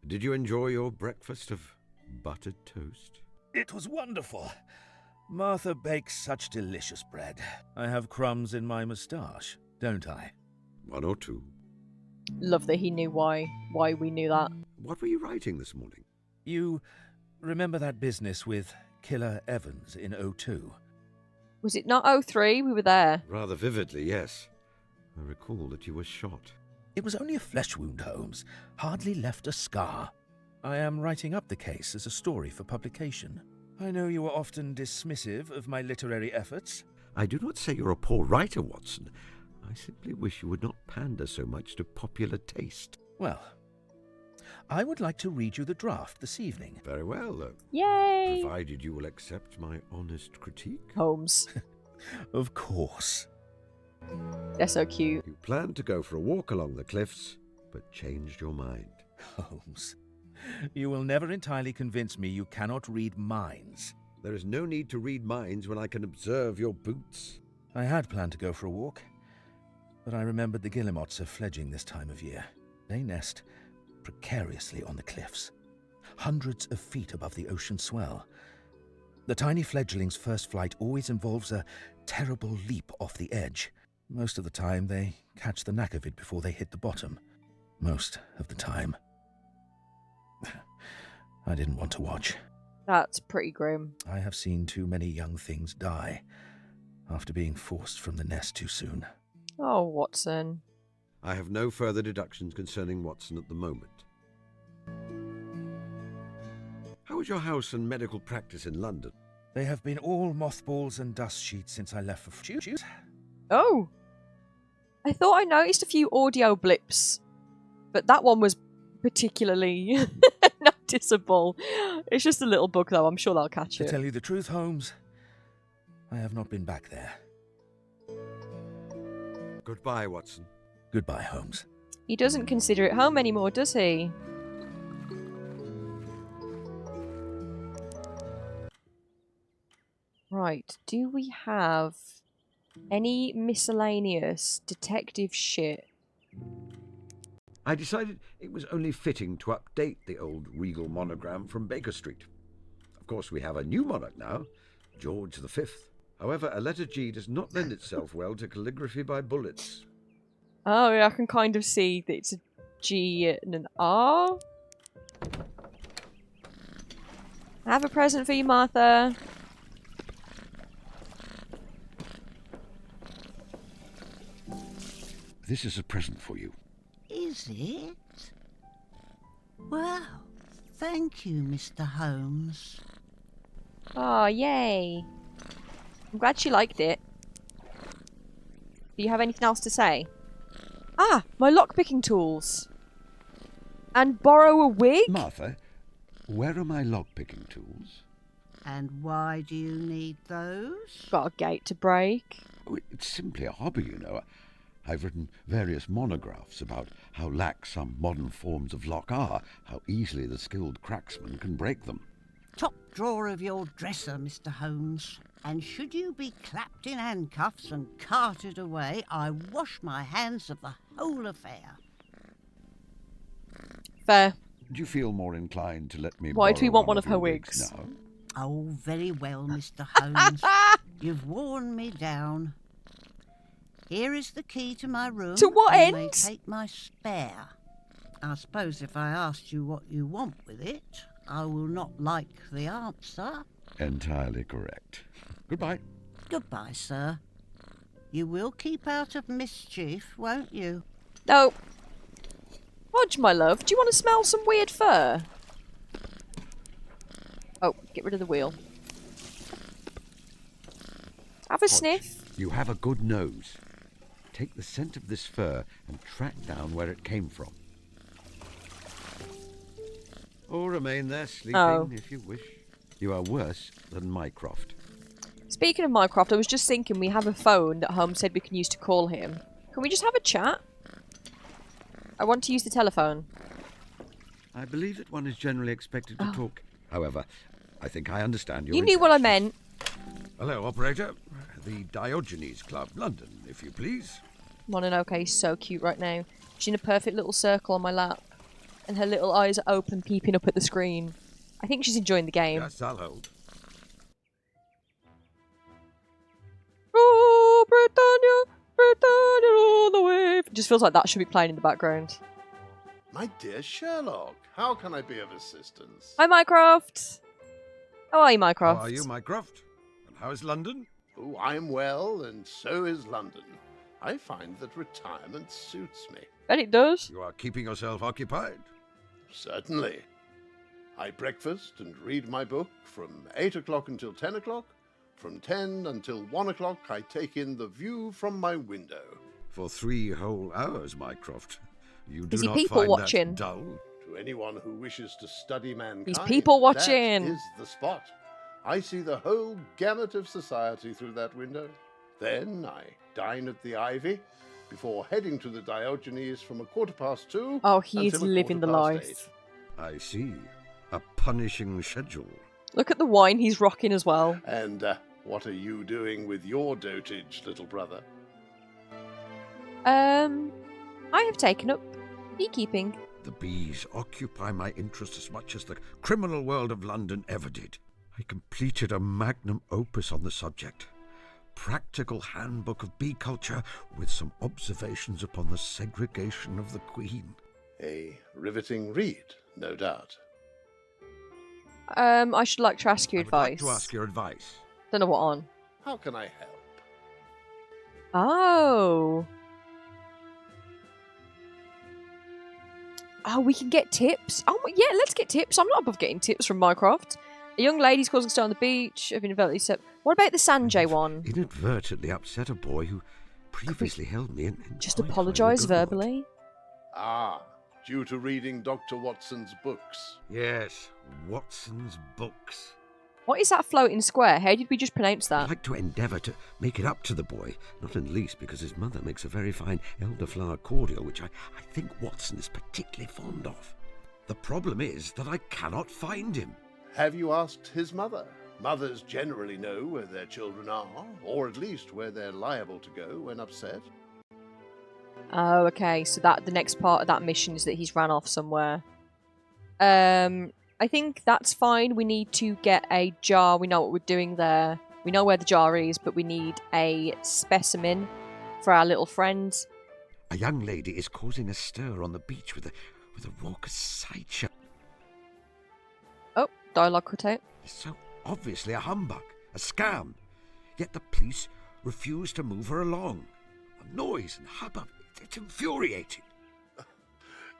Did you enjoy your breakfast of buttered toast? It was wonderful. Martha bakes such delicious bread. I have crumbs in my moustache, don't I? One or two. Love that he knew why we knew that. What were you writing this morning? You remember that business with Killer Evans in 02? Was it not 03? We were there. Rather vividly, yes. I recall that you were shot. It was only a flesh wound, Holmes. Hardly left a scar. I am writing up the case as a story for publication. I know you are often dismissive of my literary efforts. I do not say you're a poor writer, Watson. I simply wish you would not pander so much to popular taste. Well, I would like to read you the draft this evening. Very well, Yay! provided you will accept my honest critique. Holmes. Of course. They're so cute. You planned to go for a walk along the cliffs, but changed your mind. Holmes, you will never entirely convince me you cannot read minds. There is no need to read minds when I can observe your boots. I had planned to go for a walk, but I remembered the guillemots are fledging this time of year. They nest precariously on the cliffs, hundreds of feet above the ocean swell. The tiny fledgling's first flight always involves a terrible leap off the edge. Most of the time, they catch the knack of it before they hit the bottom. Most of the time. I didn't want to watch. That's pretty grim. I have seen too many young things die after being forced from the nest too soon. Oh, Watson. I have no further deductions concerning Watson at the moment. How is your house and medical practice in London? They have been all mothballs and dust sheets since I left for shoot. Oh. I thought I noticed a few audio blips, but that one was particularly noticeable. It's just a little bug, though. I'm sure they'll catch it. To tell you the truth, Holmes, I have not been back there. Goodbye, Watson. Goodbye, Holmes. He doesn't consider it home anymore, does he? Right, do we have any miscellaneous detective shit? I decided it was only fitting to update the old regal monogram from Baker Street. Of course, we have a new monarch now, George V. However, a letter G does not lend itself well to calligraphy by bullets. Oh, yeah, I can kind of see that it's a G and an R. I have a present for you, Martha. This is a present for you. Is it? Well, thank you, Mr. Holmes. Oh, yay. I'm glad she liked it. Do you have anything else to say? Ah, my lockpicking tools. And borrow a wig? Martha, where are my lock-picking tools? And why do you need those? Got a gate to break. Oh, it's simply a hobby, you know. I've written various monographs about how lax some modern forms of lock are, how easily the skilled cracksman can break them. Top drawer of your dresser, Mr. Holmes. And should you be clapped in handcuffs and carted away, I wash my hands of the whole affair. Fair. Do you feel more inclined to let me Why do we borrow want one of her your wigs? now? Oh, very well, Mr. Holmes. You've worn me down. Here is the key to my room. To what you end? may take my spare. I suppose if I asked you what you want with it, I will not like the answer. Entirely correct. Goodbye. Goodbye, sir. You will keep out of mischief, won't you? No. Hodge, my love, do you want to smell some weird fur? Oh, get rid of the wheel. Have a Hodge, sniff. You have a good nose. Take the scent of this fur and track down where it came from. Or remain there sleeping if you wish. You are worse than Mycroft. Speaking of Mycroft, I was just thinking we have a phone that Holmes said we can use to call him. Can we just have a chat? I want to use the telephone. I believe that one is generally expected to talk. However, I think I understand your You knew what I meant. Hello, operator. The Diogenes Club, London, if you please. Mononoke is so cute right now. She's in a perfect little circle on my lap. And her little eyes are open, peeping up at the screen. I think she's enjoying the game. Yes, I'll hold. Oh, Britannia, Britannia all the way. It just feels like that should be playing in the background. My dear Sherlock, how can I be of assistance? Hi, Mycroft. How are you, Mycroft? How are you, Mycroft? And how is London? Oh, I'm well, and so is London. I find that retirement suits me. Bet it does. You are keeping yourself occupied. Certainly. I breakfast and read my book from 8 o'clock until 10 o'clock. From 10 until 1 o'clock, I take in the view from my window. For 3 whole hours, Mycroft. You do Busy not people find watching. that dull? To anyone who wishes to study mankind, These people watching. that is the spot. I see the whole gamut of society through that window. Then I dine at the Ivy before heading to the Diogenes from 2:15. Oh, he is until living the 8:15. life. I see. A punishing schedule. Look at the wine he's rocking as well. And what are you doing with your dotage, little brother? I have taken up beekeeping. The bees occupy my interest as much as the criminal world of London ever did. I completed a magnum opus on the subject. Practical handbook of bee culture with some observations upon the segregation of the queen. A riveting read, no doubt. I should like to ask your I would advice. like to ask your advice. Don't know what on. How can I help? Oh. Oh, we can get tips. Oh, yeah, let's get tips. I'm not above getting tips from Minecraft. A young lady's causing a stir on the beach. Have inadvertently set. What about the Sanjay one? Inadvertently upset a boy who previously held me in Just apologise verbally. Ah, due to reading Dr. Watson's books. Yes, Watson's books. What is that floating square? How did we just pronounce that? I'd like to endeavour to make it up to the boy, not in least because his mother makes a very fine elderflower cordial, which I think Watson is particularly fond of. The problem is that I cannot find him. Have you asked his mother? Mothers generally know where their children are, or at least where they're liable to go when upset. Oh, okay. So that the next part of that mission is that he's ran off somewhere. I think that's fine. We need to get a jar. We know what we're doing there. We know where the jar is, but we need a specimen for our little friends. A young lady is causing a stir on the beach with a raucous sideshow. Oh, dialogue cut out. It's so obviously a humbug, a scam. Yet the police refuse to move her along. A noise and hubbub. It's infuriating.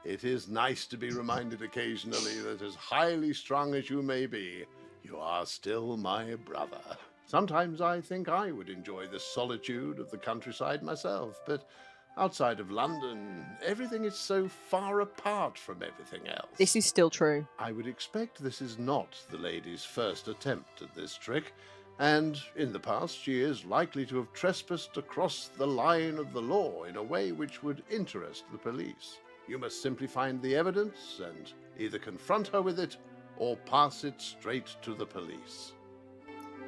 It is nice to be reminded occasionally that as highly strung as you may be, you are still my brother. Sometimes I think I would enjoy the solitude of the countryside myself, but outside of London, everything is so far apart from everything else. This is still true. I would expect this is not the lady's first attempt at this trick, and in the past she is likely to have trespassed across the line of the law in a way which would interest the police. You must simply find the evidence and either confront her with it or pass it straight to the police.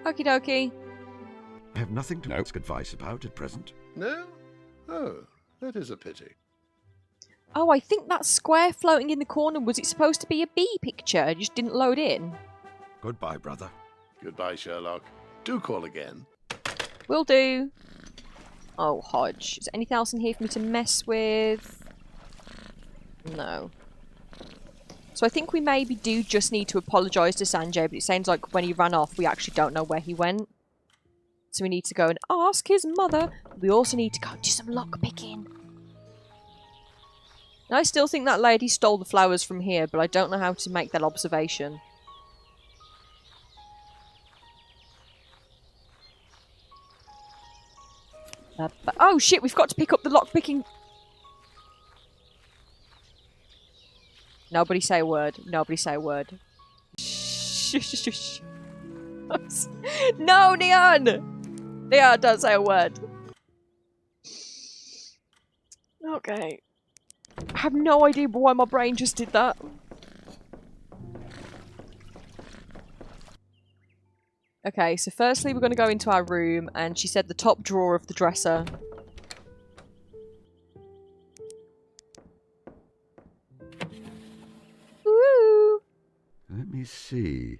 Okie dokie. I have nothing to ask advice about at present. No? Oh, that is a pity. Oh, I think that square floating in the corner, was it supposed to be a bee picture? It just didn't load in. Goodbye, brother. Goodbye, Sherlock. Do call again. Will do. Oh, Hodge. Is there anything else in here for me to mess with? No. So I think we maybe do just need to apologise to Sanjay, but it sounds like when he ran off, we actually don't know where he went. So we need to go and ask his mother. We also need to go do some lockpicking. And I still think that lady stole the flowers from here, but I don't know how to make that observation. Oh shit, we've got to pick up the lockpicking. Nobody say a word. Nobody say a word. Shh, shh, shh, shh. No, Neon! Neon, don't say a word. Okay. I have no idea why my brain just did that. Okay, so firstly we're going to go into our room, and she said the top drawer of the dresser. Woo! Let me see.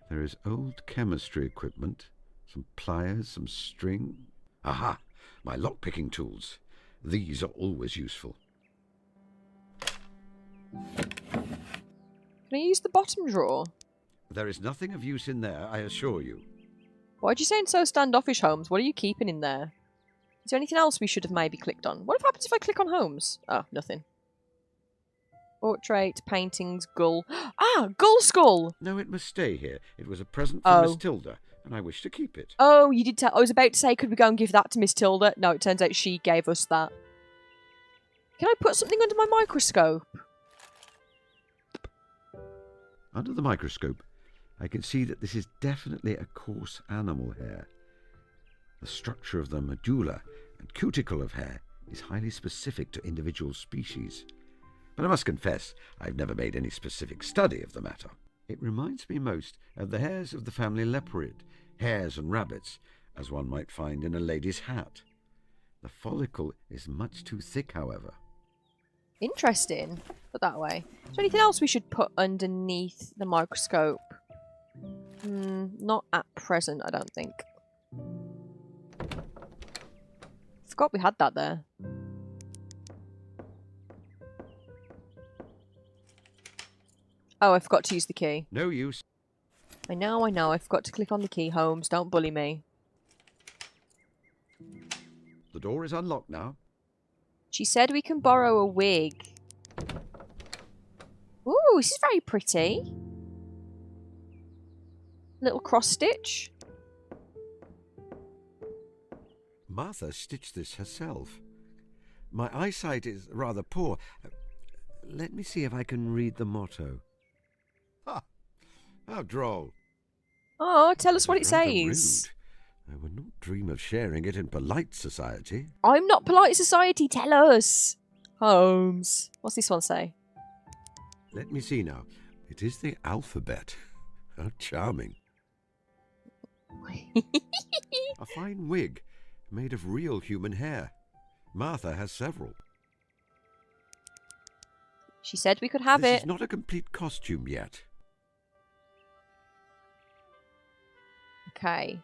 There is old chemistry equipment, some pliers, some string. Aha! My lock-picking tools. These are always useful. Can I use the bottom drawer? There is nothing of use in there, I assure you. Why'd you sound so standoffish, Holmes? What are you keeping in there? Is there anything else we should have maybe clicked on? What happens if I click on Holmes? Oh, nothing. Portrait, paintings, gull. Ah, gull skull! No, it must stay here. It was a present from Miss Tilda, and I wish to keep it. Oh, you did tell. I was about to say, could we go and give that to Miss Tilda? No, it turns out she gave us that. Can I put something under my microscope? Under the microscope, I can see that this is definitely a coarse animal hair. The structure of the medulla and cuticle of hair is highly specific to individual species. But I must confess, I've never made any specific study of the matter. It reminds me most of the hairs of the family Leopard, hares and rabbits, as one might find in a lady's hat. The follicle is much too thick, however. Interesting. Put that way. Is there anything else we should put underneath the microscope? Not at present, I don't think. Forgot we had that there. Oh, I forgot to use the key. No use. I know. I forgot to click on the key, Holmes. Don't bully me. The door is unlocked now. She said we can borrow a wig. Ooh, this is very pretty. Little cross stitch. Martha stitched this herself. My eyesight is rather poor. Let me see if I can read the motto. Ha! How droll. Oh, tell us what it Rather says. rude. I would not dream of sharing it in polite society. I'm not polite society, tell us. Holmes. What's this one say? Let me see now. It is the alphabet. How charming. A fine wig, made of real human hair. Martha has several. She said we could have This it. is not a complete costume yet. Okay.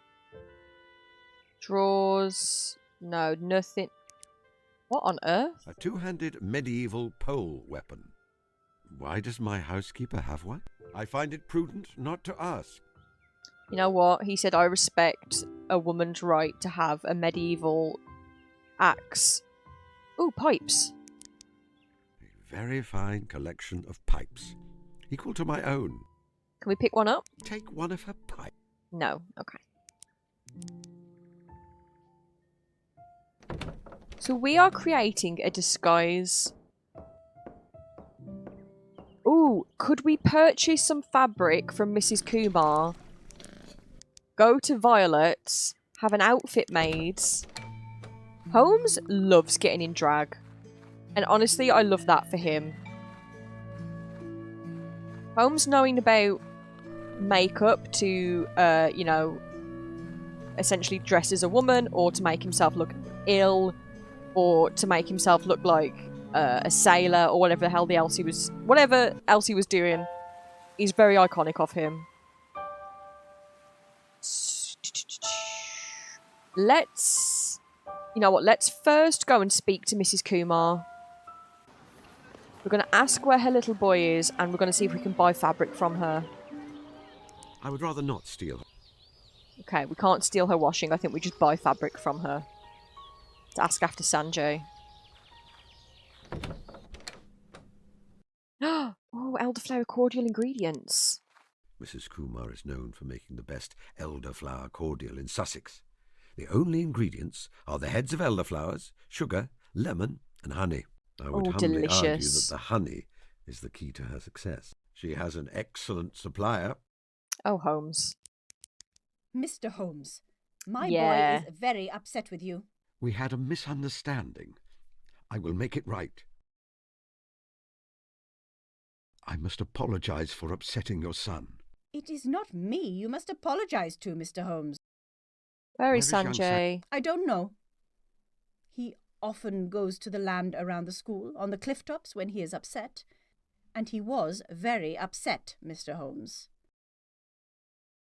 Drawers. No, nothing. What on earth? A two-handed medieval pole weapon. Why does my housekeeper have one? I find it prudent not to ask. You know what? He said, I respect a woman's right to have a medieval axe. Ooh, pipes. A very fine collection of pipes, equal to my own. Can we pick one up? Take one of her pipes. No. Okay. So we are creating a disguise. Ooh, could we purchase some fabric from Mrs. Kumar? Go to Violet's, have an outfit made. Holmes loves getting in drag. And honestly, I love that for him. Holmes knowing about makeup to, you know, essentially dress as a woman, or to make himself look ill, or to make himself look like a sailor, or whatever else he was doing, is very iconic of him. Let's, you know what, let's first go and speak to Mrs. Kumar. We're going to ask where her little boy is, and we're going to see if we can buy fabric from her. I would rather not steal her. Okay, we can't steal her washing. I think we just buy fabric from her. To ask after Sanjay. Oh, elderflower cordial ingredients. Mrs. Kumar is known for making the best elderflower cordial in Sussex. The only ingredients are the heads of elderflowers, sugar, lemon, and honey. I would humbly argue that the honey is the key to her success. She has an excellent supplier. Oh, Holmes. Mr. Holmes, my Yeah. boy is very upset with you. We had a misunderstanding. I will make it right. I must apologize for upsetting your son. It is not me you must apologize to, Mr. Holmes. Where is Sanjay? I don't know. He often goes to the land around the school, on the clifftops, when he is upset. And he was very upset, Mr. Holmes.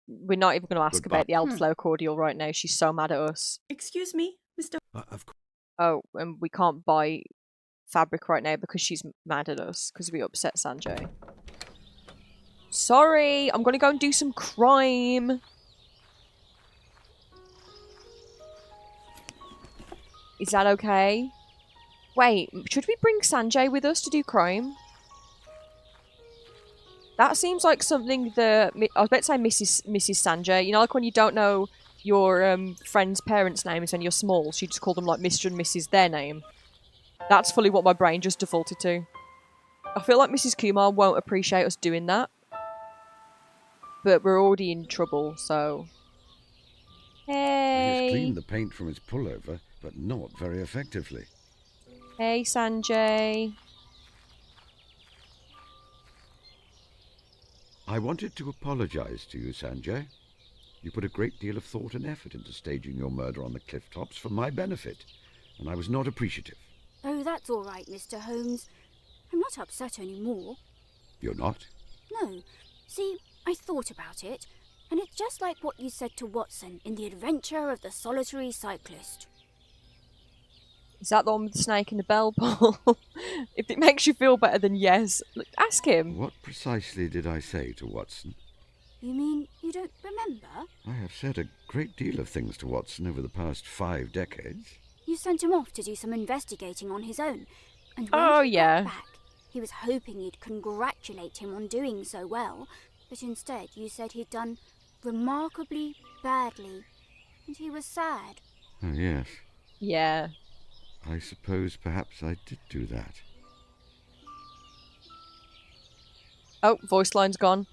We're not even going to ask about the elderflower cordial right now. She's so mad at us. Excuse me, Mr. Oh, and we can't buy fabric right now because she's mad at us because we upset Sanjay. Sorry, I'm going to go and do some crime. Is that okay? Wait, should we bring Sanjay with us to do crime? That seems like something that... I was about to say Mrs. Sanjay. You know, like when you don't know your friend's parents' names when you're small, so you just call them like Mr. and Mrs. their name. That's fully what my brain just defaulted to. I feel like Mrs. Kumar won't appreciate us doing that. But we're already in trouble, so... He has Hey. cleaned the paint from his pullover, but not very effectively. Hey, Sanjay. I wanted to apologize to you, Sanjay. You put a great deal of thought and effort into staging your murder on the clifftops for my benefit, and I was not appreciative. Oh, that's all right, Mr. Holmes. I'm not upset anymore. You're not? No. See, I thought about it, and it's just like what you said to Watson in The Adventure of the Solitary Cyclist. Is that the one with the snake in the bell pull? If it makes you feel better, then yes. Look, ask him. What precisely did I say to Watson? You mean you don't remember? I have said a great deal of things to Watson over the past 5 decades. You sent him off to do some investigating on his own, and when Oh, he yeah. got back, he was hoping you'd congratulate him on doing so well, but instead you said he'd done remarkably badly, and he was sad. Oh, yes. Yeah. I suppose perhaps I did do that. Oh, voice line's gone.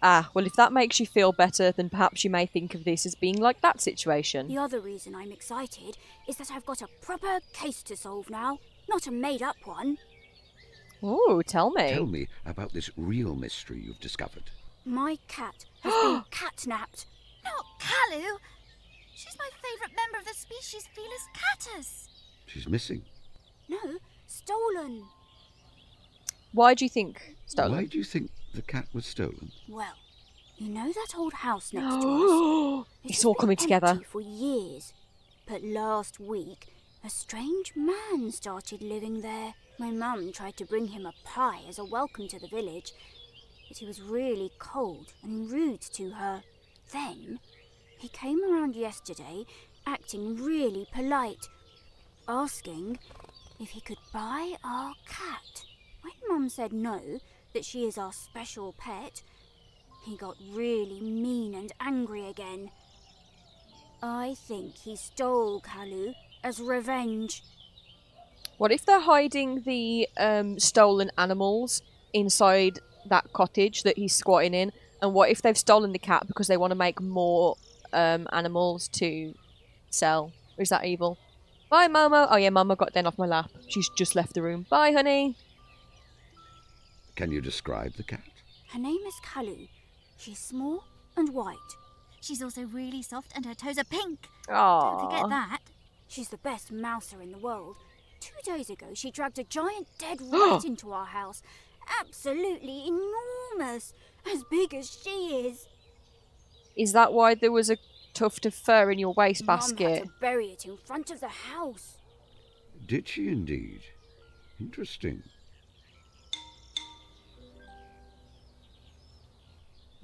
Ah, well, if that makes you feel better, then perhaps you may think of this as being like that situation. The other reason I'm excited is that I've got a proper case to solve now, not a made-up one. Oh, tell me. Tell me about this real mystery you've discovered. My cat has been catnapped. Not Kalu! She's my favourite member of the species Felis catus. She's missing. No, stolen. Why do you think stolen? Why do you think the cat was stolen? Well, you know that old house next to us? It's all coming together. Empty for years. But last week, a strange man started living there. My mum tried to bring him a pie as a welcome to the village, but he was really cold and rude to her. Then, he came around yesterday, acting really polite, asking if he could buy our cat. When Mum said no, that she is our special pet, he got really mean and angry again. I think he stole Kalu as revenge. What if they're hiding the stolen animals inside that cottage that he's squatting in? And what if they've stolen the cat because they want to make more animals to sell? Or is that evil? Bye, Momo. Oh yeah, Momo got Den off my lap. She's just left the room. Bye, honey. Can you describe the cat? Her name is Kalu. She's small and white. She's also really soft and her toes are pink. Aww. Don't forget that. She's the best mouser in the world. 2 days ago, she dragged a giant dead rat into our house. Absolutely enormous. As big as she is. Is that why there was a tuft of fur in your Mum wastebasket? had to bury it in front of the house. Did she indeed? Interesting.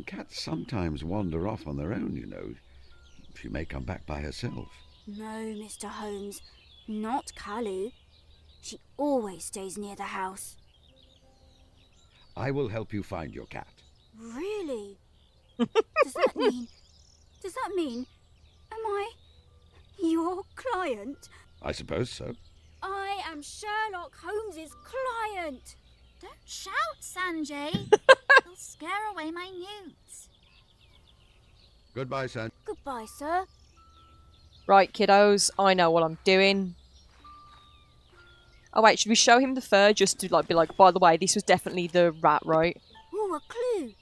Cats sometimes wander off on their own, you know. She may come back by herself. No, Mr. Holmes. Not Kalu. She always stays near the house. I will help you find your cat. Really? Does that mean... Am I your client? I suppose so. I am Sherlock Holmes's client. Don't shout, Sanjay. You'll scare away my newts. Goodbye, San. Goodbye, sir. Right, kiddos. I know what I'm doing. Oh wait, should we show him the fur just to be like, by the way, this was definitely the rat, right? Oh, a clue.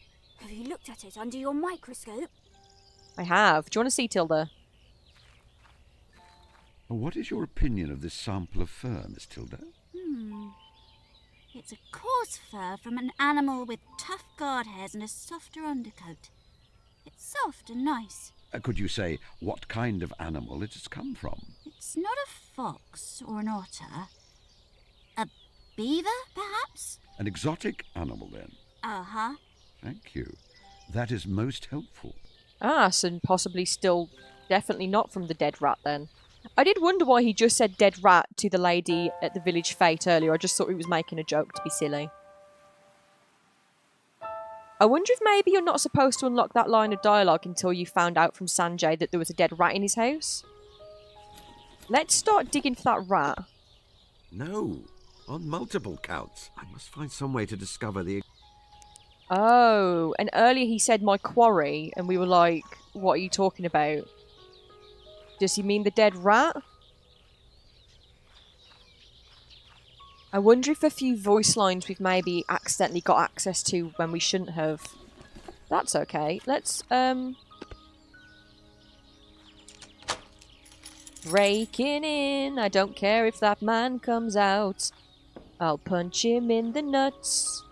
Have you looked at it under your microscope? I have. Do you want to see, Tilda? What is your opinion of this sample of fur, Miss Tilda? It's a coarse fur from an animal with tough guard hairs and a softer undercoat. It's soft and nice. Could you say what kind of animal it has come from? It's not a fox or an otter. A beaver, perhaps? An exotic animal, then? Uh-huh. Thank you. That is most helpful. Ah, so possibly still definitely not from the dead rat then. I did wonder why he just said dead rat to the lady at the village fete earlier. I just thought he was making a joke to be silly. I wonder if maybe you're not supposed to unlock that line of dialogue until you found out from Sanjay that there was a dead rat in his house. Let's start digging for that rat. No, on multiple counts. I must find some way to discover the... Oh, and earlier he said my quarry, and we were like, what are you talking about? Does he mean the dead rat? I wonder if a few voice lines we've maybe accidentally got access to when we shouldn't have. That's okay. Let's, breaking in. I don't care if that man comes out. I'll punch him in the nuts.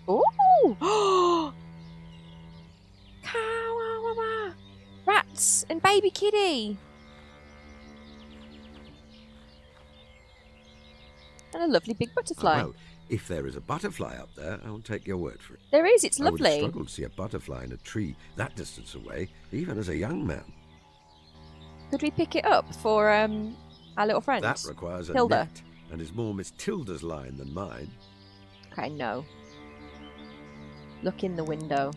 Ooh! Cow! Rats and baby kitty. And a lovely big butterfly. Well, if there is a butterfly up there, I'll take your word for it. There is, it's I would lovely. struggle to see a butterfly in a tree that distance away, even as a young man. Could we pick it up for our little friend? That requires a Hilda. net, and is more Miss Tilda's line than mine. Okay, no. Look in the window.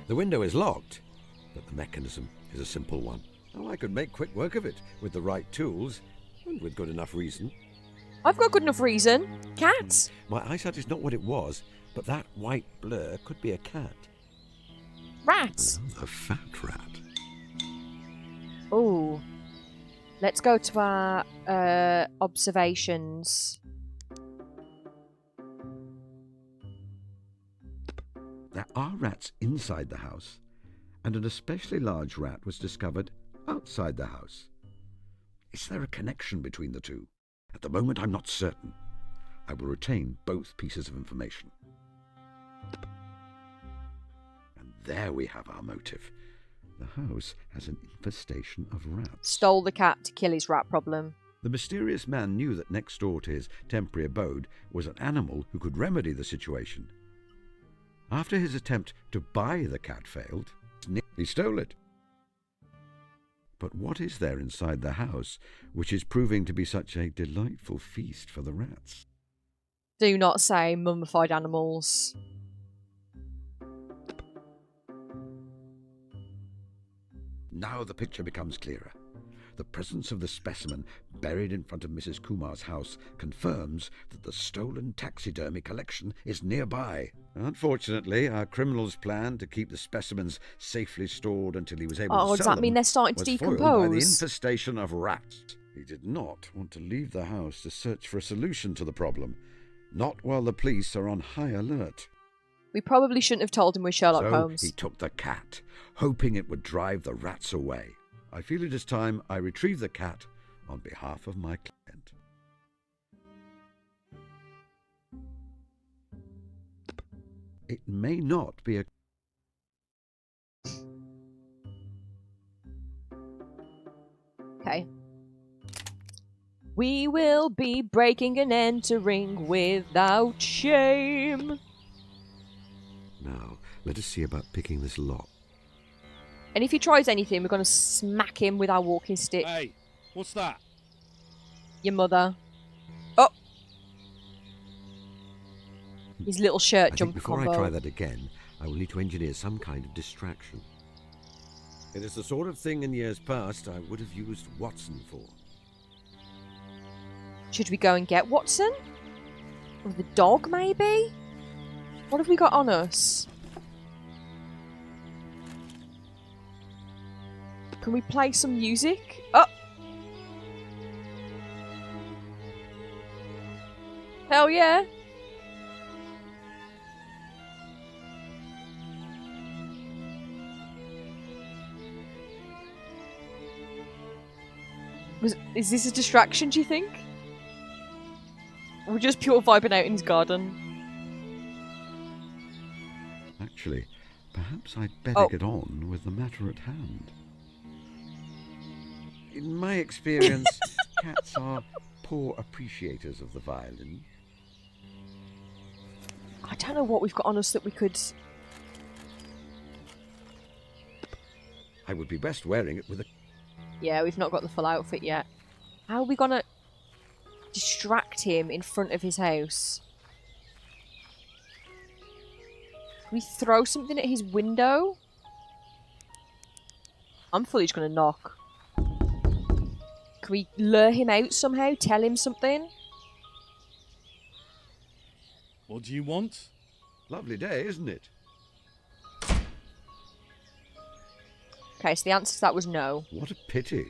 The window is locked, but the mechanism is a simple one. Oh, I could make quick work of it with the right tools and with good enough reason. I've got good enough reason. Cats. My eyesight is not what it was, but that white blur could be a cat. Rats. Oh, a fat rat. Oh. Let's go to our observations. There are rats inside the house, and an especially large rat was discovered outside the house. Is there a connection between the two? At the moment, I'm not certain. I will retain both pieces of information. And there we have our motive. The house has an infestation of rats. Stole the cat to kill his rat problem. The mysterious man knew that next door to his temporary abode was an animal who could remedy the situation. After his attempt to buy the cat failed, he stole it. But what is there inside the house which is proving to be such a delightful feast for the rats? Do not say mummified animals. Now the picture becomes clearer. The presence of the specimen buried in front of Mrs. Kumar's house confirms that the stolen taxidermy collection is nearby. Unfortunately, our criminal's plan to keep the specimens safely stored until he was able to sell does that them mean they're starting to was foiled by the decompose? infestation of rats. He did not want to leave the house to search for a solution to the problem, not while the police are on high alert. We probably shouldn't have told him we're Sherlock So Holmes. he took the cat, hoping it would drive the rats away. I feel it is time I retrieve the cat on behalf of my client. It may not be a... Okay. We will be breaking and entering without shame. Now, let us see about picking this lock. And if he tries anything, we're going to smack him with our walking stick. Hey, what's that? Your mother. Oh! His little shirt I think jumper before combo. I try that again, I will need to engineer some kind of distraction. It is the sort of thing in years past I would have used Watson for. Should we go and get Watson? Or the dog, maybe? What have we got on us? Can we play some music? Oh! Hell yeah! Is this a distraction, do you think? We're just pure vibing out in his garden. Actually, perhaps I'd better get on with the matter at hand. In my experience, cats are poor appreciators of the violin. I don't know what we've got on us that we could... I would be best wearing it with a... Yeah, we've not got the full outfit yet. How are we gonna distract him in front of his house? Can we throw something at his window? I'm fully just gonna knock. Can we lure him out somehow? Tell him something? What do you want? Lovely day, isn't it? Okay, so the answer to that was no. What a pity.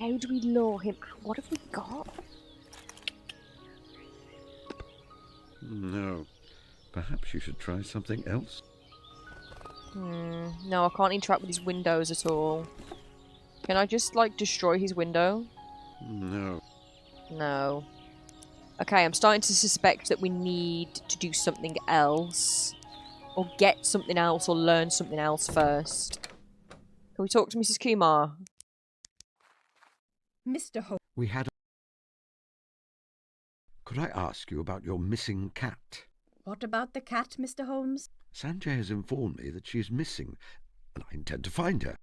How do we lure him? What have we got? No. Perhaps you should try something else. No, I can't interact with his windows at all. Can I just, like, destroy his window? No. No. Okay, I'm starting to suspect that we need to do something else. Or get something else, or learn something else first. Can we talk to Mrs. Kumar? Mr. Holmes. We had a... Could I ask you about your missing cat? What about the cat, Mr. Holmes? Sanjay has informed me that she is missing, and I intend to find her.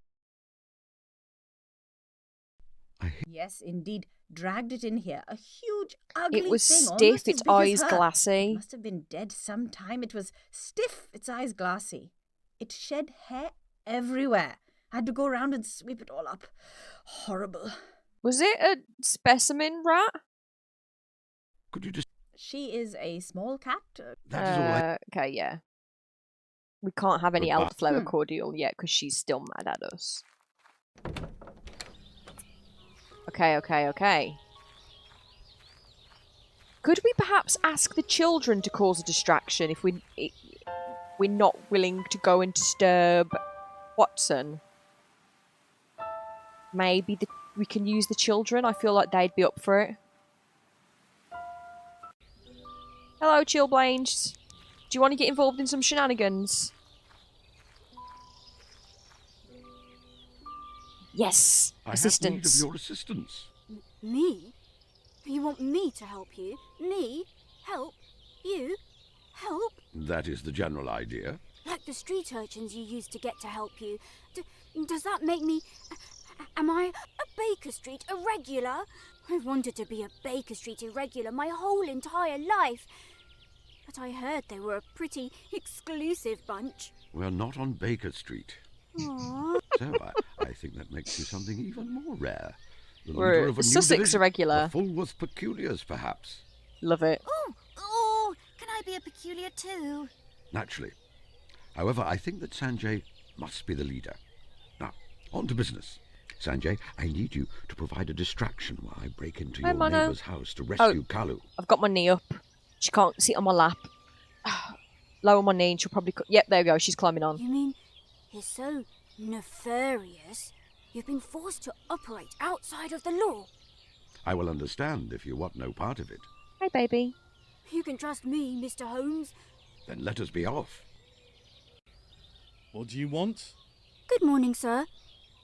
Yes, indeed. Dragged it in here. A huge, ugly It was thing, stiff, almost its as big as eyes her. glassy. It must have been dead some time. It was stiff, its eyes glassy. It shed hair everywhere. I had to go around and sweep it all up. Horrible. Was it a specimen rat? Could you just... She is a small cat. That is all I... Okay, yeah. We can't have any Goodbye. elderflower cordial yet because she's still mad at us. Okay. Could we perhaps ask the children to cause a distraction if we're not willing to go and disturb Watson? Maybe we can use the children. I feel like they'd be up for it. Hello, Chillblains. Do you want to get involved in some shenanigans? Yes, assistance. I have need of your assistance. Me? You want me to help you? Me? Help? You? Help? That is the general idea. Like the street urchins you used to get to help you. Does that make me... Am I a Baker Street irregular? I've wanted to be a Baker Street irregular my whole entire life. But I heard they were a pretty exclusive bunch. We're not on Baker Street. Aww. So I think that makes you something even more rare. The We're leader of a new Sussex division, irregular. The Fulworth Peculiars, perhaps. Love it. Oh, can I be a peculiar too? Naturally. However, I think that Sanjay must be the leader. Now, on to business. Sanjay, I need you to provide a distraction while I break into your neighbour's house to rescue Kalu. I've got my knee up. She can't sit on my lap. Lower my knee and she'll probably... Yep, there we go. She's climbing on. You mean you're so nefarious? You've been forced to operate outside of the law? I will understand if you want no part of it. Hi, baby. You can trust me, Mr. Holmes. Then let us be off. What do you want? Good morning, sir.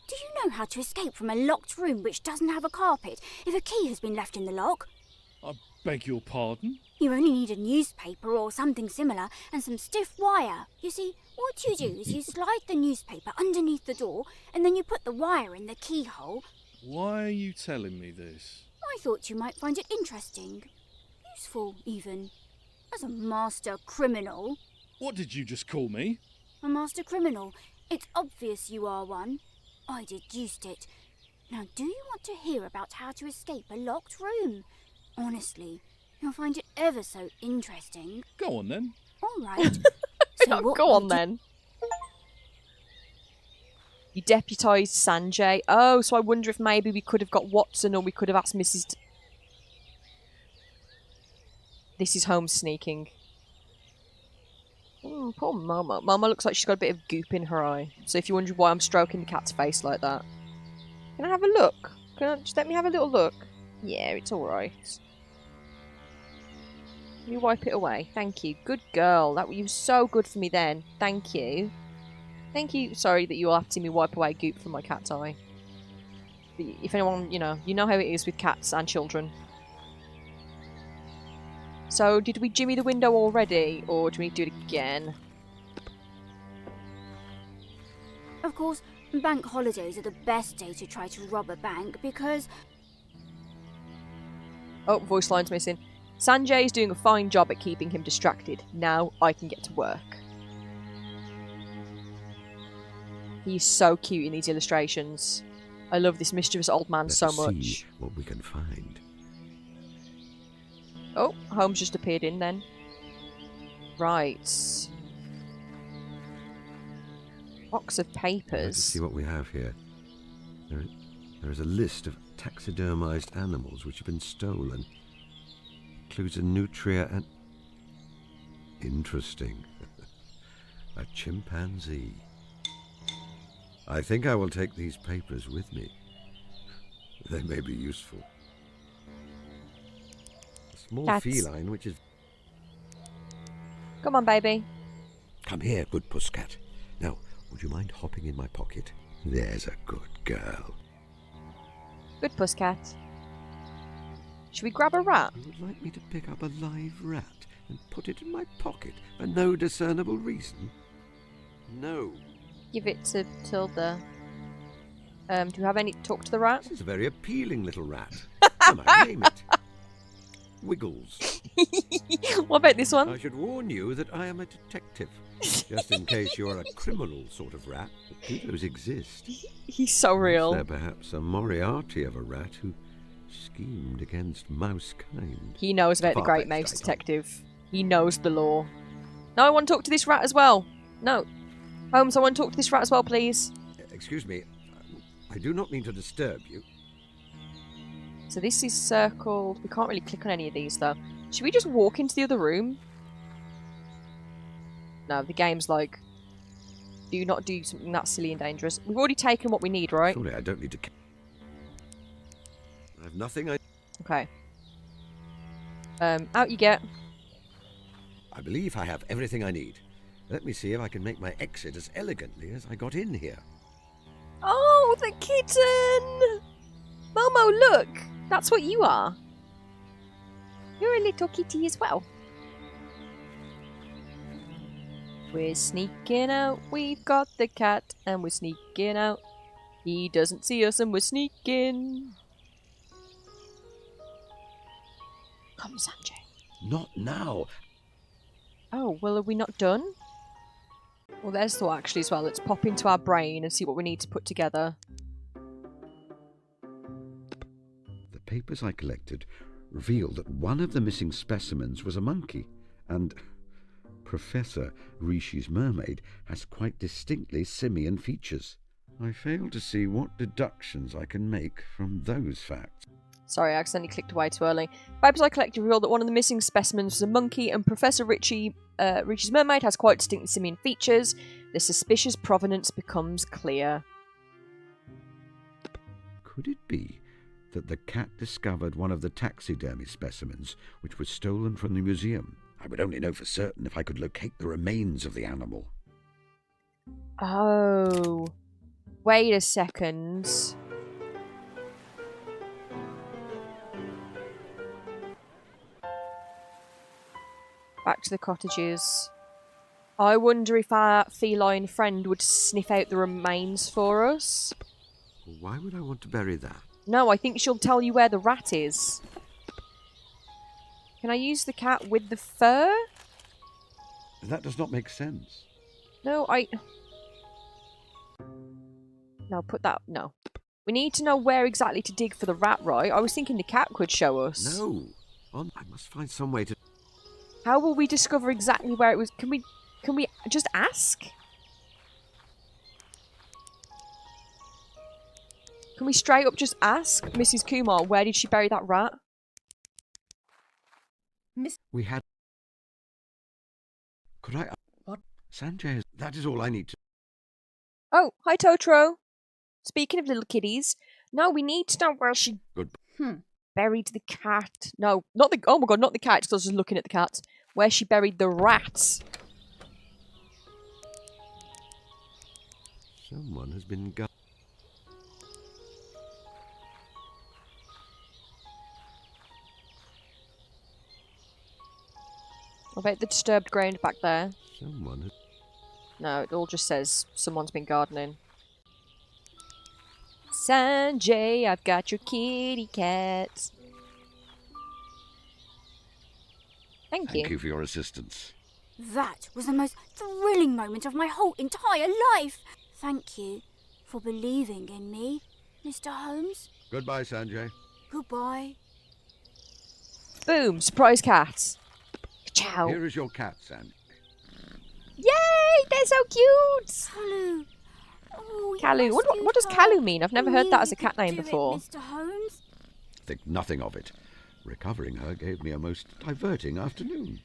Do you know how to escape from a locked room which doesn't have a carpet if a key has been left in the lock? I beg your pardon? You only need a newspaper or something similar and some stiff wire. You see, what you do is you slide the newspaper underneath the door and then you put the wire in the keyhole. Why are you telling me this? I thought you might find it interesting. Useful, even. As a master criminal. What did you just call me? A master criminal. It's obvious you are one. I deduced it. Now, do you want to hear about how to escape a locked room? Honestly, you'll find it ever so interesting. Go on then. All right. So Go on then. You deputised Sanjay. Oh, so I wonder if maybe we could have got Watson or we could have asked Mrs. This is Holmes sneaking. Poor Mama. Mama looks like she's got a bit of goop in her eye. So if you wonder why I'm stroking the cat's face like that. Can I have a look? Just let me have a little look? Yeah, it's alright. Let me wipe it away. Thank you. Good girl. You were so good for me then. Thank you. Thank you. Sorry that you all have to see me wipe away goop from my cat's eye. If anyone, you know how it is with cats and children. So, did we jimmy the window already, or do we need to do it again? Of course, bank holidays are the best day to try to rob a bank because... Oh, voice line's missing. Sanjay is doing a fine job at keeping him distracted. Now I can get to work. He's so cute in these illustrations. I love this mischievous old man so much. See what we can find. Oh, Holmes just appeared in then. Right. Box of papers. Let's see what we have here. There is a list of taxidermized animals which have been stolen. Includes a nutria and... Interesting. A chimpanzee. I think I will take these papers with me. They may be useful. A small Cats. feline which is... Come on, baby. Come here, good pusscat. Now, would you mind hopping in my pocket? There's a good girl. Good pusscat. Should we grab a rat? You would like me to pick up a live rat and put it in my pocket for no discernible reason? No. Give it to Tilda. Do you have any... Talk to the rat? This is a very appealing little rat. I might name it. Wiggles. What about this one? I should warn you that I am a detective, just in case you're a criminal sort of rat. Do those exist? He's so real. Is there perhaps a Moriarty of a rat who schemed against mouse kind? He knows about the Great Mouse Detective. He knows the law. No, I want to talk to this rat as well. No. Holmes, I want to talk to this rat as well, please. Excuse me. I do not mean to disturb you. So this is circled. We can't really click on any of these, though. Should we just walk into the other room? No, the game's like, do not do something that silly and dangerous. We've already taken what we need, right? Surely I don't need to... I have nothing I... Okay. Out you get. I believe I have everything I need. Let me see if I can make my exit as elegantly as I got in here. Oh, the kitten! Momo, look! That's what you are. You're a little kitty as well. We're sneaking out, we've got the cat, and we're sneaking out. He doesn't see us and we're sneaking. Come, Sanjay. Not now. Oh, well, are we not done? Well, there's thought actually as well. Let's pop into our brain and see what we need to put together. The papers I collected revealed that one of the missing specimens was a monkey, and Professor Rishi's mermaid has quite distinctly simian features. I fail to see what deductions I can make from those facts. Sorry, I accidentally clicked away too early. Papers I collected revealed that one of the missing specimens was a monkey, and Professor Rishi's mermaid has quite distinct simian features. The suspicious provenance becomes clear. Could it be that the cat discovered one of the taxidermy specimens which was stolen from the museum? I would only know for certain if I could locate the remains of the animal. Oh. Wait a second. Back to the cottages. I wonder if our feline friend would sniff out the remains for us. Why would I want to bury that? No, I think she'll tell you where the rat is. Can I use the cat with the fur? That does not make sense. No, No, put that... No. We need to know where exactly to dig for the rat, right? I was thinking the cat could show us. No. I must find some way to... How will we discover exactly where it was? Can we just ask? Can we straight up just ask Mrs. Kumar, where did she bury that rat? We had... Could I... What? Sanjay, that is all I need to... Oh, hi Totoro. Speaking of little kitties, no, we need to know where she buried the cat. No, not the... Oh my god, not the cat, because I was just looking at the cat. Where she buried the rat. Someone has been... What about the disturbed ground back there? Someone has... No, it all just says someone's been gardening. Sanjay, I've got your kitty cat. Thank you. Thank you for your assistance. That was the most thrilling moment of my whole entire life. Thank you for believing in me, Mr. Holmes. Goodbye, Sanjay. Goodbye. Boom, surprise cat. Ciao. Here is your cat, Sanjay. Yay, they're so cute. Hello. Oh, Kalu. What does Kalu mean? I've never heard that as a cat name do before. It, Mr. Holmes. Think nothing of it. Recovering her gave me a most diverting afternoon.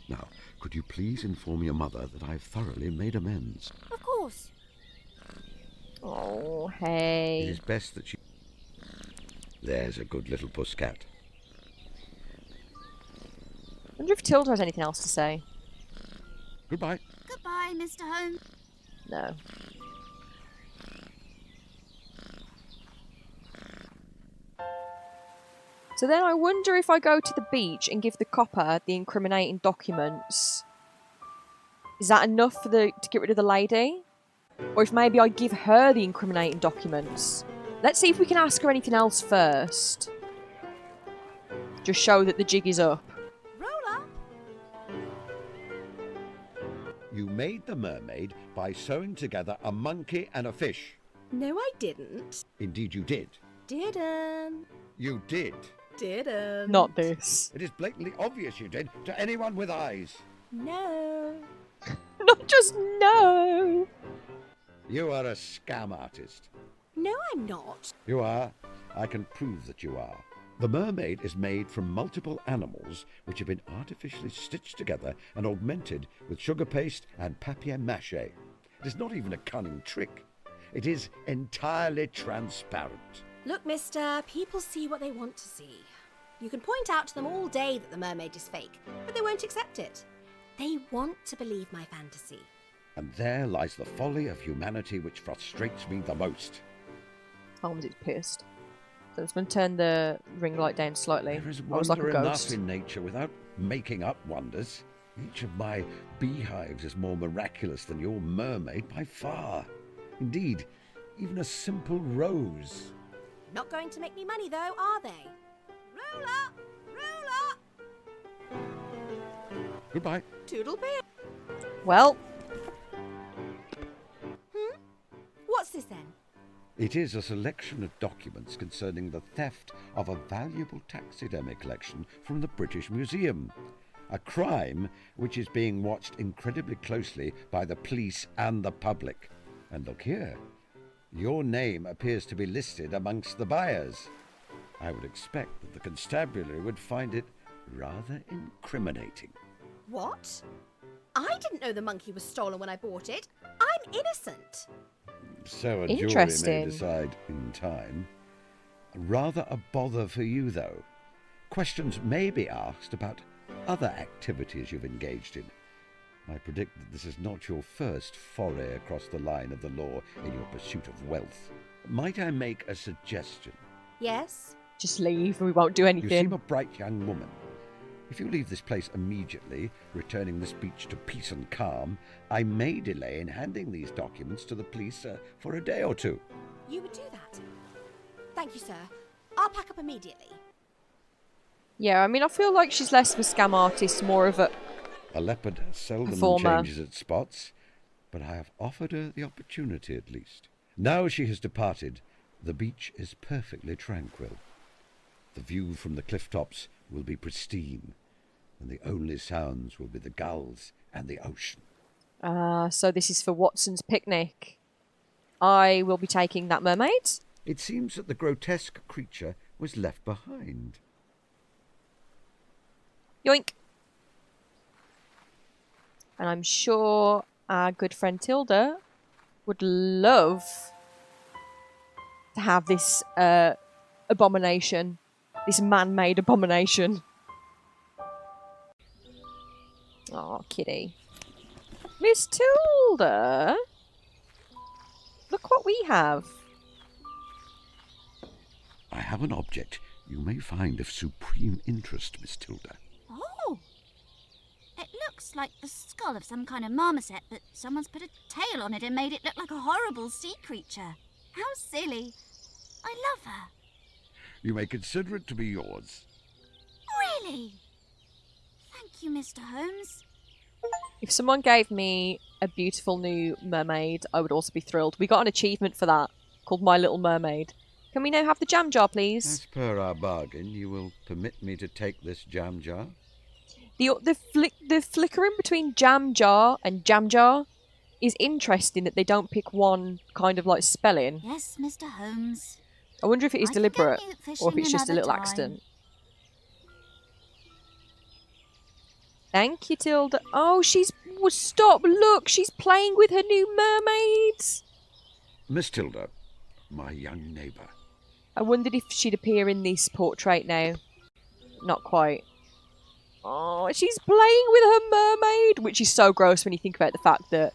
Now, could you please inform your mother that I've thoroughly made amends? Of course. Oh, hey. It is best that she... There's a good little pusscat. I wonder if Tilda has anything else to say. Goodbye. Goodbye, Mr. Holmes. No. So then I wonder if I go to the beach and give the copper the incriminating documents. Is that enough for to get rid of the lady? Or if maybe I give her the incriminating documents. Let's see if we can ask her anything else first. Just show that the jig is up. Roll up. You made the mermaid by sewing together a monkey and a fish. No, I didn't. Indeed you did. Didn't. You did. Didn't. Not this. It is blatantly obvious you did to anyone with eyes. No. Not just no. You are a scam artist. No, I'm not. You are. I can prove that you are. The mermaid is made from multiple animals which have been artificially stitched together and augmented with sugar paste and papier-mâché. It is not even a cunning trick. It is entirely transparent. Look, mister, people see what they want to see. You can point out to them all day that the mermaid is fake, but they won't accept it. They want to believe my fantasy. And there lies the folly of humanity which frustrates me the most. Holmes is pissed. So I'm just going to turn the ring light down slightly. There is I was like a wonder enough ghost. in nature without making up wonders. Each of my beehives is more miraculous than your mermaid by far. Indeed, even a simple rose. Not going to make me money, though, are they? Roll up! Roll up! Goodbye. Toodle-pip. Well. What's this, then? It is a selection of documents concerning the theft of a valuable taxidermy collection from the British Museum. A crime which is being watched incredibly closely by the police and the public. And look here. Your name appears to be listed amongst the buyers. I would expect that the constabulary would find it rather incriminating. What? I didn't know the monkey was stolen when I bought it. I'm innocent. So a jury may Interesting. decide in time. Rather a bother for you, though. Questions may be asked about other activities you've engaged in. I predict that this is not your first foray across the line of the law in your pursuit of wealth. Might I make a suggestion? Yes? Just leave and we won't do anything. You seem a bright young woman. If you leave this place immediately, returning this beach to peace and calm, I may delay in handing these documents to the police for a day or two. You would do that? Thank you, sir. I'll pack up immediately. Yeah, I mean, I feel like she's less of a scam artist, more of a... A leopard seldom Performer. changes its spots, but I have offered her the opportunity at least. Now she has departed, the beach is perfectly tranquil. The view from the cliff tops will be pristine, and the only sounds will be the gulls and the ocean. So this is for Watson's picnic. I will be taking that mermaid. It seems that the grotesque creature was left behind. Yoink. And I'm sure our good friend Tilda would love to have this abomination. This man-made abomination. Oh, kitty. Miss Tilda! Look what we have. I have an object you may find of supreme interest, Miss Tilda. Oh! It looks like the skull of some kind of marmoset, but someone's put a tail on it and made it look like a horrible sea creature. How silly. I love her. You may consider it to be yours. Really? Thank you, Mr. Holmes. If someone gave me a beautiful new mermaid, I would also be thrilled. We got an achievement for that, called My Little Mermaid. Can we now have the jam jar, please? As per our bargain, you will permit me to take this jam jar? The flickering between jam jar and jam jar is interesting that they don't pick one kind of like spelling. Yes, Mr. Holmes. I wonder if it is I could go deliberate newt or if fishing it's just a another little time. accident. Thank you, Tilda. Oh, stop! Look, she's playing with her new mermaids. Miss Tilda, my young neighbour. I wondered if she'd appear in this portrait now. Not quite. Oh, she's playing with her mermaid, which is so gross when you think about the fact that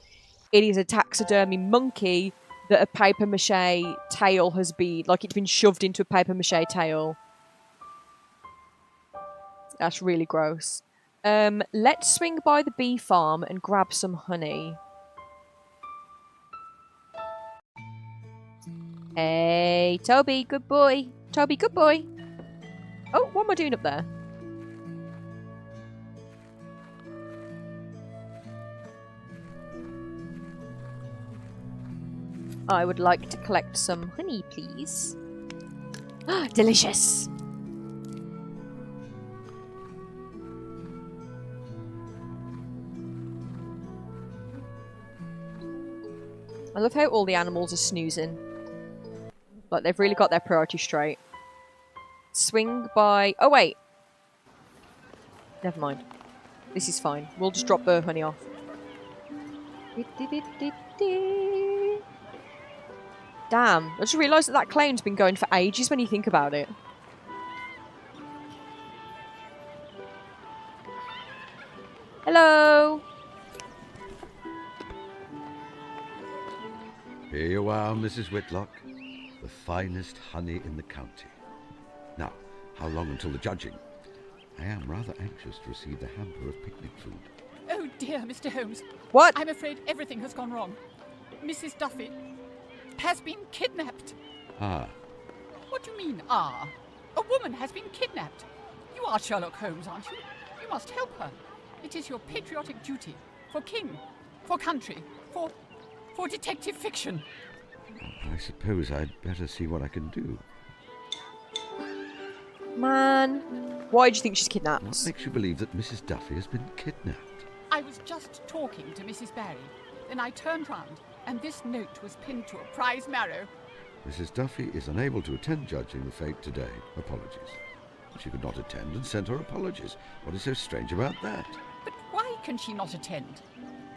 it is a taxidermy monkey that a paper mache tail has been, like it's been shoved into a paper mache tail. That's really gross. Let's swing by the bee farm and grab some honey. Hey, Toby, good boy. Toby, good boy. Oh, what am I doing up there? I would like to collect some honey, please. Delicious! I love how all the animals are snoozing. Like, they've really got their priorities straight. Swing by... Oh, wait. Never mind. This is fine. We'll just drop the honey off. Damn. I just realised that clown's been going for ages when you think about it. Hello! Here you are, Mrs. Whitlock. The finest honey in the county. Now, how long until the judging? I am rather anxious to receive the hamper of picnic food. Oh dear, Mr. Holmes. What? I'm afraid everything has gone wrong. Mrs. Duffy has been kidnapped. Ah, What do you mean, ah? A woman has been kidnapped. You are Sherlock Holmes, aren't you? You must help her. It is your patriotic duty. For king. For country. For detective fiction. I suppose I'd better see what I can do. Man. Why do you think she's kidnapped? What makes you believe that Mrs. Duffy has been kidnapped? I was just talking to Mrs. Barry. Then I turned round, and this note was pinned to a prize marrow. Mrs. Duffy is unable to attend judging the fate today. Apologies. She could not attend and sent her apologies. What is so strange about that? But why can she not attend?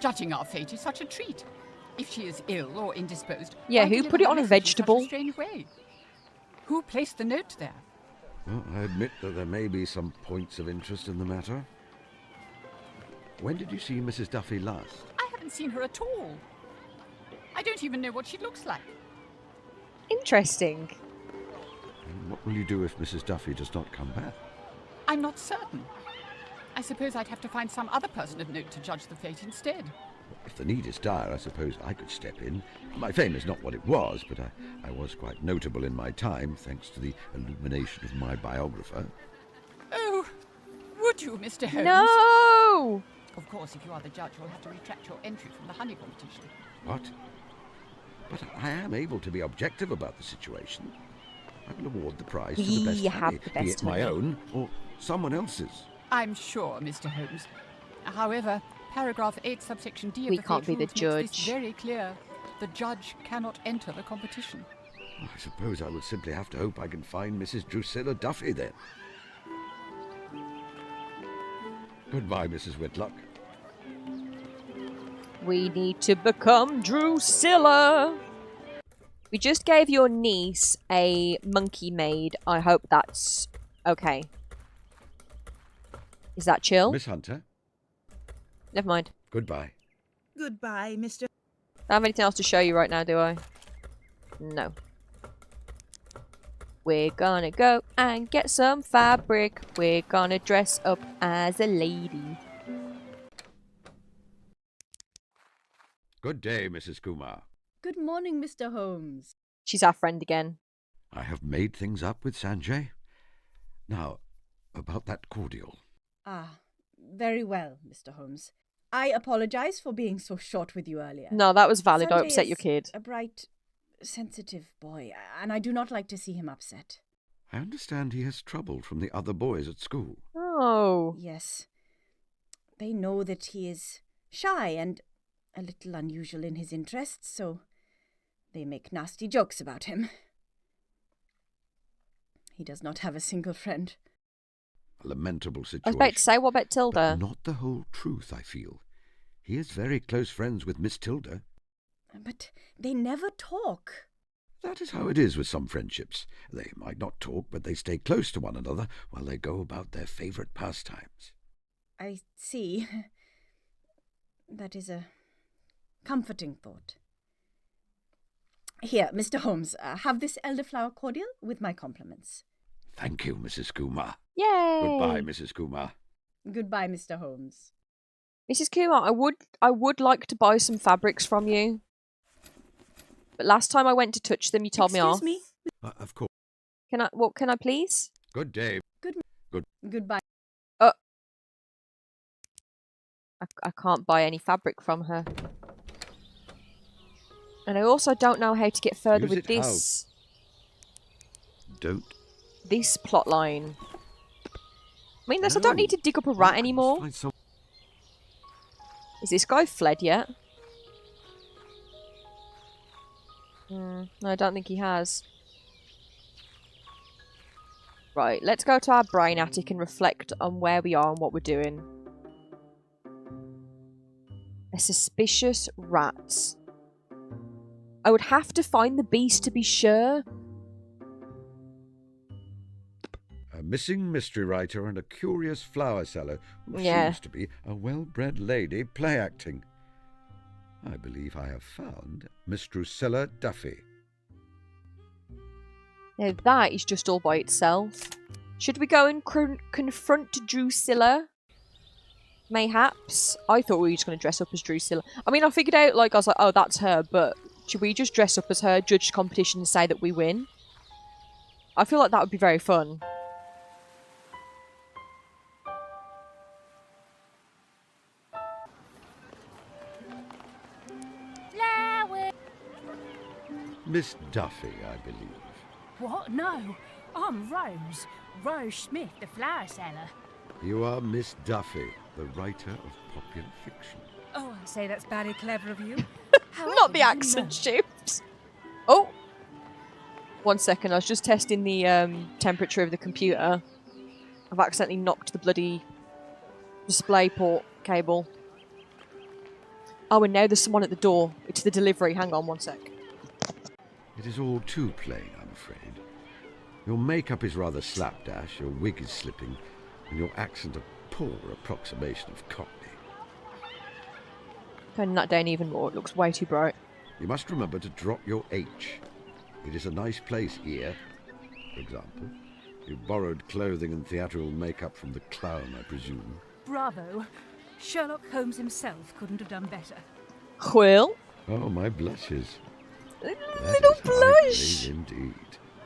Judging our fate is such a treat. If she is ill or indisposed... Yeah, why who deliver put it her on a message in vegetable? such a strange way? Who placed the note there? Well, I admit that there may be some points of interest in the matter. When did you see Mrs. Duffy last? I haven't seen her at all. I don't even know what she looks like. Interesting. And what will you do if Mrs. Duffy does not come back? I'm not certain. I suppose I'd have to find some other person of note to judge the fate instead. If the need is dire, I suppose I could step in. My fame is not what it was, but I was quite notable in my time, thanks to the illumination of my biographer. Oh, would you, Mr. Holmes? No! Of course, if you are the judge, you'll have to retract your entry from the honey competition. What? But I am able to be objective about the situation. I will award the prize to the best We have honey, the be best it my honey. own or someone else's. I'm sure, Mr. Holmes. However, paragraph 8, subsection D of We the can't fate be the rules makes this judge. very clear. The judge cannot enter the competition. I suppose I would simply have to hope I can find Mrs. Drusilla Duffy then. Goodbye, Mrs. Whitlock. We need to become Drusilla. We just gave your niece a monkey maid. I hope that's okay. Is that chill? Miss Hunter, Never mind. goodbye. Goodbye, Mr. I don't have anything else to show you right now, do I? No. We're gonna go and get some fabric. We're gonna dress up as a lady. Good day, Mrs. Kumar. Good morning, Mr. Holmes. She's our friend again. I have made things up with Sanjay. Now, about that cordial. Ah, very well, Mr. Holmes. I apologize for being so short with you earlier. No, that was valid. I Sanjay upset is your kid. A bright, sensitive boy, and I do not like to see him upset. I understand he has trouble from the other boys at school. Oh. Yes. They know that he is shy and a little unusual in his interests, so they make nasty jokes about him. He does not have a single friend. A lamentable situation. I was about to say, what about Tilda? But not the whole truth, I feel. He is very close friends with Miss Tilda. But they never talk. That is how it is with some friendships. They might not talk, but they stay close to one another while they go about their favourite pastimes. I see. That is a comforting thought. Here, Mr. Holmes, have this elderflower cordial with my compliments. Thank you, Mrs. Kumar. Yay! Goodbye, Mrs. Kumar. Goodbye, Mr. Holmes. Mrs. Kumar, I would like to buy some fabrics from you. But last time I went to touch them, you told me off. Excuse me? Of course. Can I please? Good day. Goodbye. I can't buy any fabric from her. And I also don't know how to get further with this. Don't. This plot line. I mean, I don't need to dig up a rat anymore. Is this guy fled yet? No, I don't think he has. Right, let's go to our brain attic and reflect on where we are and what we're doing. A suspicious rat. I would have to find the beast to be sure. A missing mystery writer and a curious flower seller who seems to be a well-bred lady play-acting. I believe I have found Miss Drusilla Duffy. Now that is just all by itself. Should we go and confront Drusilla? Mayhaps. I thought we were just going to dress up as Drusilla. I mean, I figured out, I was like, oh, that's her, but should we just dress up as her, judge the competition, and say that we win? I feel like that would be very fun. Miss Duffy, I believe. What? No. I'm Rose. Rose Smith, the flower seller. You are Miss Duffy, the writer of popular fiction. Oh, I say that's very clever of you. Not the accent shift. Oh! 1 second, I was just testing the temperature of the computer. I've accidentally knocked the bloody display port cable. Oh, and now there's someone at the door. It's the delivery. Hang on 1 sec. It is all too plain, I'm afraid. Your makeup is rather slapdash, your wig is slipping, and your accent a poor approximation of Cockney. Turning that down even more, it looks way too bright. You must remember to drop your H. It is a nice place here, for example. You borrowed clothing and theatrical makeup from the clown, I presume. Bravo. Sherlock Holmes himself couldn't have done better. Well? Oh, my blushes. Little blush! Indeed.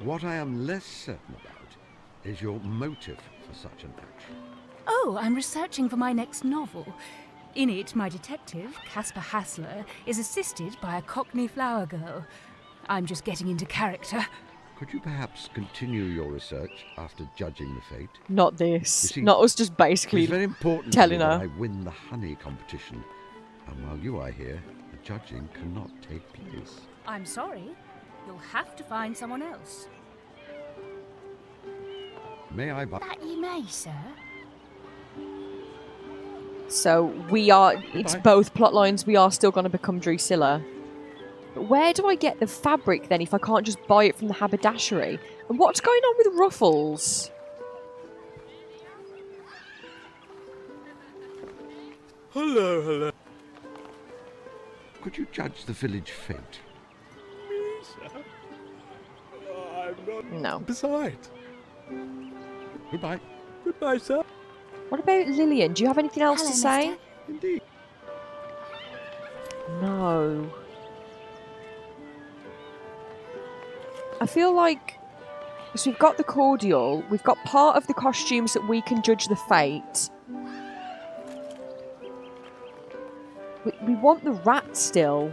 What I am less certain about is your motive for such an action. Oh, I'm researching for my next novel. In it, my detective, Caspar Hassler, is assisted by a Cockney flower girl. I'm just getting into character. Could you perhaps continue your research after judging the fate? Not this. You see, not us just basically it's very important telling to me her. that I win the honey competition. And while you are here, the judging cannot take place. I'm sorry. You'll have to find someone else. May I That you may, sir. So we are, it's both plot lines, we are still going to become Drusilla. But where do I get the fabric then if I can't just buy it from the haberdashery? And what's going on with ruffles? Hello, hello. Could you judge the village fate? Me, sir? I'm not. No. Besides. Goodbye. Goodbye, sir. What about Lillian? Do you have anything else to say? Indeed. No. I feel like, because we've got the cordial, we've got part of the costumes that we can judge the fate. We want the rat still.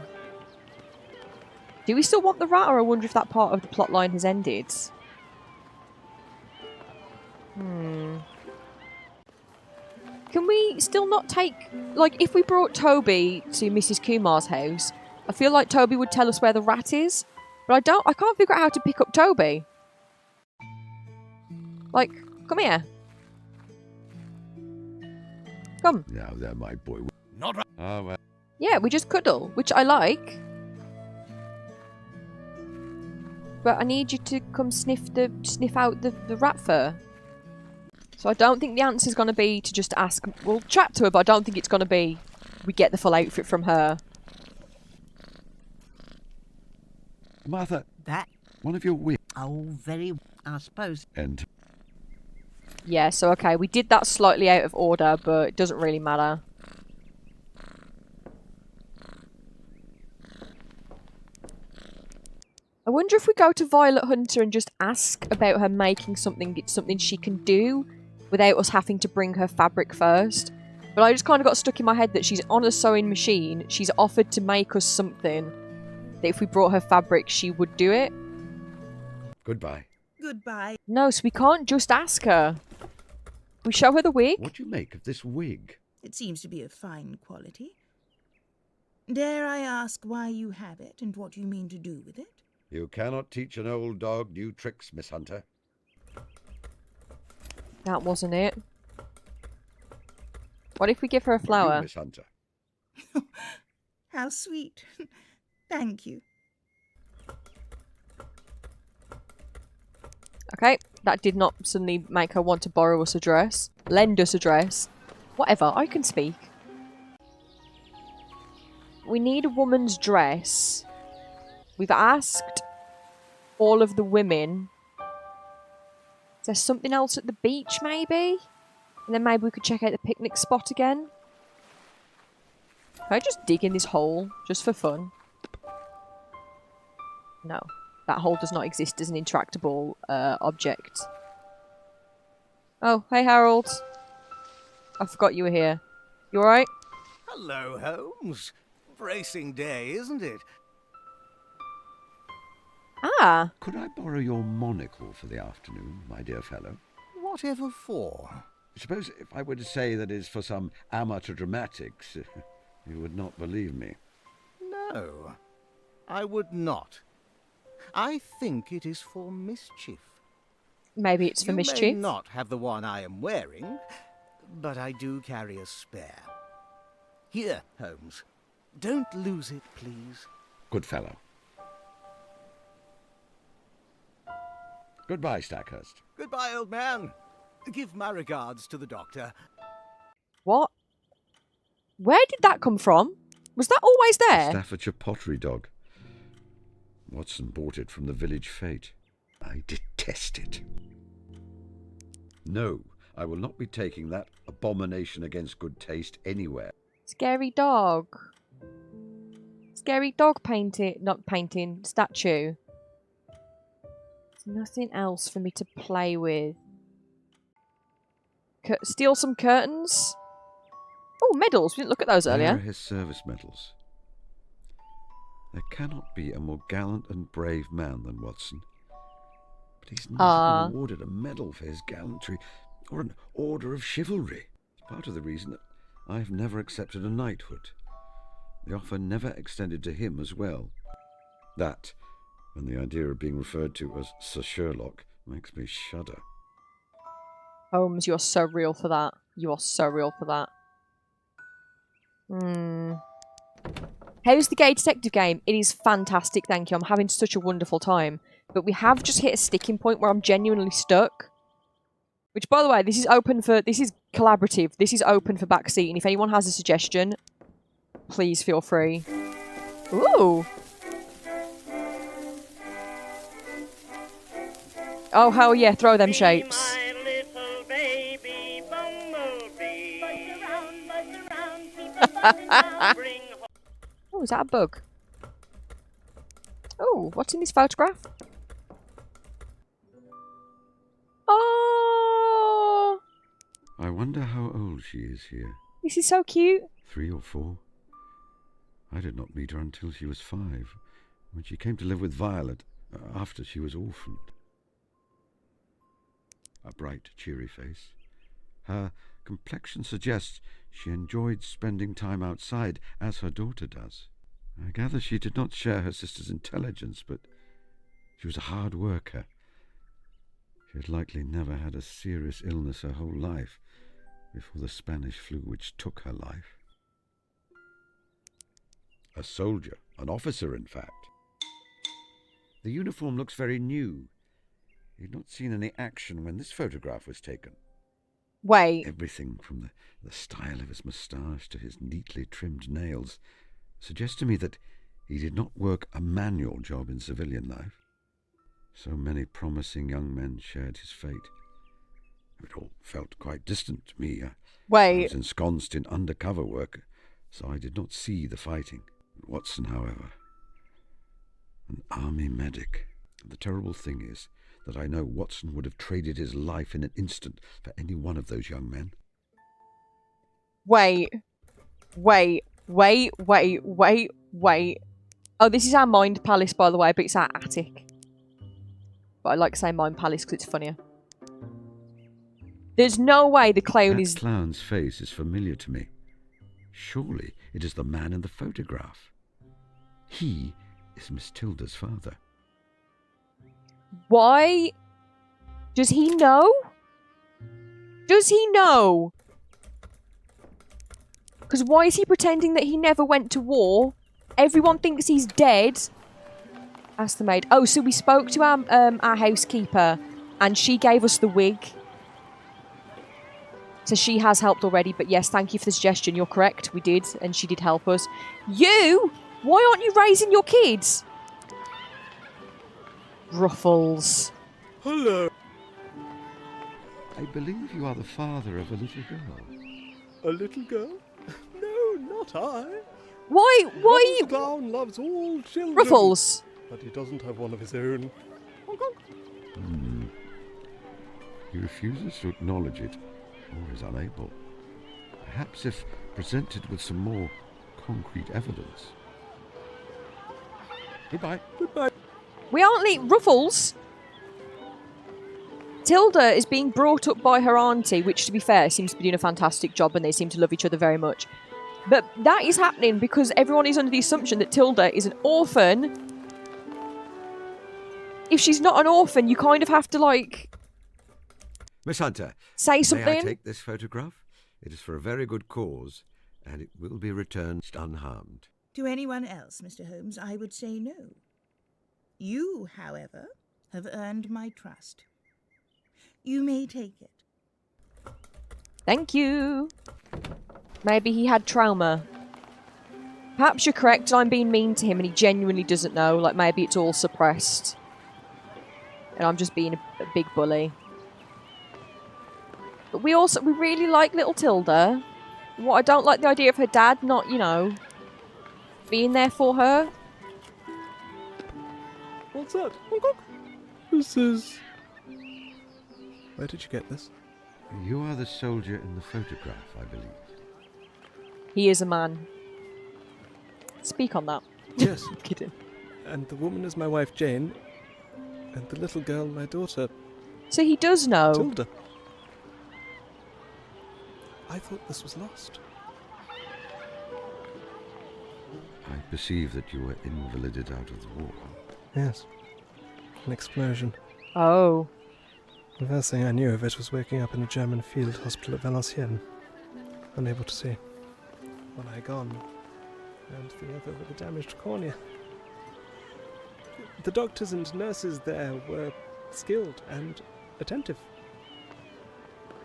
Do we still want the rat, or I wonder if that part of the plot line has ended? Can we still not take... Like, if we brought Toby to Mrs. Kumar's house, I feel like Toby would tell us where the rat is. But I can't figure out how to pick up Toby. Like, come here. Come. Now there, my boy. Not right. Oh, well. Yeah, we just cuddle, which I like. But I need you to come sniff out the rat fur. So I don't think the answer's going to be to just ask... We'll chat to her, but I don't think it's going to be we get the full outfit from her. Martha. That? One of your wigs. Oh, very... I suppose. And... Yeah, so okay, we did that slightly out of order, but it doesn't really matter. I wonder if we go to Violet Hunter and just ask about her making something, it's something she can do without us having to bring her fabric first. But I just kind of got stuck in my head that she's on a sewing machine, she's offered to make us something, that if we brought her fabric she would do it. Goodbye. Goodbye. No, so we can't just ask her. We show her the wig. What do you make of this wig? It seems to be of fine quality. Dare I ask why you have it and what you mean to do with it? You cannot teach an old dog new tricks, Miss Hunter. That wasn't it. What if we give her a flower? You, Miss Hunter. How sweet. Thank you. Okay, that did not suddenly make her want to borrow us a dress. Lend us a dress. Whatever, I can speak. We need a woman's dress. We've asked all of the women. Is there something else at the beach, maybe? And then maybe we could check out the picnic spot again. Can I just dig in this hole, just for fun? No. That hole does not exist as an interactable object. Oh, hey Harold. I forgot you were here. You alright? Hello, Holmes. Bracing day, isn't it? Ah. Could I borrow your monocle for the afternoon, my dear fellow? Whatever for? Suppose if I were to say that it's for some amateur dramatics, you would not believe me. No, I would not. I think it is for mischief. Maybe it's for mischief. You may not have the one I am wearing, but I do carry a spare. Here, Holmes. Don't lose it, please. Good fellow. Goodbye, Stackhurst. Goodbye, old man. Give my regards to the doctor. What? Where did that come from? Was that always there? Staffordshire pottery dog. Watson bought it from the village fete. I detest it. No, I will not be taking that abomination against good taste anywhere. Scary dog. Scary dog painting, not painting, statue. There's nothing else for me to play with. Steal some curtains? Oh, medals. We didn't look at those There earlier. are his service medals. There cannot be a more gallant and brave man than Watson. But he's not even awarded a medal for his gallantry or an order of chivalry. It's part of the reason that I have never accepted a knighthood. The offer never extended to him as well. That, and the idea of being referred to as Sir Sherlock, makes me shudder. Holmes, you're so real for that. You are so real for that. How's the gay detective game? It is fantastic, thank you. I'm having such a wonderful time. But we have just hit a sticking point where I'm genuinely stuck. Which, by the way, this is open for... This is collaborative. This is open for backseat. And if anyone has a suggestion, please feel free. Ooh! Oh, hell yeah, throw them shapes. Oh, is that a bug? Oh, what's in this photograph? Oh! I wonder how old she is here. This is so cute. 3 or 4. I did not meet her until she was 5, when she came to live with Violet after she was orphaned. A bright, cheery face. Her complexion suggests she enjoyed spending time outside, as her daughter does. I gather she did not share her sister's intelligence, but she was a hard worker. She had likely never had a serious illness her whole life before the Spanish flu, which took her life. A soldier, an officer in fact. The uniform looks very new. You'd not seen any action when this photograph was taken. Wait. Everything from the style of his moustache to his neatly trimmed nails suggests to me that he did not work a manual job in civilian life. So many promising young men shared his fate. It all felt quite distant to me. I was ensconced in undercover work, so I did not see the fighting. Watson, however, an army medic. And the terrible thing is that I know Watson would have traded his life in an instant for any one of those young men. Wait. Oh, this is our mind palace, by the way, but it's our attic. But I like saying mind palace because it's funnier. There's no way the clown is... That clown's face is familiar to me. Surely it is the man in the photograph. He is Miss Tilda's father. Why? Does he know? Does he know? Because why is he pretending that he never went to war? Everyone thinks he's dead. Asked the maid. Oh, so we spoke to our housekeeper and she gave us the wig. So she has helped already, but yes, thank you for the suggestion. You're correct, we did, and she did help us. You? Why aren't you raising your kids? Ruffles. Hello. I believe you are the father of a little girl. A little girl? No, not I. Why? The clown loves all children. Ruffles. But he doesn't have one of his own. He refuses to acknowledge it, or is unable. Perhaps if presented with some more concrete evidence. Goodbye. Goodbye. We aren't Ruffles. Tilda is being brought up by her auntie, which, to be fair, seems to be doing a fantastic job and they seem to love each other very much. But that is happening because everyone is under the assumption that Tilda is an orphan. If she's not an orphan, you kind of have to, like... Miss Hunter, say something. May I take this photograph? It is for a very good cause, and it will be returned unharmed. To anyone else, Mr. Holmes, I would say no. You, however, have earned my trust. You may take it. Thank you. Maybe he had trauma. Perhaps you're correct, I'm being mean to him and he genuinely doesn't know. Like, maybe it's all suppressed. And I'm just being a big bully. But we really like little Tilda. What I don't like the idea of her dad not, you know, being there for her. What's that? This is... Where did you get this? You are the soldier in the photograph, I believe. He is a man. Speak on that. Yes. I'm kidding. And the woman is my wife Jane, and the little girl my daughter. So he does know. Tilda. I thought this was lost. I perceive that you were invalided out of the war. Yes. An explosion. Oh. The first thing I knew of it was waking up in a German field hospital at Valenciennes, unable to see. One eye gone, and the other with a damaged cornea. The doctors and nurses there were skilled and attentive.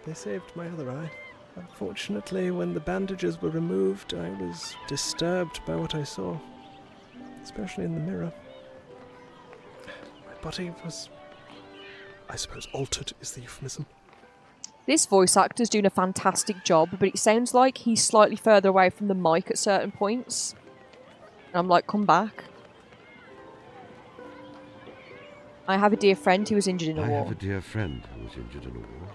They saved my other eye. Unfortunately, when the bandages were removed, I was disturbed by what I saw, especially in the mirror. My body was, I suppose, altered is the euphemism. This voice actor's doing a fantastic job, but it sounds like he's slightly further away from the mic at certain points. And I'm like, come back. I have a dear friend who was injured in a war. I have a dear friend who was injured in a war.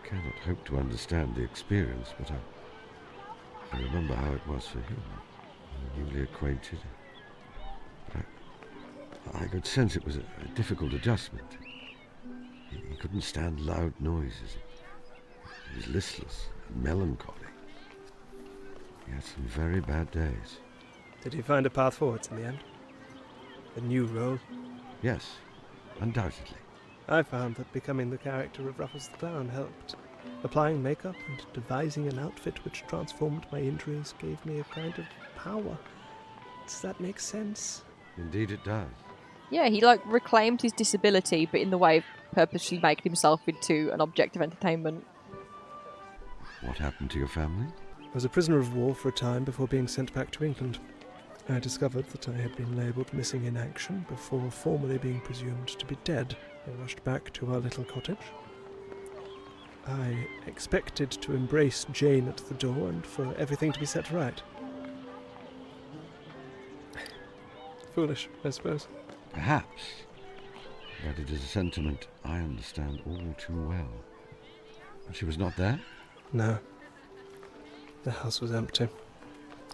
I cannot hope to understand the experience, but I remember how it was for him. Newly acquainted. But I could sense it was a difficult adjustment. He couldn't stand loud noises. He was listless melancholy. He had some very bad days. Did he find a path forwards in the end? A new role? Yes, undoubtedly. I found that becoming the character of Ruffles the Clown helped. Applying makeup and devising an outfit which transformed my injuries gave me a kind of power. Does that make sense? Indeed it does. Yeah, he reclaimed his disability, but in the way of purposely making himself into an object of entertainment. What happened to your family? I was a prisoner of war for a time before being sent back to England. I discovered that I had been labelled missing in action before formally being presumed to be dead. I rushed back to our little cottage. I expected to embrace Jane at the door and for everything to be set right. Foolish, I suppose. Perhaps. But it is a sentiment I understand all too well. And she was not there? No. The house was empty.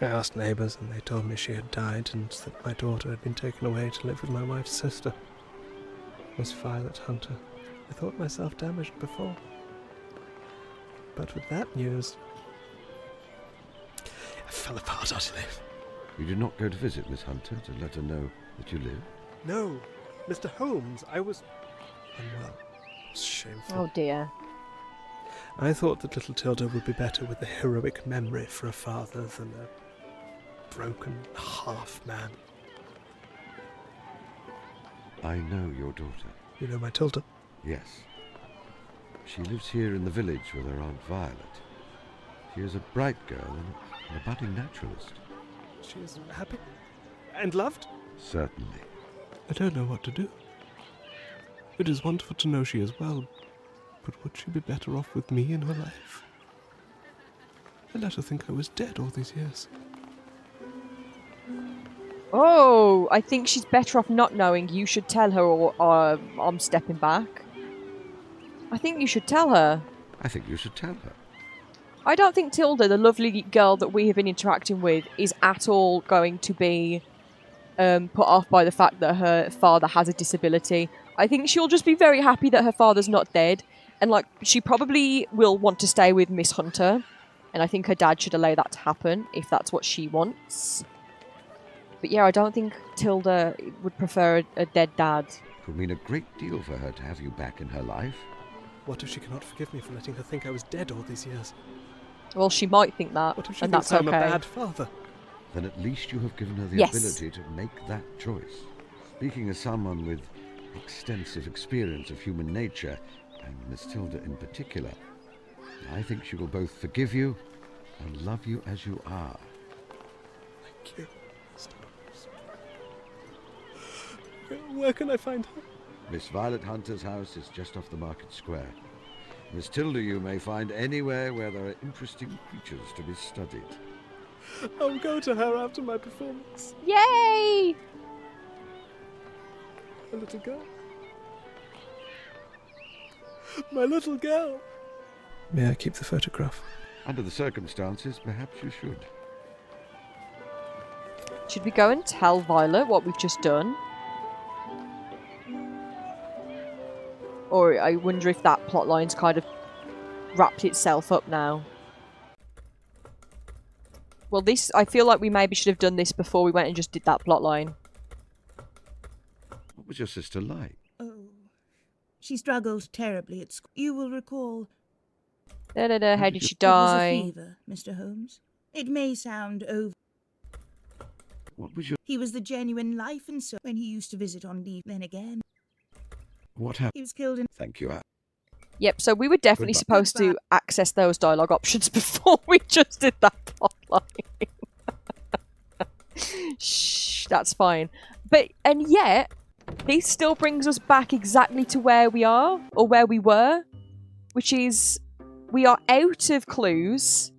I asked neighbours and they told me she had died and that my daughter had been taken away to live with my wife's sister, Miss Violet Hunter. I thought myself damaged before. But with that news, I fell apart utterly. You did not go to visit Miss Hunter to let her know that you live? No, Mr. Holmes, I was unwell. It was shameful. Oh dear. I thought that little Tilda would be better with a heroic memory for a father than a broken half-man. I know your daughter. You know my Tilda? Yes. She lives here in the village with her Aunt Violet. She is a bright girl and a budding naturalist. She is happy and loved? Certainly. I don't know what to do. It is wonderful to know she is well, but would she be better off with me in her life? I let her think I was dead all these years. Oh, I think she's better off not knowing. You should tell her or I'm stepping back. I think you should tell her. I think you should tell her. I don't think Tilda, the lovely girl that we have been interacting with, is at all going to be put off by the fact that her father has a disability. I think she'll just be very happy that her father's not dead. And, she probably will want to stay with Miss Hunter. And I think her dad should allow that to happen, if that's what she wants. But yeah, I don't think Tilda would prefer a dead dad. It would mean a great deal for her to have you back in her life. What if she cannot forgive me for letting her think I was dead all these years? Well, she might think that, what if she and thinks that's I'm okay. a bad father? Then at least you have given her the Yes. ability to make that choice. Speaking as someone with extensive experience of human nature, and Miss Tilda in particular, I think she will both forgive you and love you as you are. Thank you. Where can I find her? Miss Violet Hunter's house is just off the market square. Miss Tilda you may find anywhere where there are interesting creatures to be studied. I'll go to her after my performance. Yay! My little girl. My little girl. May I keep the photograph? Under the circumstances, perhaps you should. Should we go and tell Violet what we've just done? Or I wonder if that plotline's kind of wrapped itself up now. Well, I feel like we maybe should have done this before we went and just did that plotline. What was your sister like? Oh, she struggled terribly at school. You will recall. How did she It was die? a fever, Mr. Holmes. It may sound over. What was your... He was the genuine life and soul when he used to visit on leave. Then again, What happened? he was killed in... Thank you, Yep, so we were definitely Goodbye. supposed to access those dialogue options before we just did that plotline. Shh, that's fine. And yet, this still brings us back exactly to where we are, or where we were, which is, we are out of clues.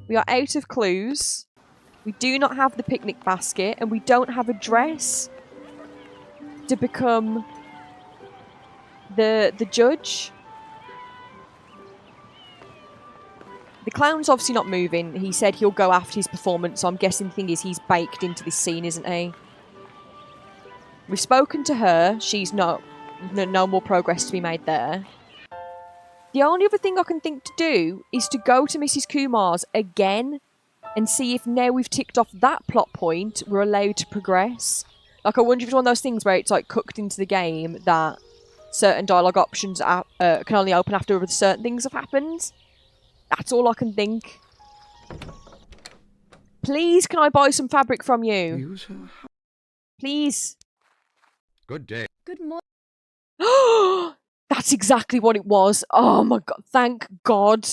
We are out of clues. We do not have the picnic basket, and we don't have a dress to become the judge. The clown's obviously not moving. He said he'll go after his performance, so I'm guessing the thing is he's baked into this scene, isn't he? We've spoken to her. She's no more progress to be made there. The only other thing I can think to do is to go to Mrs. Kumar's again and see if now we've ticked off that plot point, we're allowed to progress. Like, I wonder if it's one of those things where it's like cooked into the game that certain dialogue options can only open after certain things have happened. That's all I can think. Please, can I buy some fabric from you? Use her. Please. Good day. Good morning. That's exactly what it was. Oh my god, thank God.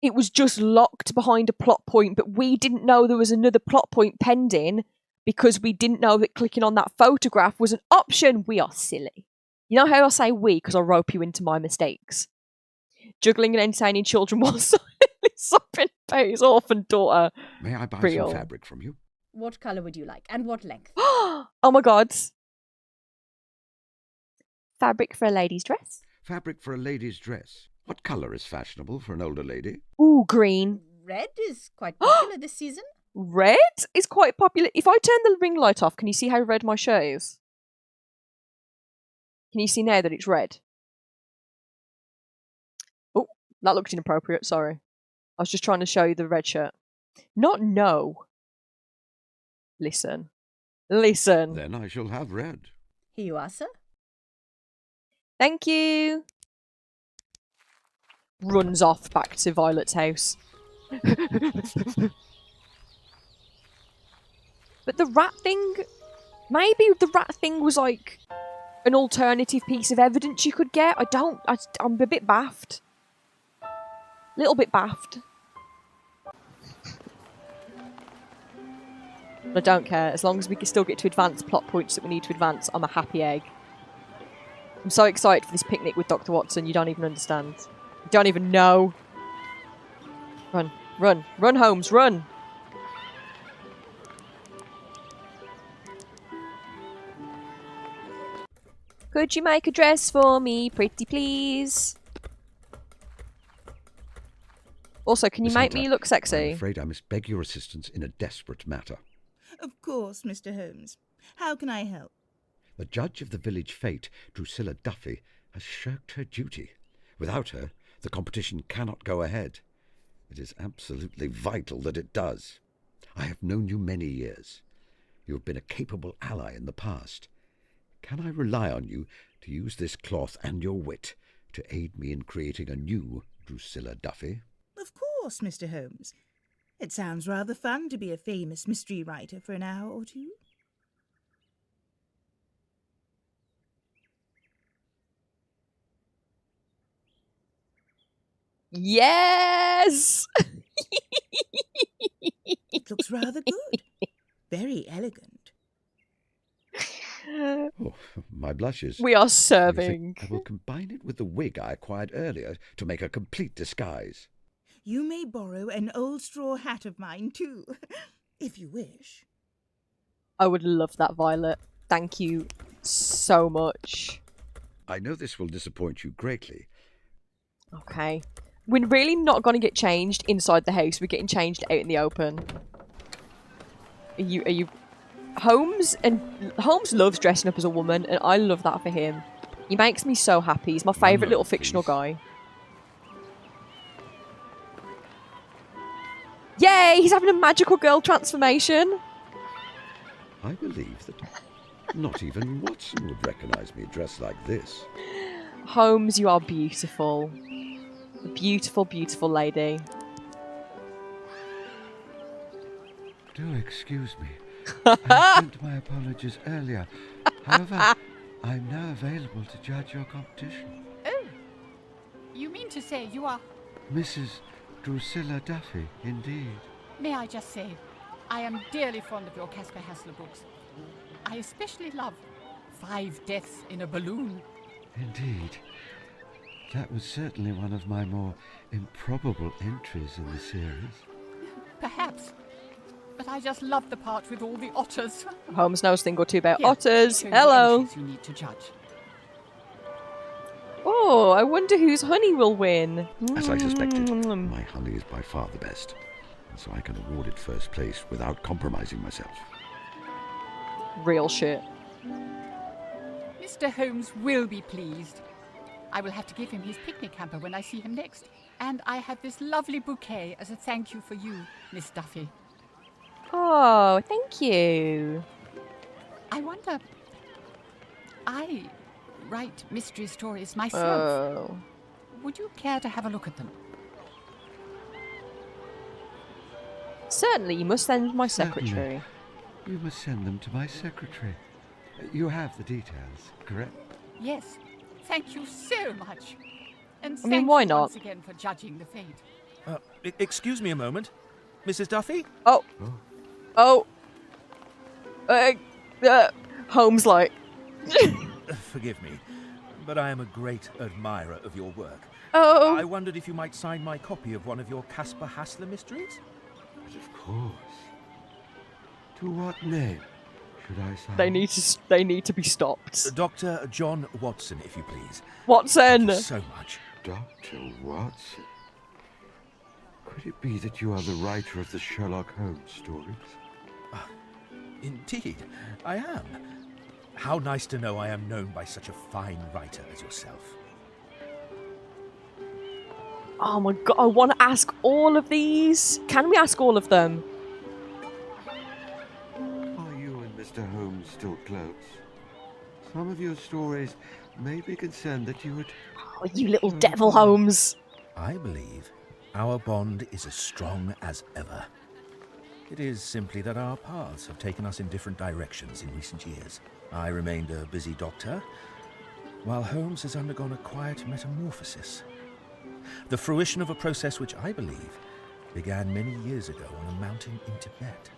It was just locked behind a plot point, but we didn't know there was another plot point pending because we didn't know that clicking on that photograph was an option. We are silly. You know how I say we because I rope you into my mistakes? Juggling and entertaining children while sopping about his orphan daughter. May I buy Real. some fabric from you? What colour would you like, and what length? Oh my god. Fabric for a lady's dress? Fabric for a lady's dress. What colour is fashionable for an older lady? Ooh, green. Red is quite popular this season. Red is quite popular. If I turn the ring light off, can you see how red my shirt is? Can you see now that it's red? Oh, that looked inappropriate, sorry. I was just trying to show you the red shirt. Not no. Listen. Listen. Then I shall have red. Here you are, sir. Thank you. Runs off back to Violet's house. But the rat thing... Maybe the rat thing was like an alternative piece of evidence you could get. I'm a bit baffed. Little bit baffed. I don't care. As long as we can still get to advance plot points that we need to advance, I'm a happy egg. I'm so excited for this picnic with Dr. Watson, you don't even understand. You don't even know. Run, run, run, Holmes, run! Could you make a dress for me, pretty please? Also, can you Miss make Hunter, me look I'm sexy? afraid I must beg your assistance in a desperate matter. Of course, Mr. Holmes. How can I help? The judge of the village fete, Drusilla Duffy, has shirked her duty. Without her, the competition cannot go ahead. It is absolutely vital that it does. I have known you many years. You have been a capable ally in the past. Can I rely on you to use this cloth and your wit to aid me in creating a new Drusilla Duffy? Of course, Mr. Holmes. It sounds rather fun to be a famous mystery writer for an hour or two. Yes! It looks rather good. Very elegant. Oh, my blushes. We are You serving. think I will combine it with the wig I acquired earlier to make a complete disguise. You may borrow an old straw hat of mine, too, if you wish. I would love that, Violet. Thank you so much. I know this will disappoint you greatly. Okay. We're really not going to get changed inside the house. We're getting changed out in the open. Are you... Holmes loves dressing up as a woman, and I love that for him. He makes me so happy. He's my favourite little fictional guy. Yay! He's having a magical girl transformation. I believe that not even Watson would recognise me dressed like this. Holmes, you are beautiful. A beautiful, beautiful lady. Do excuse me. I sent my apologies earlier. However, I'm now available to judge your competition. Oh, you mean to say you are... Mrs. Drusilla Duffy, indeed. May I just say, I am dearly fond of your Caspar Hassler books. I especially love 5 Deaths in a Balloon. Indeed. That was certainly one of my more improbable entries in the series. Perhaps. But I just love the part with all the otters. Holmes knows a thing or two about Here, otters. show you Hello. the entries you need to judge. Oh, I wonder whose honey will win. As I suspected, my honey is by far the best, and so I can award it first place without compromising myself. Real shit. Mr. Holmes will be pleased. I will have to give him his picnic hamper when I see him next. And I have this lovely bouquet as a thank you for you, Miss Duffy. Oh, thank you. I wonder... I write mystery stories myself. Oh. Would you care to have a look at them? Certainly, you must send my secretary. Certainly. You must send them to my secretary. You have the details, correct? Yes. Thank you so much. And I mean, thank why you not? once again for judging the fate. Excuse me a moment. Mrs. Duffy? Oh. Oh. Holmes like. Forgive me, but I am a great admirer of your work. Oh. I wondered if you might sign my copy of one of your Caspar Hassler mysteries? But of course. To what name should I sign? They need to be stopped. Dr. John Watson, if you please. Watson! Thank you so much. Dr. Watson? Could it be that you are the writer of the Sherlock Holmes stories? Indeed, I am. How nice to know I am known by such a fine writer as yourself. Oh my god, I want to ask all of these. Can we ask all of them? Are you and Mr. Holmes still close? Some of your stories made me concerned that you would... Oh, you little devil, Holmes. I believe our bond is as strong as ever. It is simply that our paths have taken us in different directions in recent years. I remained a busy doctor, while Holmes has undergone a quiet metamorphosis. The fruition of a process which I believe began many years ago on a mountain in Tibet.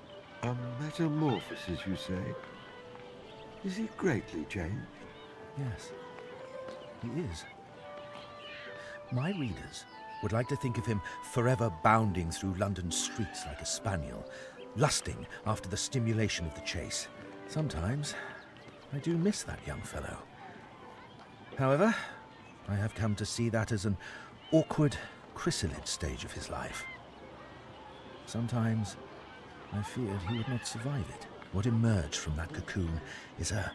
A metamorphosis, you say? Is he greatly changed? Yes, he is. My readers would like to think of him forever bounding through London streets like a spaniel, lusting after the stimulation of the chase. Sometimes I do miss that young fellow. However, I have come to see that as an awkward chrysalid stage of his life. Sometimes I feared he would not survive it. What emerged from that cocoon is a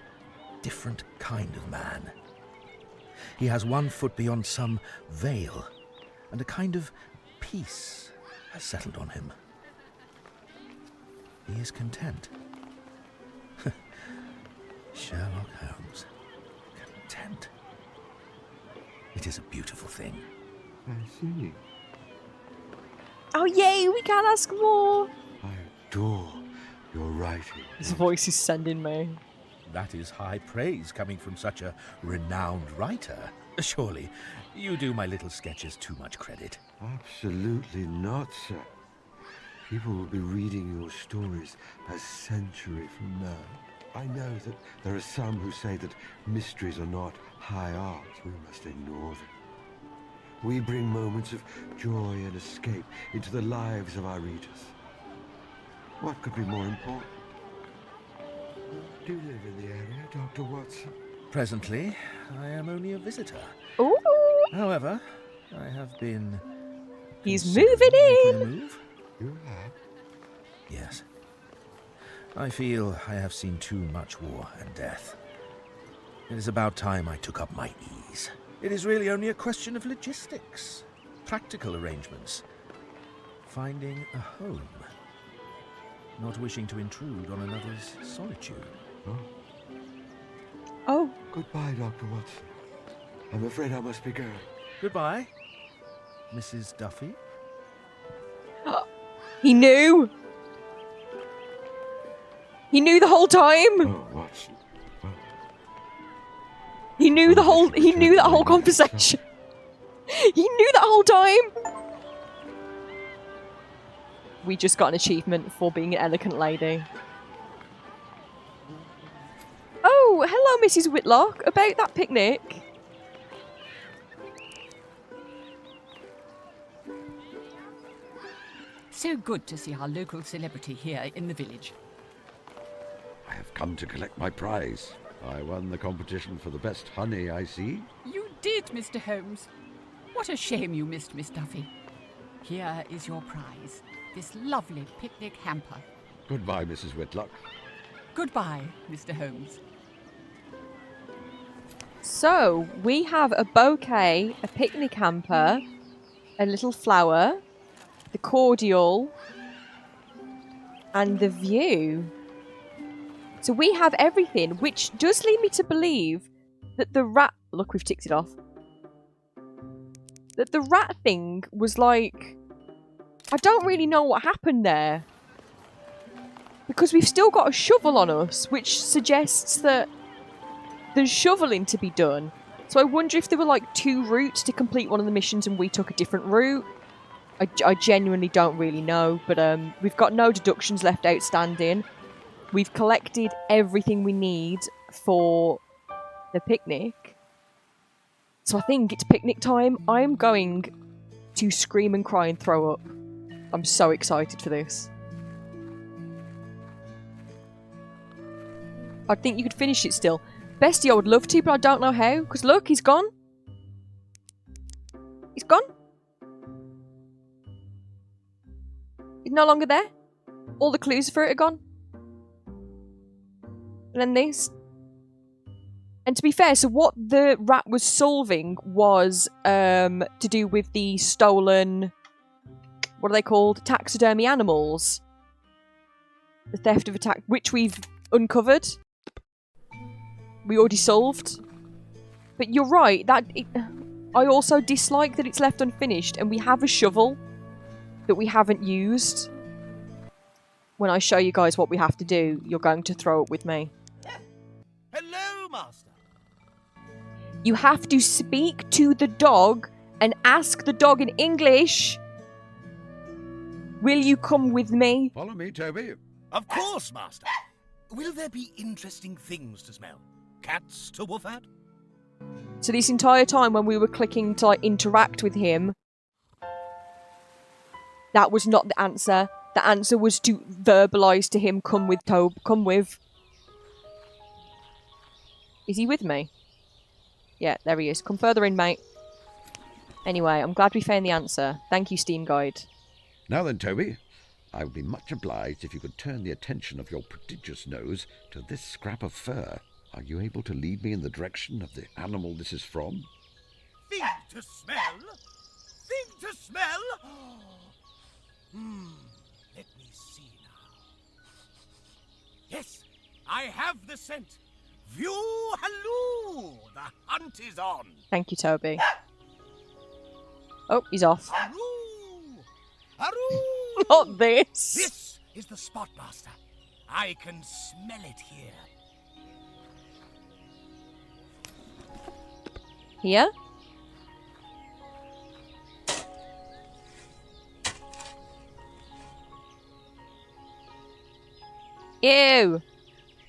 different kind of man. He has one foot beyond some veil, and a kind of peace has settled on him. He is content. Sherlock Holmes. Content. It is a beautiful thing. I see. Oh yay, we can ask more. I adore your writing. His voice is sending me. That is high praise coming from such a renowned writer. Surely, you do my little sketches too much credit. Absolutely not, sir. People will be reading your stories a century from now. I know that there are some who say that mysteries are not high art. We must ignore them. We bring moments of joy and escape into the lives of our readers. What could be more important? Do you live in the area, Dr. Watson? Presently, I am only a visitor. Ooh. However, I have been... He's moving in! Move. You have? Yes. I feel I have seen too much war and death. It is about time I took up my ease. It is really only a question of logistics, practical arrangements, finding a home, not wishing to intrude on another's solitude. Oh. Goodbye, Dr. Watson. I'm afraid I must be going. Goodbye, Mrs. Duffy. He knew! He knew the whole time! Oh, Watson. Well, he knew that whole conversation. He knew that whole time! We just got an achievement for being an elegant lady. Oh, hello, Mrs. Whitlock. About that picnic. So good to see our local celebrity here in the village. I have come to collect my prize. I won the competition for the best honey, I see. You did, Mr. Holmes. What a shame you missed Miss Duffy. Here is your prize, this lovely picnic hamper. Goodbye, Mrs. Whitlock. Goodbye, Mr. Holmes. So, we have a bouquet, a picnic hamper, a little flower, the cordial, and the view. So we have everything, which does lead me to believe that the rat... Look, we've ticked it off. That the rat thing was like... I don't really know what happened there. Because we've still got a shovel on us, which suggests that there's shoveling to be done. So I wonder if there were like 2 routes to complete one of the missions and we took a different route. I genuinely don't really know, but we've got no deductions left outstanding. We've collected everything we need for the picnic. So I think it's picnic time. I'm going to scream and cry and throw up. I'm so excited for this. I think you could finish it still. Bestie, I would love to, but I don't know how. Because look, he's gone. He's gone. He's no longer there. All the clues for it are gone. And then this. And to be fair, so what the rat was solving was to do with the stolen... What are they called? Taxidermy animals. The theft of a which we've uncovered. We already solved. But you're right, I also dislike that it's left unfinished and we have a shovel that we haven't used. When I show you guys what we have to do, you're going to throw it with me. Hello, Master. You have to speak to the dog and ask the dog in English, will you come with me? Follow me, Toby. Of course, Master. Will there be interesting things to smell? Cats to woof at? So this entire time when we were clicking to like interact with him, that was not the answer. The answer was to verbalise to him, come with Tobe, come with. Is he with me? Yeah, there he is. Come further in, mate. Anyway, I'm glad we found the answer. Thank you, Steam Guide. Now then, Toby, I would be much obliged if you could turn the attention of your prodigious nose to this scrap of fur. Are you able to lead me in the direction of the animal this is from? Thing to smell? Thing to smell? Let me see now. Yes, I have the scent. View halloo! The hunt is on. Thank you, Toby. Oh, he's off. Haroo! Haroo! Not this. This is the spot, Master. I can smell it here. Here? Ew!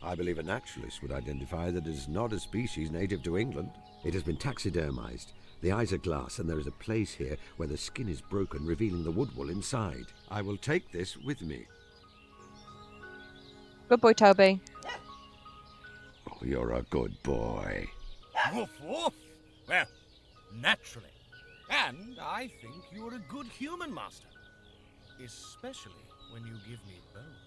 I believe a naturalist would identify that it is not a species native to England. It has been taxidermized. The eyes are glass, and there is a place here where the skin is broken, revealing the wood wool inside. I will take this with me. Good boy, Toby. Oh, you're a good boy. Woof, woof. Well, naturally. And I think you're a good human, Master. Especially when you give me bones.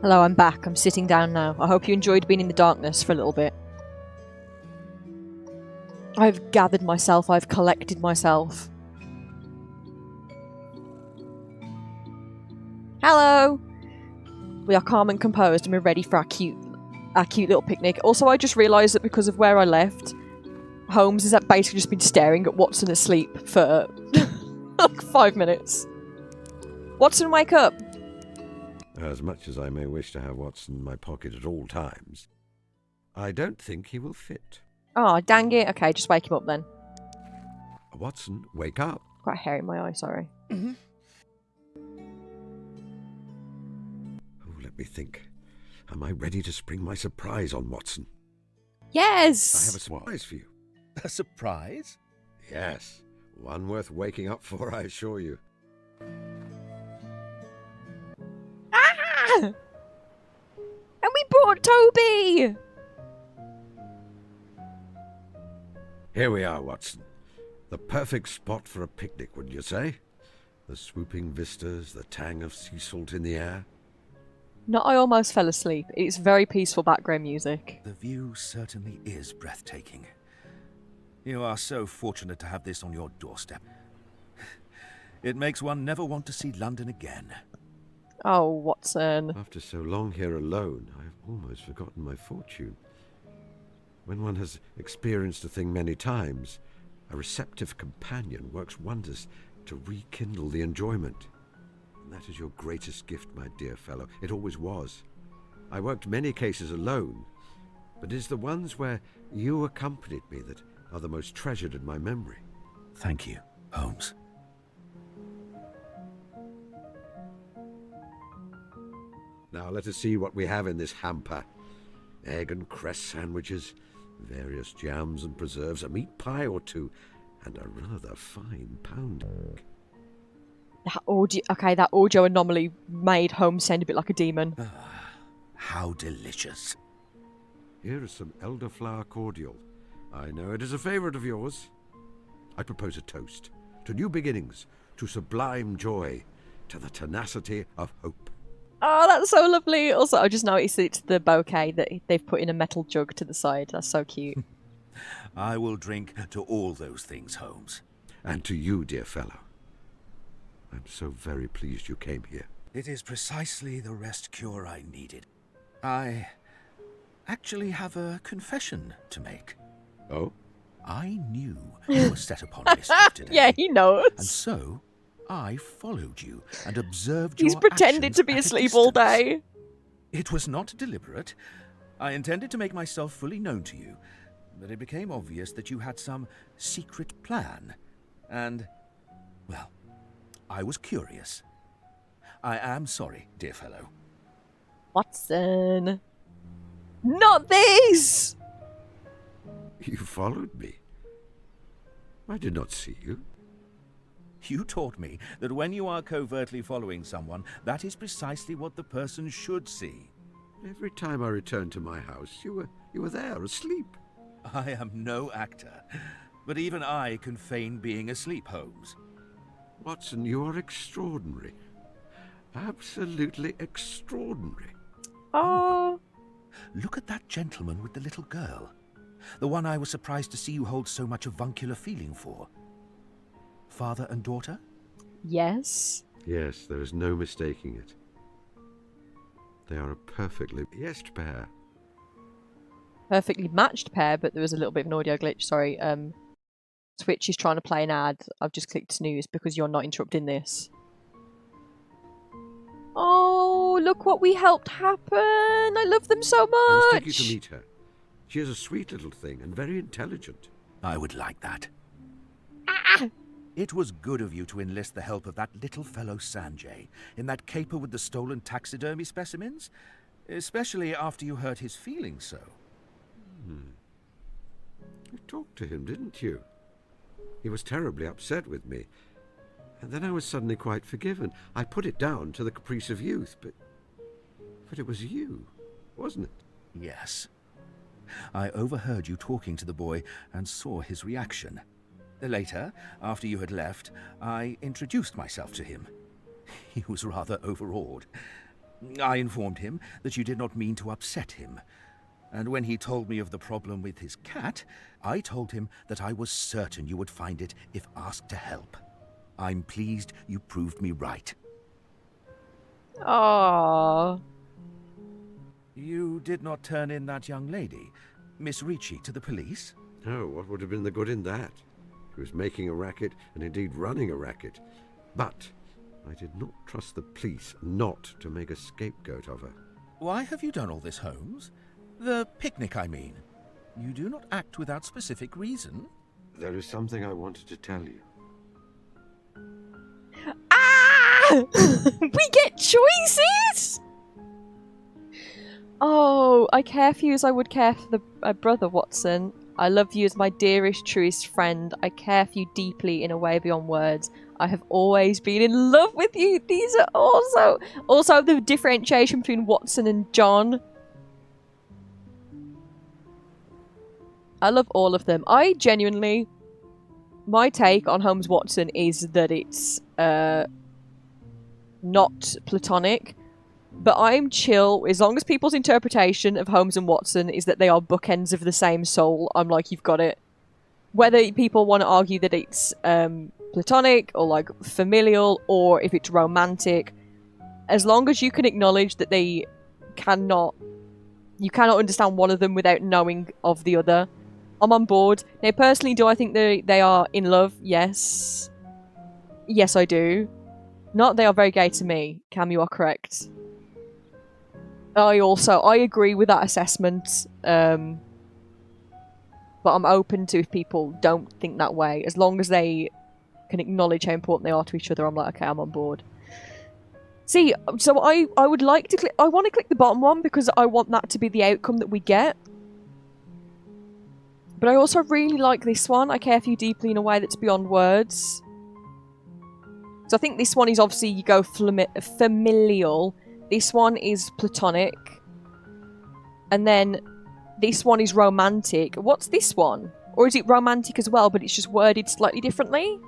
Hello, I'm back. I'm sitting down now. I hope you enjoyed being in the darkness for a little bit. I've gathered myself. I've collected myself. Hello! We are calm and composed and we're ready for our cute little picnic. Also, I just realised that because of where I left, Holmes has basically just been staring at Watson asleep for like 5 minutes. Watson, wake up! As much as I may wish to have Watson in my pocket at all times, I don't think he will fit. Oh, dang it. Okay, just wake him up then. Watson, wake up. Got a hair in my eye, sorry. Oh, let me think. Am I ready to spring my surprise on Watson? Yes! I have a surprise for you. A surprise? Yes. One worth waking up for, I assure you. Ah! And we brought Toby! Here we are, Watson. The perfect spot for a picnic, wouldn't you say? The swooping vistas, the tang of sea salt in the air. No, I almost fell asleep. It's very peaceful background music. The view certainly is breathtaking. You are so fortunate to have this on your doorstep. It makes one never want to see London again. Oh, Watson. After so long here alone, I have almost forgotten my fortune. When one has experienced a thing many times, a receptive companion works wonders to rekindle the enjoyment. And that is your greatest gift, my dear fellow. It always was. I worked many cases alone, but it is the ones where you accompanied me that are the most treasured in my memory. Thank you, Holmes. Now let us see what we have in this hamper. Egg and cress sandwiches, various jams and preserves, a meat pie or two, and a rather fine pounding. That audio anomaly made Holmes sound a bit like a demon. How delicious. Here is some elderflower cordial. I know it is a favourite of yours. I propose a toast to new beginnings, to sublime joy, to the tenacity of hope. Oh, that's so lovely. Also, I just noticed it's the bouquet that they've put in a metal jug to the side. That's so cute. I will drink to all those things, Holmes. And to you, dear fellow. I'm so very pleased you came here. It is precisely the rest cure I needed. I actually have a confession to make. Oh? I knew you were set upon mischief today. Yeah, he knows. And so, I followed you and observed He's your pretended actions to be at a asleep all distance. day. It was not deliberate. I intended to make myself fully known to you, but it became obvious that you had some secret plan. And, well, I was curious. I am sorry, dear fellow. Watson. Not this! You followed me. I did not see you. You taught me that when you are covertly following someone, that is precisely what the person should see. Every time I returned to my house, you were there, asleep. I am no actor, but even I can feign being asleep, Holmes. Watson, you are extraordinary. Absolutely extraordinary. Oh. Look at that gentleman with the little girl. The one I was surprised to see you hold so much avuncular feeling for. Father and daughter? Yes. Yes, there is no mistaking it. They are a perfectly matched pair. Perfectly matched pair, but there was a little bit of an audio glitch. Sorry. Twitch is trying to play an ad. I've just clicked snooze because you're not interrupting this. Oh, look what we helped happen. I love them so much. I must take you to meet her. She is a sweet little thing and very intelligent. I would like that. Ah! It was good of you to enlist the help of that little fellow Sanjay in that caper with the stolen taxidermy specimens, especially after you hurt his feelings so. You talked to him, didn't you? He was terribly upset with me. And then I was suddenly quite forgiven. I put it down to the caprice of youth, but it was you, wasn't it? Yes. I overheard you talking to the boy and saw his reaction. Later, after you had left, I introduced myself to him. He was rather overawed. I informed him that you did not mean to upset him. And when he told me of the problem with his cat, I told him that I was certain you would find it if asked to help. I'm pleased you proved me right. Aww. You did not turn in that young lady, Miss Ricci, to the police? Oh, what would have been the good in that? She was making a racket, and indeed running a racket. But I did not trust the police not to make a scapegoat of her. Why have you done all this, Holmes? The picnic, I mean. You do not act without specific reason. There is something I wanted to tell you. Ah! We get choices! Oh, I care for you as I would care for the brother, Watson. I love you as my dearest, truest friend. I care for you deeply in a way beyond words. I have always been in love with you. These are also the differentiation between Watson and John. I love all of them. I genuinely, my take on Holmes Watson is that it's not platonic, But I'm chill as long as people's interpretation of Holmes and Watson is that they are bookends of the same soul. I'm like, you've got it. Whether people want to argue that it's platonic or like familial or if it's romantic, as long as you can acknowledge that you cannot understand one of them without knowing of the other, I'm on board. Now, personally, do I think they are in love? Yes. Yes, I do. Not they are very gay to me. Cam, you are correct. I agree with that assessment. But I'm open to if people don't think that way. As long as they can acknowledge how important they are to each other, I'm like, okay, I'm on board. See, so I would like to I want to click the bottom one because I want that to be the outcome that we get. But I also really like this one. I care for you deeply in a way that's beyond words. So I think this one is obviously you go familial. This one is platonic. And then this one is romantic. What's this one? Or is it romantic as well, but it's just worded slightly differently?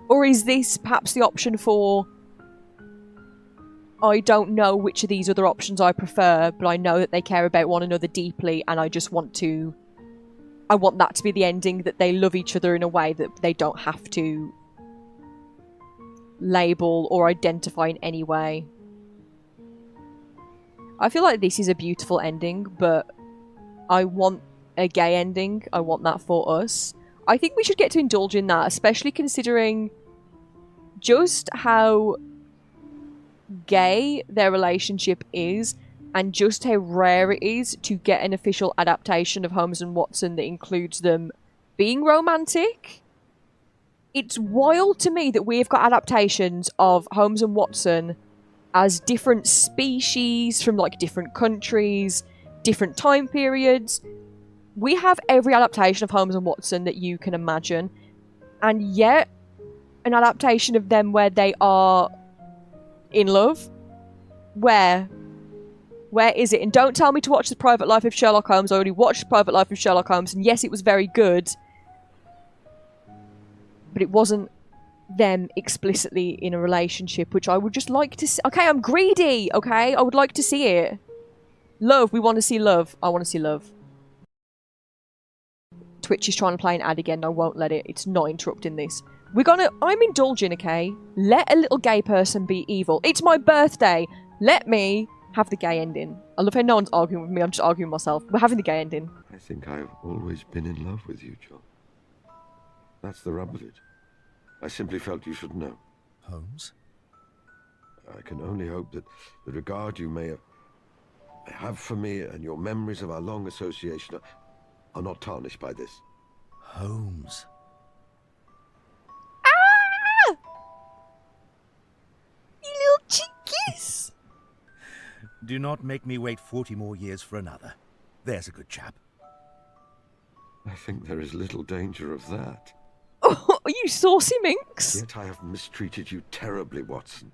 Or is this perhaps the option for... I don't know which of these other options I prefer, but I know that they care about one another deeply, and I just want to... I want that to be the ending, that they love each other in a way that they don't have to label or identify in any way. I feel like this is a beautiful ending, but I want a gay ending. I want that for us. I think we should get to indulge in that, especially considering just how gay their relationship is and just how rare it is to get an official adaptation of Holmes and Watson that includes them being romantic. It's wild to me that we've got adaptations of Holmes and Watson as different species from like different countries, different time periods. We have every adaptation of Holmes and Watson that you can imagine, and yet an adaptation of them where they are in love. Where is it? And don't tell me to watch The Private Life of Sherlock Holmes. I already watched The Private Life of Sherlock Holmes, and yes, it was very good. But it wasn't them explicitly in a relationship, which I would just like to see. Okay, I'm greedy, okay? I would like to see it. Love, we want to see love. I want to see love. Twitch is trying to play an ad again. I won't let it. It's not interrupting this. I'm indulging, okay? Let a little gay person be evil. It's my birthday. Let me have the gay ending. I love how no one's arguing with me. I'm just arguing with myself. We're having the gay ending. I think I've always been in love with you, John. That's the rub of it. I simply felt you should know. Holmes? I can only hope that the regard you may have for me and your memories of our long association are not tarnished by this. Holmes. Ah! You little chickies! Do not make me wait 40 more years for another. There's a good chap. I think there is little danger of that. Oh, are you saucy minx? Yet I have mistreated you terribly, Watson.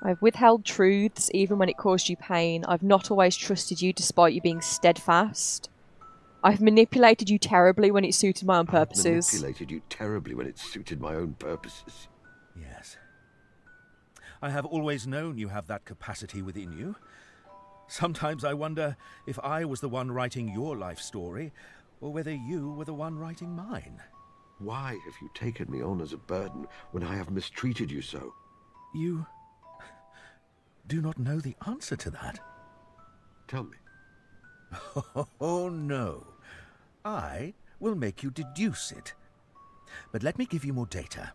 I've withheld truths even when it caused you pain. I've not always trusted you despite you being steadfast. I've manipulated you terribly when it suited my own purposes. I've manipulated you terribly when it suited my own purposes. Yes. I have always known you have that capacity within you. Sometimes I wonder if I was the one writing your life story, or whether you were the one writing mine. Why have you taken me on as a burden when I have mistreated you so? You do not know the answer to that. Tell me. Oh, no. I will make you deduce it. But let me give you more data.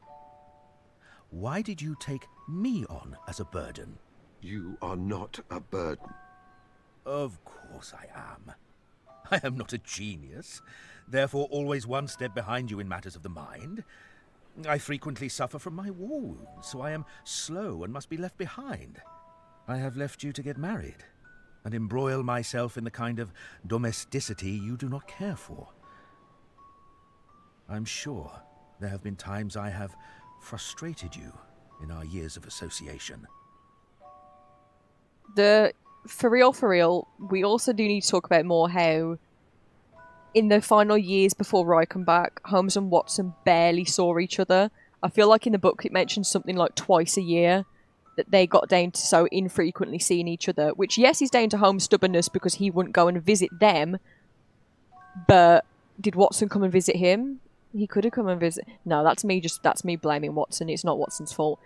Why did you take me on as a burden? You are not a burden. Of course I am. I am not a genius, therefore always one step behind you in matters of the mind. I frequently suffer from my war wounds, so I am slow and must be left behind. I have left you to get married, and embroil myself in the kind of domesticity you do not care for. I'm sure there have been times I have frustrated you in our years of association. For real, we also do need to talk about more how in the final years before Roy come back, Holmes and Watson barely saw each other. I feel like in the book it mentions something like twice a year. that they got down to so infrequently seeing each other, which, yes, is down to Holmes' stubbornness because he wouldn't go and visit them, but did Watson come and visit him? He could have come and visit. No, that's me blaming Watson. It's not Watson's fault.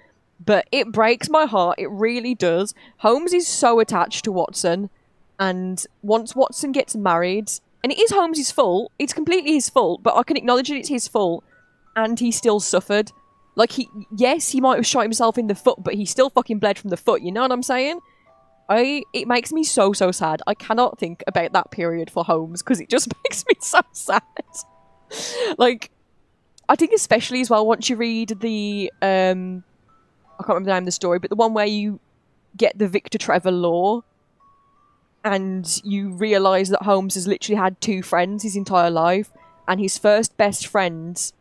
But it breaks my heart. It really does. Holmes is so attached to Watson, and once Watson gets married, and it is Holmes' fault, it's completely his fault, but I can acknowledge that it's his fault, and he still suffered. Like, yes, he might have shot himself in the foot, but he still fucking bled from the foot, you know what I'm saying? It makes me so sad. I cannot think about that period for Holmes, because it just makes me so sad. Like, I think especially as well, once you read the, I can't remember the name of the story, but the one where you get the Victor Trevor law, and you realise that Holmes has literally had 2 friends his entire life, and his first best friend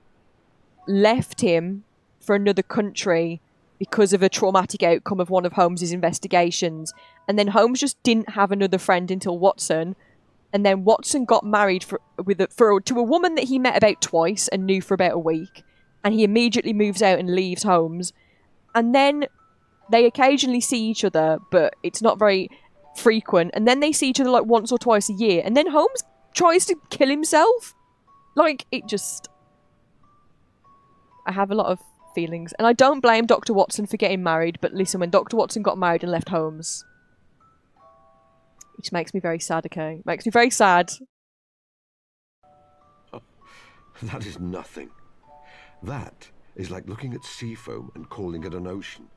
left him for another country because of a traumatic outcome of one of Holmes's investigations. And then Holmes just didn't have another friend until Watson. And then Watson got married to a woman that he met about twice and knew for about a week. And he immediately moves out and leaves Holmes. And then they occasionally see each other, but it's not very frequent. And then they see each other like once or twice a year. And then Holmes tries to kill himself. Like, it just... I have a lot of feelings. And I don't blame Dr. Watson for getting married, but listen, when Dr. Watson got married and left Holmes, it just makes me very sad, okay? It makes me very sad. Oh, that is nothing. That is like looking at sea foam and calling it an ocean.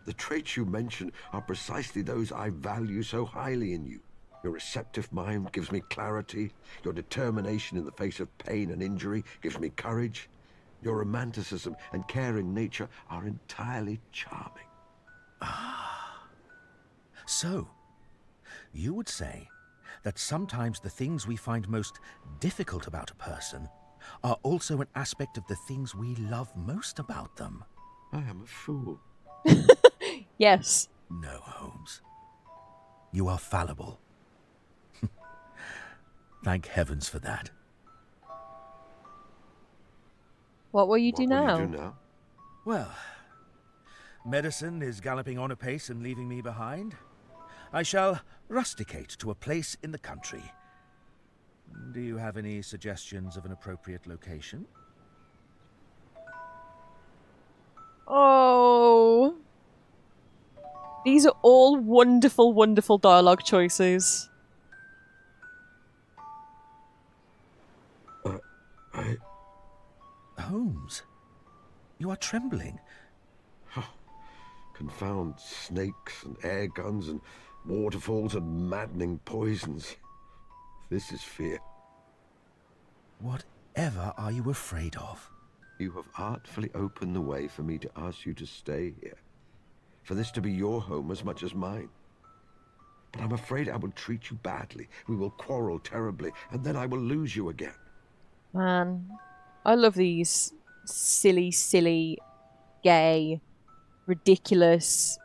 The traits you mention are precisely those I value so highly in you. Your receptive mind gives me clarity. Your determination in the face of pain and injury gives me courage. Your romanticism and caring nature are entirely charming. So, you would say that sometimes the things we find most difficult about a person are also an aspect of the things we love most about them. I am a fool. Yes. No, Holmes. You are fallible. Thank heavens for that. What will you do now? What will you do now? Well, medicine is galloping on apace and leaving me behind. I shall rusticate to a place in the country. Do you have any suggestions of an appropriate location? Oh. These are all wonderful, wonderful dialogue choices. Holmes, you are trembling. Confound snakes and air guns and waterfalls and maddening poisons. This is fear. Whatever are you afraid of? You have artfully opened the way for me to ask you to stay here. For this to be your home as much as mine. But I'm afraid I will treat you badly. We will quarrel terribly, and then I will lose you again. Man, I love these silly, silly, gay, ridiculous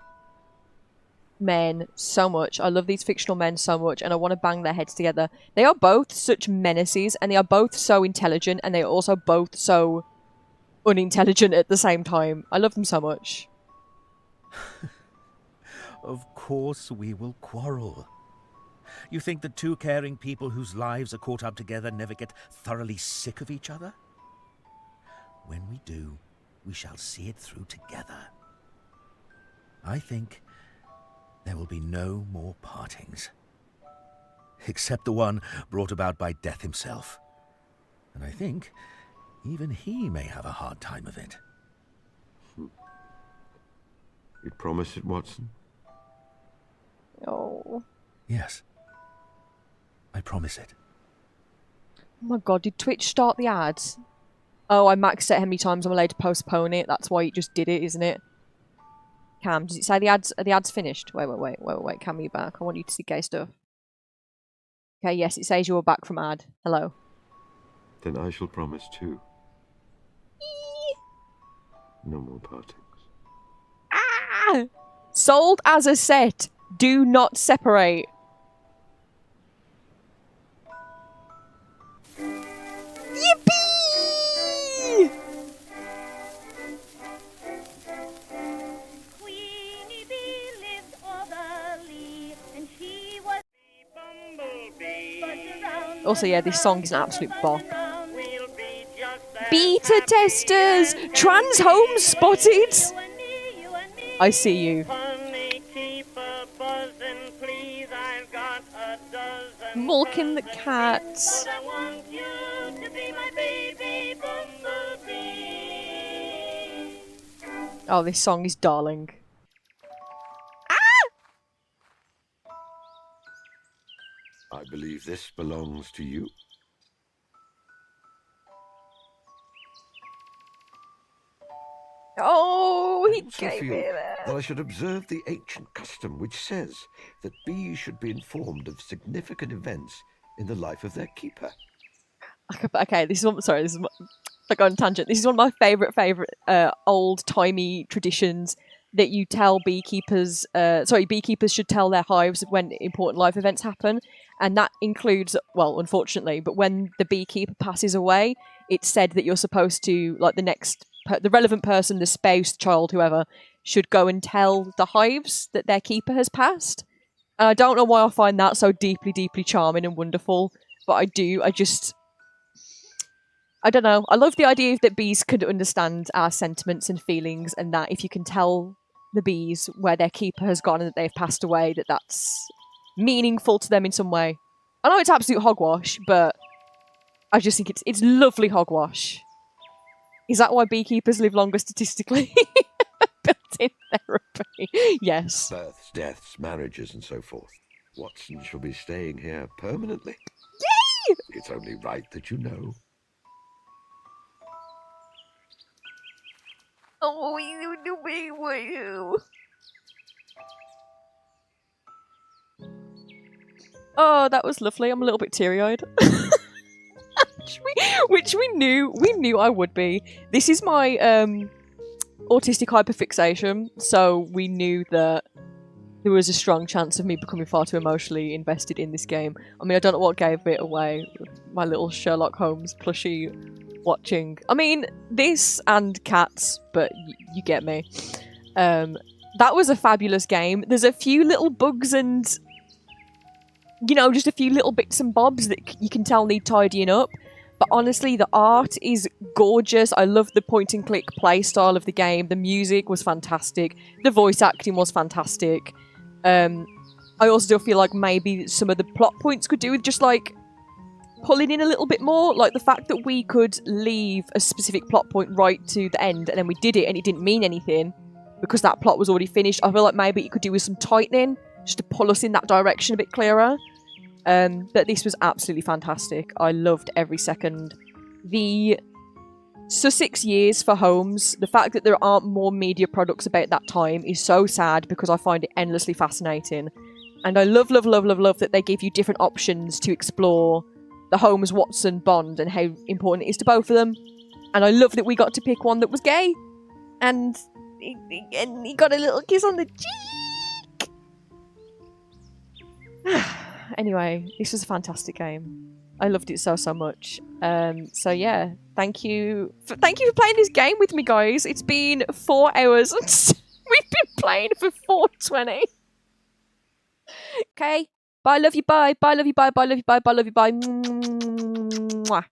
men so much. I love these fictional men so much, and I want to bang their heads together. They are both such menaces, and they are both so intelligent, and they are also both so unintelligent at the same time. I love them so much. Of course we will quarrel. You think that 2 caring people whose lives are caught up together never get thoroughly sick of each other? When we do, we shall see it through together. I think there will be no more partings. Except the one brought about by Death himself. And I think even he may have a hard time of it. You promise it, Watson? Oh. Yes. I promise it. Oh my god, did Twitch start the ads? Oh, I maxed out how many times I'm allowed to postpone it. That's why it just did it, isn't it? Cam, does it say the ads? Are the ads finished? Wait. Cam, you back? I want you to see gay stuff. Okay, yes, it says you're back from ad. Hello. Then I shall promise too. No more partings. Ah! Sold as a set. Do not separate. Yippee! Also, yeah, this song is an absolute bop. Beta testers! Trans Holmes spotted! I see you. Mulking the cats. Oh, this song is darling. I believe this belongs to you. Oh, he also gave feel me that. that I should observe the ancient custom which says that bees should be informed of significant events in the life of their keeper. Okay, this is one. Sorry, this is. I go on a tangent. This is one of my favorite old timey traditions that you tell beekeepers. Beekeepers should tell their hives when important life events happen, and that includes, well, unfortunately, but when the beekeeper passes away, it's said that you're supposed to, like, the relevant person, the spouse, child, whoever, should go and tell the hives that their keeper has passed. And I don't know why I find that so deeply, deeply charming and wonderful, but I do. I don't know. I love the idea that bees could understand our sentiments and feelings, and that if you can tell the bees where their keeper has gone and that they've passed away, that's meaningful to them in some way. I know it's absolute hogwash, but I just think it's lovely hogwash. Is that why beekeepers live longer statistically? Built-in therapy. Yes. Births, deaths, marriages, and so forth. Watson shall be staying here permanently. Yay! It's only right that you know. Oh, you do me, you. Oh, that was lovely. I'm a little bit teary-eyed. Which we knew I would be. This is my autistic hyperfixation, so we knew that there was a strong chance of me becoming far too emotionally invested in this game. I mean, I don't know what gave it away. My little Sherlock Holmes plushie watching. I mean, this and cats, but you get me. That was a fabulous game. There's a few little bugs and, just a few little bits and bobs that you can tell need tidying up. But honestly, the art is gorgeous. I love the point-and-click play style of the game. The music was fantastic. The voice acting was fantastic. I also do feel like maybe some of the plot points could do with just, like, pulling in a little bit more. Like, the fact that we could leave a specific plot point right to the end, and then we did it, and it didn't mean anything because that plot was already finished. I feel like maybe it could do with some tightening, just to pull us in that direction a bit clearer. But this was absolutely fantastic. I loved every second. The Sussex years for Holmes, the fact that there aren't more media products about that time is so sad because I find it endlessly fascinating. And I love that they give you different options to explore the Holmes-Watson bond and how important it is to both of them. And I love that we got to pick one that was gay. And he got a little kiss on the cheek. Anyway, this was a fantastic game. I loved it so much. So yeah, thank you for playing this game with me, guys. It's been 4 hours and we've been playing for 4:20. Okay, bye, love you, bye, bye, love you, bye, bye, love you, bye, bye, love you, bye. Mwah.